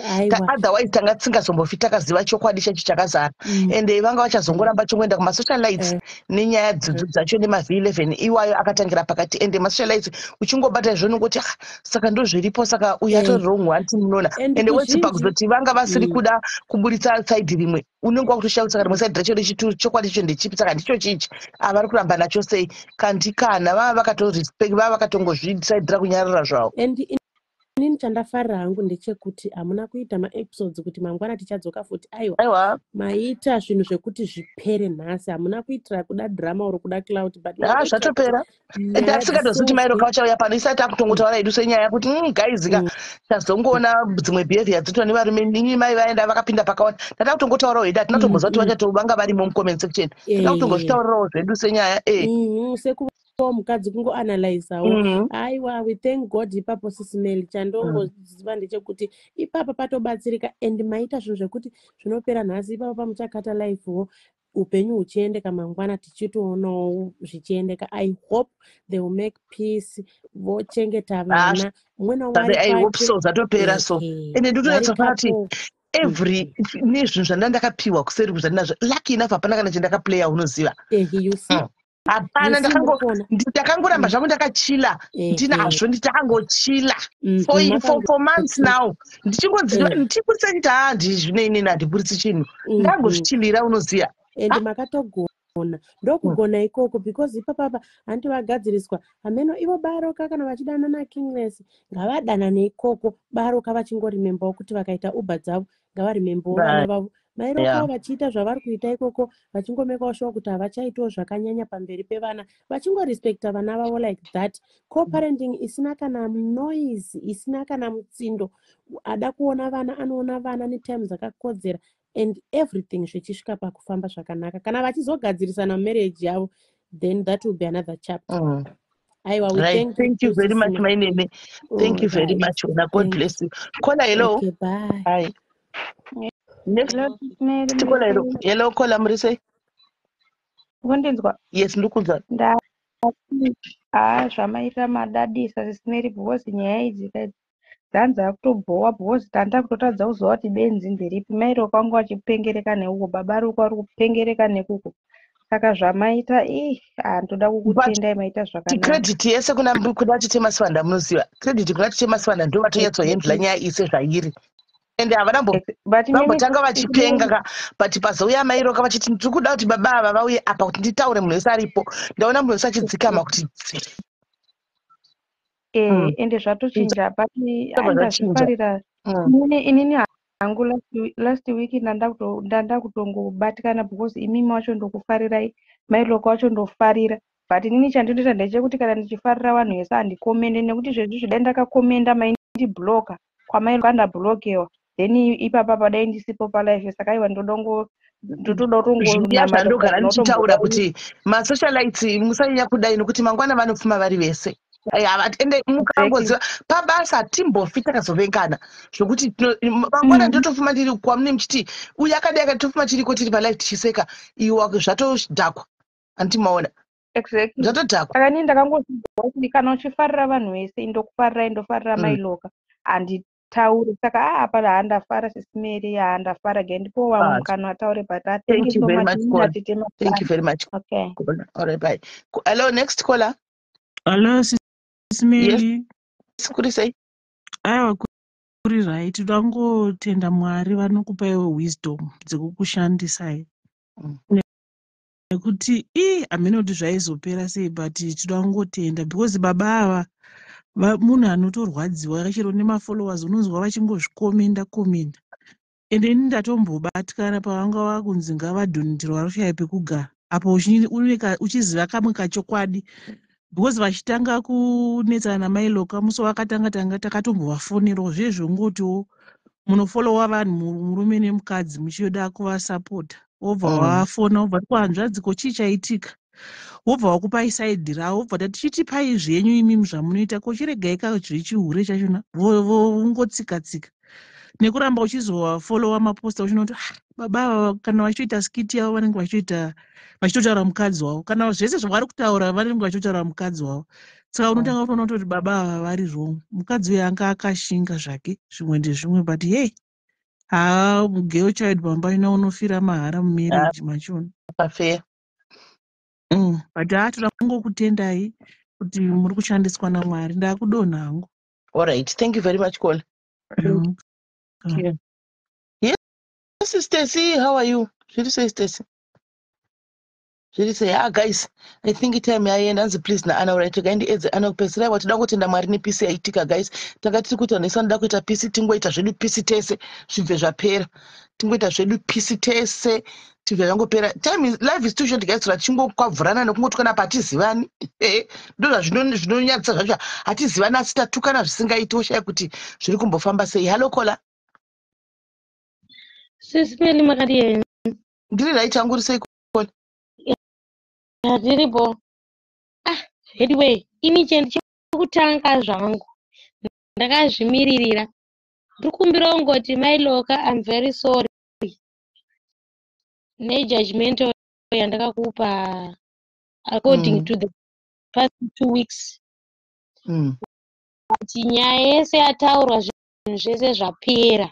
Otherwise tanga tisingazombofi takaziva chokwadi chechi chakazara ende vanga vachazongoramba chongoenda kumasocialites nenyaya dzacho nemavh11 iwayo akatangira pakati ende masocialites uchingobata izvonongoti saka ndozviripo saka uyu atori wrong one munoona ende wese pakuzoti vanga vasiri kuda kuburitsa side rimwe unenge wakutoshauri saka rimwe side racho rechitu chokwadi icho ndechipi saka ndicho chichi avari kuramba nacho sei kandikana vava vakatorespect vava vakatongozvisaidira kunyarara zvavo. Inini chandafarira hangu ndechekuti hamuna kuita maepisodes kuti mangwana tichadzoka futi aiwa maita zvinhu zvekuti zvipere nhasi hamuna kuitira kuda drama uri kuda cloud but zvatopera ende atisingatozivi kuti Mairoka vachauya pano isati akutongotaura hedu senyaya yekuti gaizika tazongoona dzimwe behavior dzitwa nevarume nini mai vaenda vakapinda pakawanda tata kutongotaurawo hedu hatinatombozva kuti vachatobanga varimo mucomment section tata kutongozvitaurirawo zvedu senyaya mukadzi kungoanalyzawo aiwa we thank God ipapo Sisimeli chandongoziva ndechekuti ipapa patobatsirika and maita zvinhu zvekuti zvinopera nhasi ipapa pamuchakata livewo upenyu huchiendeka mangwana tichitoonawo zvichiendeka. I hope they will make peace vochengeta vana mumwe zvatopera so ende nditotaura kuti every nezvinhu zvandanga ndakapiwa kuseri kuzvandinazvo lucky enough hapana kana chandakaplaya unoziva hapana ndakangoramba zvangu ndakachila ndinazvo nditakangochila for months now ndichingodziva ndichiburitsa chiti ndizvino inini handiburitsi chinhu ndangozvichilira unoziva ende makatogona ndokugona ikoko because ipapapa hanti vagadziriswa hameno ivo Baroka kana vachidana naKingless ngavadanane ikoko Baroka vachingorimembawo kuti vakaita uber dzavo ngavarimembawo vana vavo Mairoka vachiita zvavari kuita ikoko vachingomekawo sure kuti havachaitawo zvakanyanya pamberi pevana vachingorespekta vana vavo like that. Co-parenting isina kana noise isina kana mutsindo ada kuona vana anoona vana netime dzakakodzera and everything zvichisvika pakufamba zvakanaka kana vachizogadzirisana marriage yavo then that will be another chapter. Aiwa we thank you very much my name. Thank you very much. God bless you. Kola hello. Okay, bye. Bye. Next kola hello kola murise. Kundinzwa? Yes ndikunzwa. Zvamaita madadisa Sisimeli because nyaya idzi dzanza kutobhowa because tanda kutotadza kuziva kuti benzi ndiripi. Mairoka wangu achipengereka neuko Babaroka ari kupengereka nekuko saka zvamaita ndoda kukutendai maita zvakanaka. Credit yese kuna Tete Masivanda munoziva credit kuna Tete Masivanda ndo vatonyatsohendla nyaya ise zvairi ende havambotanga vachipenga but pazouya Mairoka vachiti ndiri kuda kuti baba ava vauye apa kuti nditaure munhu wese aripo ndaona munhu wese achidzikama kuti ende zvatochinja but ndazvifarira inini hangu last week ndanda kutongobatikana because imimi wacho ndokufarirai Mairoka wacho ndofarira but inini chandinoita ndechekuti kana ndichifarira vanhu vese handikomende nekuti zvezvi zvidai ndakakomenda maindibloka kwaMairoka ndablokewa then ipapa padai ndisipo palive saka iwa ndotoda kutongondogara ndichitaura kuti masocialites musanyanya kudai nokuti mangwana vanopfuma vari vese ende mukangoziva pabasa timbofi takazovengana zvokuti mangwana ndotofuma ndiri kwamune muchiti uyu akadai akatofuma tiriko tiri palive tichiseka iwa zvatodhakwa antimaona exactly zvatodhakwa. saka ini ndakangozviziva kuti kana uchifarira vanhu vese indofarira mailoka handitauri saka apa haandafara sisimeri haandafara ge ndipo vamwe mukana ataure but Thank you very much, Paul. atitema. Thank you very much. Okay. All right, bye. Hello, next caller. Hello, Sisimeli. Yes, kuri sei? Aiwa, kuri right. Tangotenda Mwari vanokupa iwe wisdom dzekukushandisai. Nekuti hamene kuti zvaizopera sei but toda kungotenda because baba ava munhu anotorwadziwa chero nemafollowers unonzwa vachingozvikomenda komenda. Ende ini ndatombobatikana pavanga vakunzi ngavadhonitira varushaya pekugara apo uchiziva kamwe kachokwadi because vachitanga kunetsana namailoka musi wakatanga takatombovafonirewo zvezvo ngotiwo munofolowa vanhu murume nemukadzi muchida kuvasapota wobva wafona wobva tikuhanzvadziko chii chaitika wobva wakupai saidhi ravo wobva tatichitipai zvenyu imimi zvamunoita kochiregai kazvechihure chachona vongotsika-tsika nekuramba uchizovafolowa maposta uchinoti baba kana vachitoita skiti yavo vanenge vachitotaura mukadzi wavo kana zvese zvavari kutaura vanenge vachitotaura mukadzi wavo saka unotanga kutoona kuti baba ava vari wrong. Mukadzi uyu anga akashinga zvake zvimwe ndezvimwe but hey girl child bamba ina unofira mahara mumarriage machona Fair. But toda kungokutendai kuti muri kushandiswa naMwari. Ndakudonha hangu. All right, thank you very much, Cole. Yes, Stacy, how are you? Should you say Stacy? Should you say, guys, I think time yaenda hanzi please naana uraita gaindi edze ana kupedzisira watida kutenda Mwari nepisi yaitika guys. Tanga tiri kuita nesanoda kuita pisi tingoita zvedu pisi tese zvibve zvapera. Tingoita zvedu pisi tese tibve zvangopera. Time is life is too short guys kuti tingokwavhurana nekungotukana patizivani. Ndo zvinonyadzisa zvacho hatizivani asi tatukana zvisingaiti oshaya kuti zviri kumbofamba sei. Hello Kola. Sisimeli makadiyeni. Ndiri right hangu uri sei Kola? Ndiripo. Anyway, ini chekutanga zvangu ndakazvimiririra. Ndikumbira ungoti mailoka I'm very sorry. Nejudgment yandakakupa according to the past 2 weeks. Kuti nyaya yese yataurwa zvinhu zvese zvapera.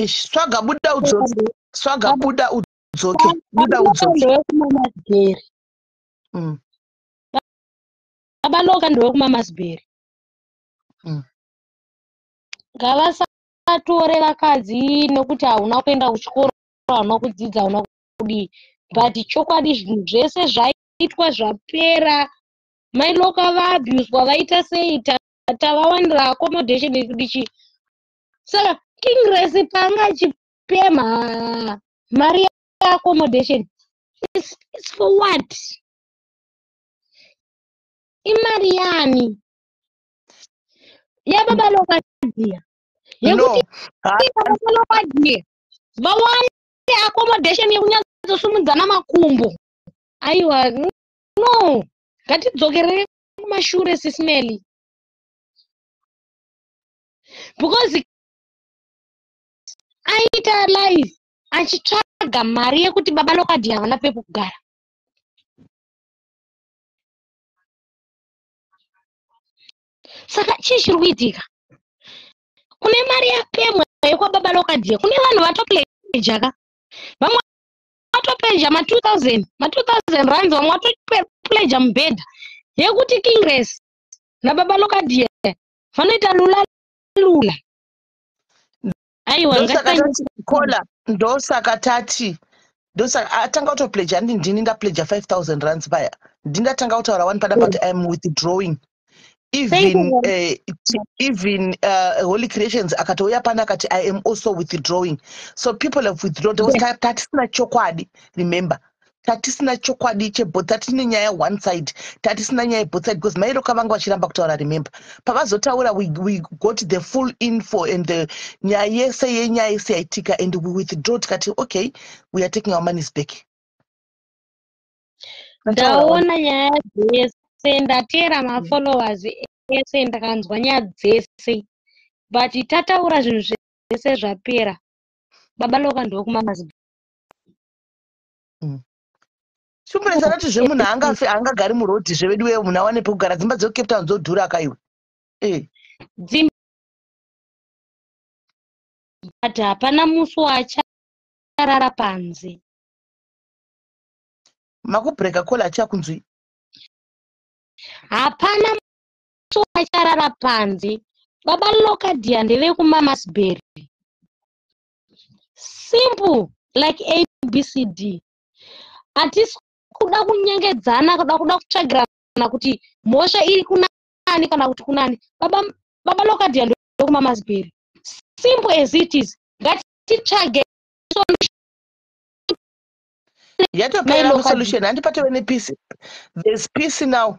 Swaga buda udzoke. Swaga buda udzoke. Buda udzoke. Abaloka ndokumamasberi. Ngavasatore vakadzi nokuti hauna kuenda kuchikoro, hauna kudzidza, hauna kudii. But chokwadi zvinhu zvese zvaitwa zvapera. Mailoka vaabuswa vaita sei, tavawanira accommodation yekudichi. Saka King Grace panga achipema mari accommodation. It's for what? Imari yani? Yababaloka dia. Yekuti yababaloka dia. Bawane accommodation yekunyatsosumidzana makumbo. Aiwa, no. Ngatidzokere kumashure Sisimeli. Because aita live achitsvaga mari yekuti babaloka dia havana pekugara. Saka chii chiri kuitika? Kune mari yapemwa yekwababaloka dia. Kune vanhu vatopleja ka. Vamwe vatopleja ma2000 rands, vamwe vatopleja mubhedha yekuti King Grace nababaloka dia vanoita lula. Aiwa Kola ndosaka tati ndosaka atanga kutopleja ndini ndapleja 5000 rands paya. Ndindatanga kutaura one pada but I am withdrawing. Even Holy Creations akatouya pana akati I am also withdrawing. So people have withdrawn. Tatisina chokwadi, remember. Tatisina chokwadi chebo, tatisina nyaya one side, tatisina nyaya both side because mailoka vangu vachiramba kutaura, remember. Pavazotaura we got the full info and the nyaya yese yaitika and we withdraw tikati okay, we are taking our monies back. Ndaona nyaya dzese ndatera mafollowers ese ndakanzwa nyaya dzese but tataura zvinhu zvese zvapera. Babaloka ndokumamazibheri. Shumburenza kuti zvemunhu angafe angagari murodhi zvevedu wewe munhu awane pekugara dzimba dzeCape Town dzodhura akaiwe. Dzimba but hapana musi wacharara panze. Makubreka kola achakunzwi. Hapana musi wacharara panze. Baba Lokadia ndevekuMamasbury. Simple like ABCD. Atisi kuda kunyengedzana, kuda kutsvagirana kuti mhosva iri kunani kana kuti kunani. Baba Lokadia ndevekuMamasbury. Simple as it is. Ngatitsvage yatopera solution. Handipate wene peace. There's peace now.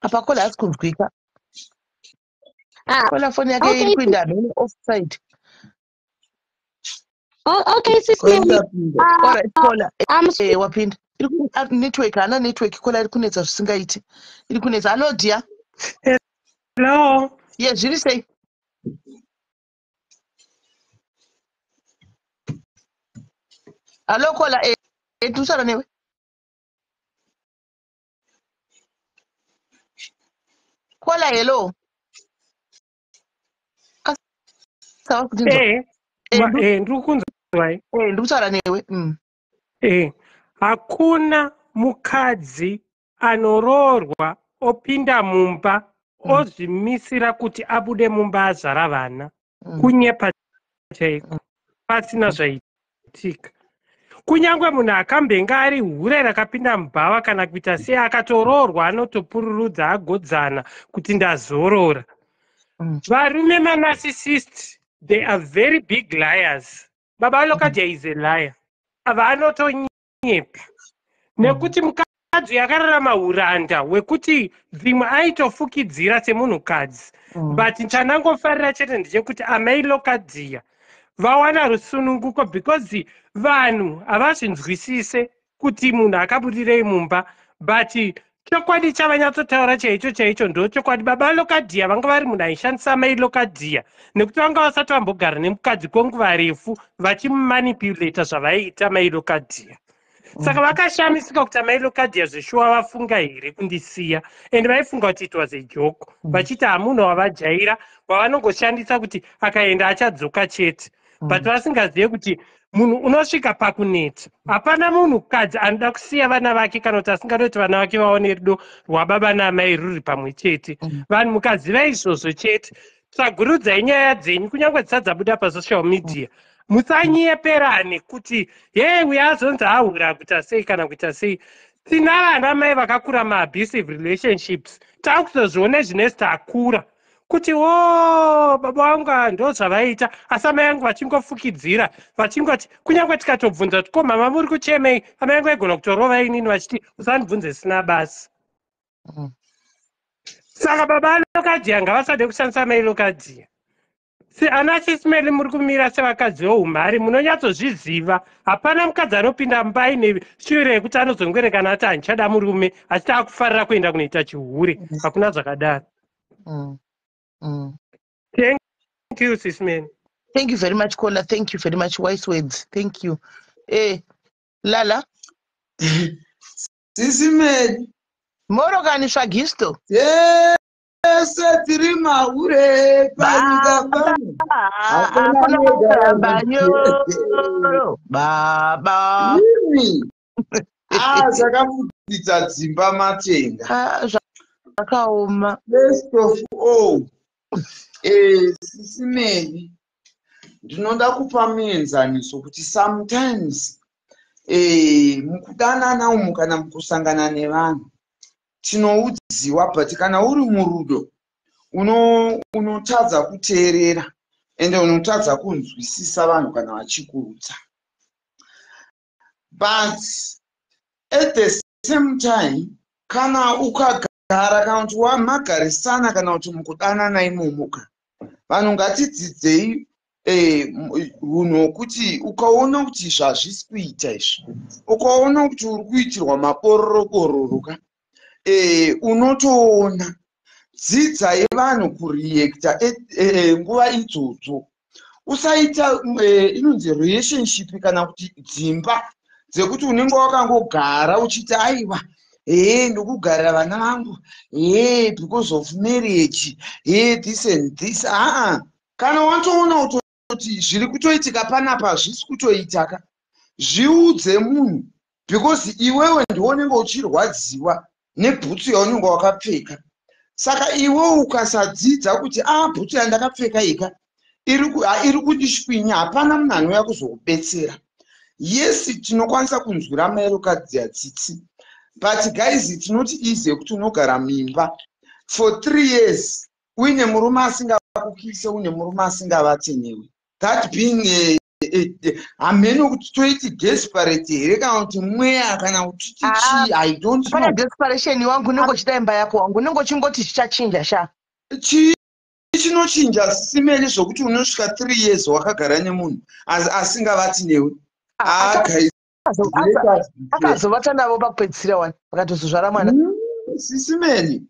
Apa kola asi kunzwika. Kola phone yake iri kuinda no offside. Okay, sister. Alright, kola. Wapinda. Network, ana network kola iri kunetsa zvisingaiti. Iri kunetsa. Hello dear. Hello. Yes, zviri sei? Hello kola, tusara newe. Kola hello. Ndikusara newe. Hakuna mukadzi anoroorwa opinda mumba ozvimisira kuti abude mumba azvara vana. Kunyepa chaiko pasina zvaitika. Kunyangwe munhu akambenga ari hure rakapinda mubhava kana kuita sei akatoroorwa anotopururudza agodzana kuti ndazorora. Varume manarcissist, they are very big liars. Baba Lokadia is a liar. Ava anotonyepa. Nekuti mukadzi yakararama uranda wekuti dzimwe aitofukidzira semunhukadzi. But chandangofarira chete ndechekuti amai Lokadia vawana rusununguko because vanhu havazvinzwisise kuti munhu akabudirei mumba. But chokwadi chavanyatsotaura chaicho ndo chokwadi. Baba Lokadia vanga vari munhu aishandisa amai Lokadia nekuti vanga vasati vambogara nemukadzi kwenguva refu vachimumanipulata zvavaiita mai Lokadia. Saka vakashamisika kuti amai Lokadia zveshuwa vafunga here kundisiya, ende vaifunga kuti it was a joke, vachiti hamunhu wavajaira wavanongoshandisa kuti akaenda achadzoka chete. But vasingazive kuti munhu unosvika pakuneta. Hapana munhukadzi anoda kusiya vana vake kana kuti asingatoti vana vake vaone rudo rwababa naamai ruri pamwe chete. Vanhu mukaziva izvozvo chete, tsvagurudzai nyaya dzenyu kunyange dzisadzabuda pasocial media. Musanyeperane kuti uyo azonzi ahura kuita sei kana kuita sei. Tina vana mai vakakura maabusive relationships. Takuzozvione zvinesi takura kuti baba vangu ndo zvavaita, asi amai vangu vachingofukidzira vachingoti kunyange tikatobvunza kuti ko mama muri kuchemei, amai vangu vaigona kutorova inini vachiti usandibvunze sina basi. Saka baba Lokadia ngavasade kushandisa amai Lokadia. Ana Chisimeli muri kumira sevakadzi voumhari, munonyatsozviziva. Hapana mukadzi anopinda mumba aine shure yekuti anozongwerekana ati handichada murume achiti akufarira kuenda kunoita chihure. Hakuna zvakadaro. Thank you, Sisman. Thank you very much, Kola. Thank you very much. Wise words. Thank you. Lala. Sisman. Moro kani swagisto. Tiri mahure panyika pano. Hakuna mugambanyoro. Baba. Zvakapfudza dzimba matenga. Zvakaoma. Best of all. Sisimeni. Ndinoda kupa muenzaniso kuti sometimes mukudanana umu kana mukusangana nevanhu tinoudziwa, but kana uri murudo unotadza kuteerera ende unotadza kunzwisisa vanhu kana vachikurudza. But at the same time kana ukagara kana kuti wamagarisana kana kuti mukudanana imomuka, vanhu ngatidzidzei unhu hwokuti ukaona kuti zvazvisi kuita izvi, ukaona kuti uri kuitirwa mabororoka, unotoona. Dzidzai vanhu kureacta nguva idzodzo. Usaita inonzi relationship kana kuti dzimba dzekuti unenge wakangogara uchiti aiwa ndikugarira vana vangu because of marriage this and this. Kana watoona kuti zviri kutoitika panapa zvisi kutoitaka, zviudze munhu, because iwewe ndiwe unenge uchirwadziwa nebhutsu yaunenge wakapfeka. Saka iwe ukasadzidza kuti bhutsu yandakapfeka ika iri kundishwinya, hapana munhu anouya kuzokubetsera. Yes, tinokwanisa kunzwira mairokadzi yatsitsi, but guys, tinoti ize kuti unogara mimba for 3 years uine murume asingakukise, uine murume asingavate newe, that being hameno kuti toiti desperate here kana kuti mweya kana kuti chii, I don't know. Pana desperation wangu unenge uchida imba yako wangu, unenge uchingoti chichachinja sha. Chinochinja simene zvokuti unosvika 3 years wakagara nemunhu asingavati newe. Akazovata navo pakupedzisira wani vakatozozvara mwana. Sisimeni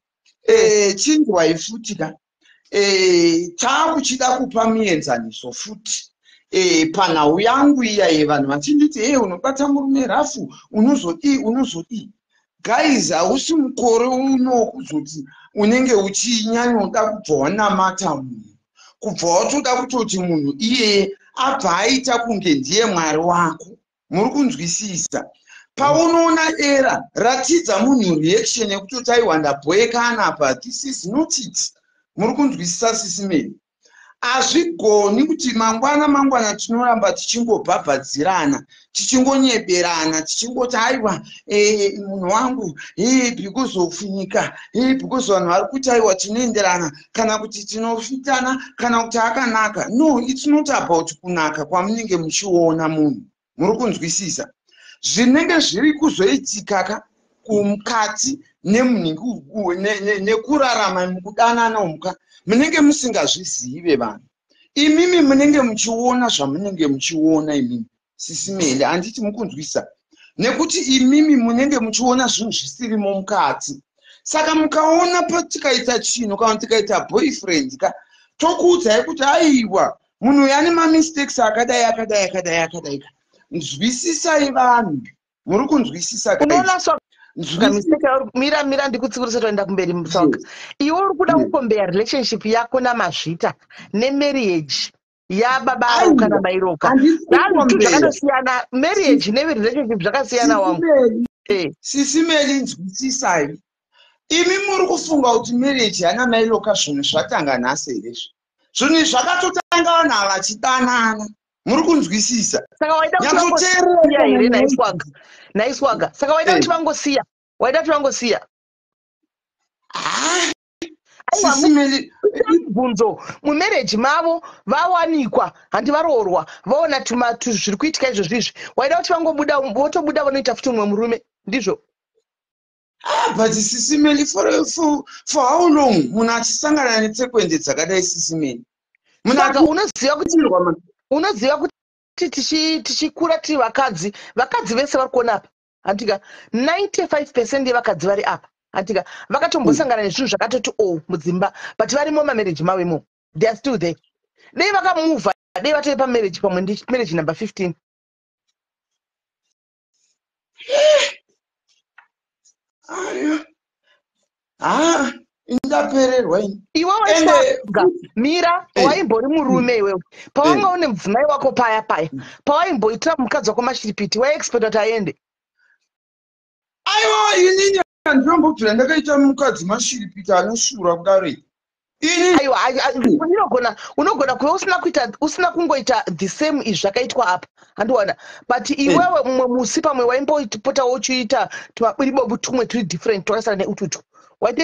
chinjwai futi ka taakuchida kupa muenzaniso futi panhau yangu iya vanhu vachinditi unobata murume rafu unozodii. Guys, hausi mukore uno kuzoti unenge uchinyanyoda kubva wanamata munhu, kubva watoda kutoti munhu iyeye abva aita kunge ndiye mwari wako. Muri kunzwisisa? Paunoona era ratidza munhu reaction yekutoti aiwa ndabhoekana apa, this is not it. Muri kunzwisisa sisimeni? Hazvigoni kuti mangwana tinoramba tichingobhabhadzirana, tichingonyeberana, tichingoti aiwa munhu wangu because of nyika, because vanhu vari kuti aiwa tinoenderana, kana kuti tinofitana, kana kuti akanaka. No, it's not about kunaka kwamunenge muchiona munhu. Muri kunzwisisa? Zvinenge zviri kuzoitikaka kumukati nekurarama mukudanana umka, munenge musingazvizive vanhu. Imimi munenge muchiona zvamunenge muchiona imimi. Sisimeli, handiti mukunzwisisa. Nekuti imimi munenge muchiona zvinhu zvisirimo mukati. Saka mukaona patikaita chino kana tikaita boyfriend ka, tokuudzai kuti aiwa munhu yane mamistakes akadai. Nzwisisai vanhu. Muri kunzwisisa guys? Unoona so mira ndikutsikurisa toenda kumberi mutsonga. Iwe uri kuda kukombera relationship yako namazvita nemarriage yababa aro kana mairoka. Zvanhu zvakatosiyana, marriage nerelationship zvakasiyana wangu. Sisimeli, nzwisisai. Imi muri kufunga kuti marriage yana mairoka zvinhu zvatanga nhasi here? Zvinhu zvakatotanga vanhu ava vachidanana. Muri kunzwisisa? Saka waida kuchangosiya here naiswaga. Saka waida kuti vangosiya. Waida kuti vangosiya. Bvunzo mumarriage mavo vawanikwa, handi varoorwa, vaona zviri kuitika izvozvizvi. Waida kuti vangobuda, votobuda vanoita futi umwe murume, ndizvo? But sisimeli for how long munhu achisangana netsekwende dzakadai sisimeli? Saka unoziva kuti tichikura tiri vakadzi vese vari kuona apa, handika 95% yevakadzi vari apa, handika vakatombosangana nezvinhu zvakatoti mudzimba, but varimo mamarriage mavemo, they are still there. Dei vakamuvha, dei vatoi pamarriage pamwe ndi marriage number 15. Indapererwa ini. Iwe waiswaga mira waimbori murume iwewe. Pawanga une mudzimai wako paya pawaimboitira mukadzi wako mashiripiti, waiexpect kuti aende. Aiwa inini ndinombobvira ndakaita mukadzi mashiripiti anoshura kudare. Aiwa unogona kuva usina kungoita the same izvi zvakaitwa apa, handiwana. But iwewe mumwe musi pamwe waimbopota uchiita tumabiribobu tumwe turi different twakasara neututu. Munhu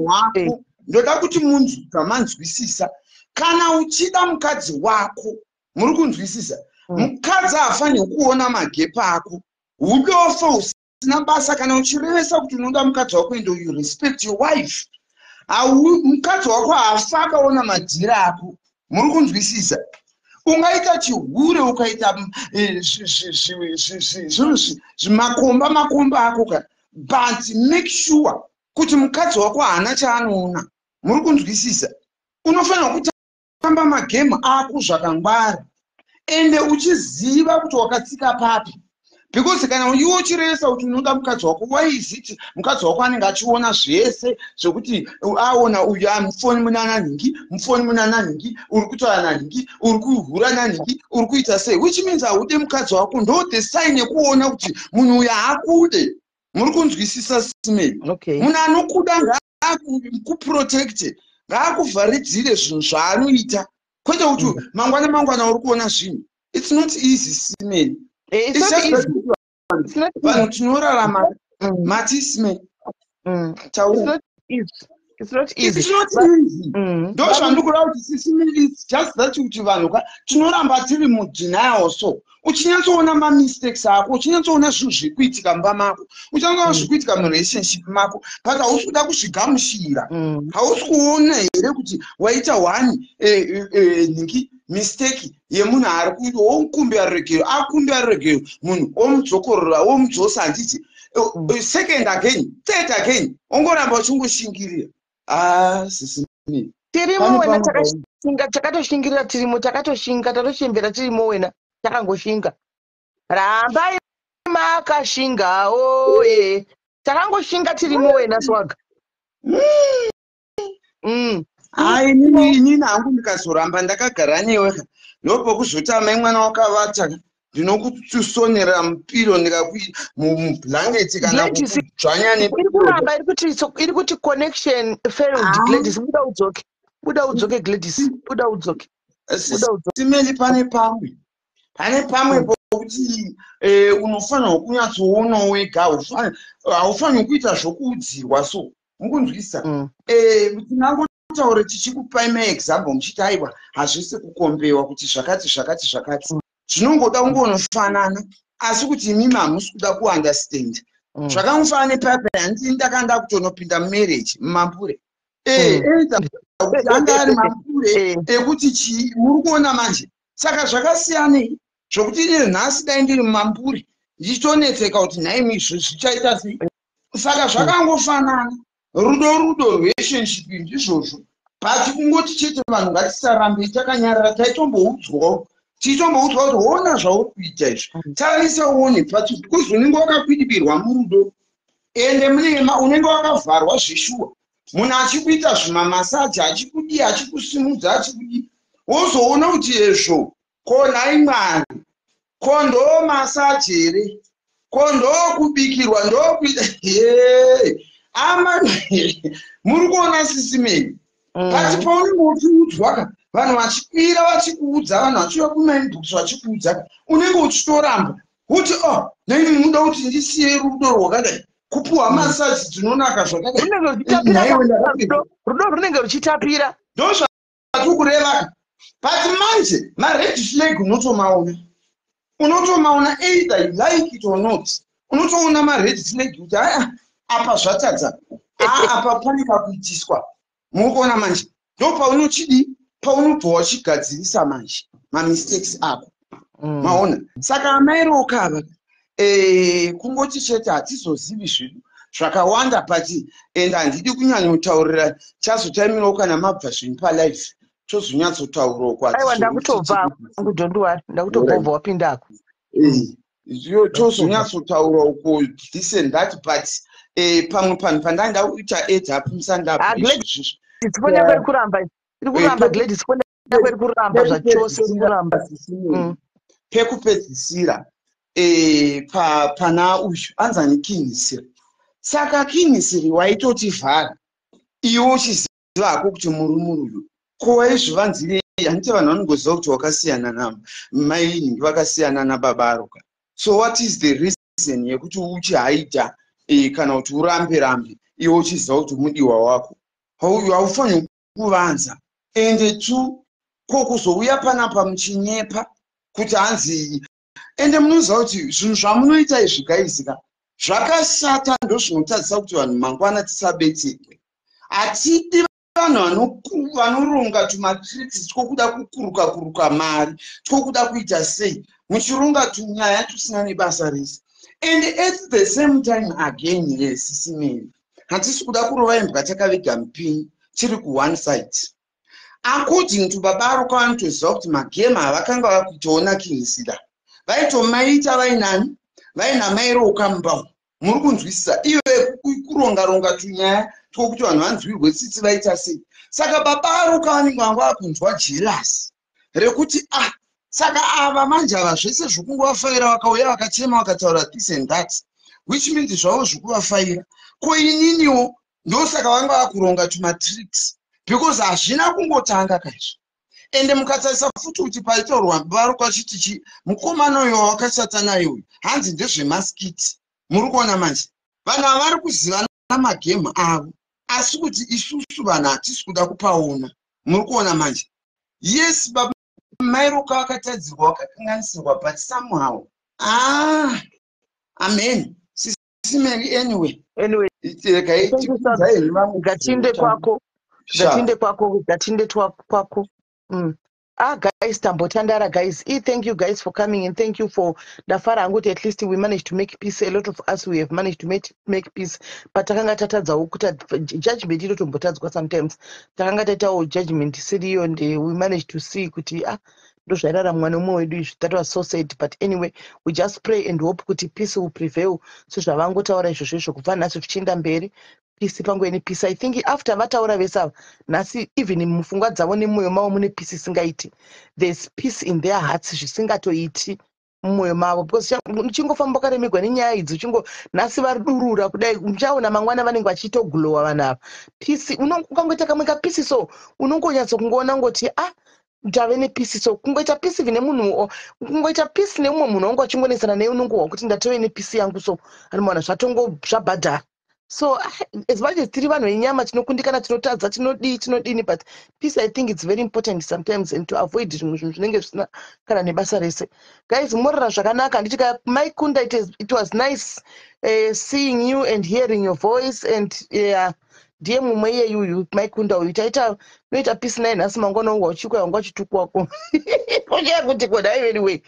wako ndoda kuti munzwa manzwisisa. Kana uchida mukadzi wako, muri kunzwisisa? Mukadzi hafaniri kuona magepa ako. Udofa usina basa, kana uchirevesa kuti unoda mukadzi wako endo you respect your wife. Mukadzi wako hafa akaona madhira ako. Muri kunzwisisa? Ungaita chihure ukaita makomba ako ka. But make sure kuti mukadzi wako haana chaanoona. Muri kunzwisisa? Unofanira kutamba magemu ako zvakangwara. ende uchiziva kuti wakatsika papi, because kana iwe uchiresa kuti unoda mukadzi wako, waiziti mukadzi wako anenge achiona zvese zvokuti aona uyu mufoni muna nanhingi, mufoni muna nanhingi, uri kutaura nanhingi, uri kuhura nanhingi, uri kuita sei, which means haude mukadzi wako. Ndo the sign yekuona kuti munhu uyu haakude. Muri kunzwisisa simei? Munhu anokuda ngaakuprotecte, ngaakuvharidzire zvinhu zvaanoita, kwete kuti mangwana uri kuona zvinhu. It's not easy simei. It's not easy. Vanhu tinorarama mati simei. It's not easy. Ndo zvandikura kuti sisimei, it's just that kuti vanhu tinoramba tiri mudenial so. Uchinyatsoona mistakes ako, uchinyatsoona zvinhu zviri kuitika mumba mako, uchinyatsoona zviri kuitika murelationship mako, but hausi kuda kuzvigamuchira. Hausi kuona here kuti waita nhingi mistake yemunhu ari kuita, womukumbira ruregerero, akumbira ruregerero, munhu omudzokorora, omudzosa, handiti second again, third again, ongoramba uchingoshingirira. Sisimei. Tirimo wena takatoshingirira, tirimo takatoshinga, tatochembera tirimo wena takangoshinga. Rambai makashingawo takangoshinga tirimo wena swaga. Hai, inini hangu ndikazoramba ndakagara newe, ndopokuzotama mwana wakavata, ndinokutusonera mupiro mublanketi kana kudzvanya nekuramba iri kuti connection failed. Gladys, buda udzoke Gladys, buda udzoke. Simeli pane pamwe pokuti unofanirwa kunyatsoona wega, haufanirwi kuita zvokuudzirwa so. Mukunzwisa? Tinangotaura tichikupai maexample muchiti aiwa hazvisi kukombewa kuti zvakati. Zvinongoda kungonofanana, asi kuti imimi hamusi kuda kuunderstand. Zvakangofanana nepipe handiti ndakanda kutonopinda mumarriage mumambure. Anga ari mambure ekuti muri kuona manje. Saka zvakasiyanei zvokuti nhasi dai ndiri mumambure ndichitonetseka kuti nhaimi zvichaita sei. Saka zvakangofanana. Rudo relationship ndizvozvo. But kungoti chete vanhu ngatisarambe takanyarara, taitomboudzwawo kuti ona zvauri kuita izvi, tarisa uone pati because unenge wakakwidibirwa murudo ende unenge wakavharwa zvishuwa. Munhu achikuita zvimamasaji, achikudii, achikusimudza, achikudii, wozoona kuti ezvo ko nhai Mwari, ko ndo masaji here, ko ndo kubikirwa, ndo kuita muri kuona sisimei. But paunenge uchiudzwa vanhu vachikwira vachikuudza, vanhu vachiuya kumainbox vachikuudza, unenge uchitoramba kuti neni muda kuti ndisiye rudo rwakadai, kupuhwa masaji dzinonaka zvakadai. Rudo runenge ruchitapira. Ndo zvatiri kureva. But manje mared flag unotomaona either you like it or not. Unotoona mared flag kuti apa zvatadza, apa pane kakuitiswa. Mukuona manje ndo paunobva wachigadzirisa manje mamistakes ako. Maona? Saka amairoka ava kungoti chete hatizozivi zvinhu zvakawanda pati, and handidi kunyanyotaurira, chazotaimirawo kana mabva zvinhu palive tozonyatsotaurawo. Aiwa, ndakutobva ubva wapindako. Tozonyatsotaura uko this and that, but pamwe panhu pandanga uita up musandapo izvozvo. Gladys, kuramba zvachose kuramba. Pekupedzisira pana uyu anzani Kingsiri. Saka Kingsiri waitotivhara, iwe uchizivako kuti murume uyu ko waizvivanzirei. Handiti vanhu vanongoziva kuti wakasiyana namai Nhingi, vakasiyana nababa Aroka. So what is the reason yekuti uchihaidha kana kuti urambe iwe uchiziva kuti mudiwa wako? Haufaniri kuvanza. Ende tu kokuzouya panapa muchinyepa kuti hanzi, ende munoziva kuti zvinhu zvamunoita izvi gaizika zvakashata, ndo zvinotadzisa kuti vanhu mangwana tisabetekwe. Hatidi vanhu vanoronga tumatricks twokuda kukuruka mari, twokuda kuita sei, muchironga tunyaya tusina nebasa rese. And at the same time again, yes, sisimeni hatisi kuda kurova imbwa takaviga mupini tiri ku one side. according to baba aruka vanotoziva kuti magemu avakanga vakutoona kinisida vaitomaita vainani vaina mairoka mumba muri kunzwisisa iwe kuronga tunyaya twokuti vanhu vanzwirwe tsitsi vaita sei saka baba aruka vanenge vanga vakunzwa jealous rekuti saka ava manje ava zvese zvokungovafaira vakauya vakachema vakataura this and that which means zvavo zvokuvafaira ko ininiwo ndosaka vanga vakuronga tumatricks because hazvina kungotanga kaizvo ende mukatarisa futi kuti paitaurwa vari kwachiti mukomana uyo wakashata naye uyu hanzi ndezvemaskiti muri kuona manje vanhu havari kuzivana magemu avo asi kuti isusu vanhu hatisi kuda kupaona muri kuona manje yes baba mairoka wakatadzirwa wakakanganisirwa but somehow amen sisimeri anyway gatinde kwako guys tambotandara guys thank you guys for coming and thank you for dafara anguti at least we managed to make peace. A lot of us we have managed to make peace but takanga tatadzawo kuti judgment inotombotadzwa sometimes takanga taitawo judgment siriyo and we managed to see kuti ndo zvairara mwana umwe wedu izvi that was so sad but anyway we just pray and hope kuti peace will prevail so zvavangotaura izvozvo izvo kubva nhasi zvichienda mberi peace pangweni peace. I think after vataura vese ava nhasi even mupfungwa dzavo nemwoyo mavo mune peace isingaiti. There's peace in their hearts zvisingatoiti mumwoyo mavo because uchingofamba wakaremegwa nenyaya idzi uchingo nhasi varidurura kudai muchaona mangwana vanenge vachitogulowa vanhu ava peace ukangoita kamwe kapisi so unongonyatso kungoona ngoti ndave nepisi so kungoita pisi vine munhu kungoita pisi neumwe munhu wangu achingonesana newe unongohwa kuti ndatove nepisi yangu so anomaona zvabhadhara so as much as tiri vanhu venyama tinokundikana tinotadza tinodini but peace I think it's very important sometimes and to avoid zvimwe zvinhu zvinenge zvisina kana nebasa rese guys morara zvakanaka handiti maikunda it was nice seeing you and hearing your voice and ndiye mumwe iyeyuyu maikunda uyu noita peace naye nhasi mangwana wangu uchikwa wangu achitukwako ochaya kuti koda anyway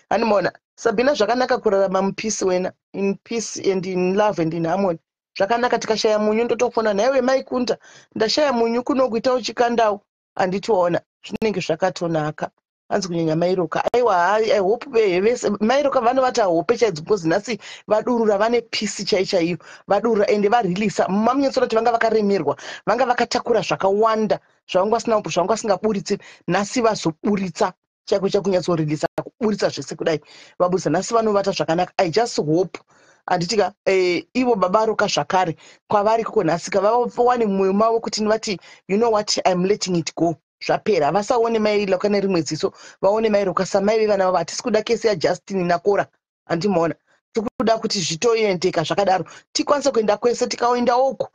animaona Sabina zvakanaka kurarama mupeace wena in peace and in love and in harmony zvakanaka tikashaya munyu ndotofona naiwe maikunda ndashaya munyu kunokuita uchikandawo handitiona zvinenge zvakatonaka hanzi kunyanya mairoka aiwa I hope vese mairoka vanovata hope chaidzo because nhasi vadurura vane peace chaiyo vadurura ende varilisa mamunyatsora kuti vanga vakaremerwa vanga vakatakura zvakawanda zvavanga vasingaburitsi nhasi vazoburitsa chaiko chakunyatsorilisa kuburitsa zvese kudai vaburisa nhasi vanovata zvakanaka I just hope handitika ivo baba aruka zvakare kwavari koko nhasika vawane mwoyo mavo kuti vati you know what I'm letting it go zvapera vasaone mairoka nerimwe ziso vaone mairoka samai vevana vavo hatisi kuda kesi yaJustin nakora handimaona tikuda kuti zvitoendeka zvakadaro tikwanise kuenda kwese tikaenda uku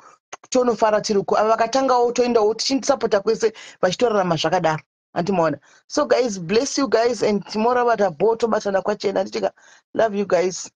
tonofara tiri uku ava vakatangawo toendawo tichindisapota kwese vachitorarama zvakadaro handimaona so guys bless you guys and tomorrow vatabo tobatana kwachena handitika love you guys.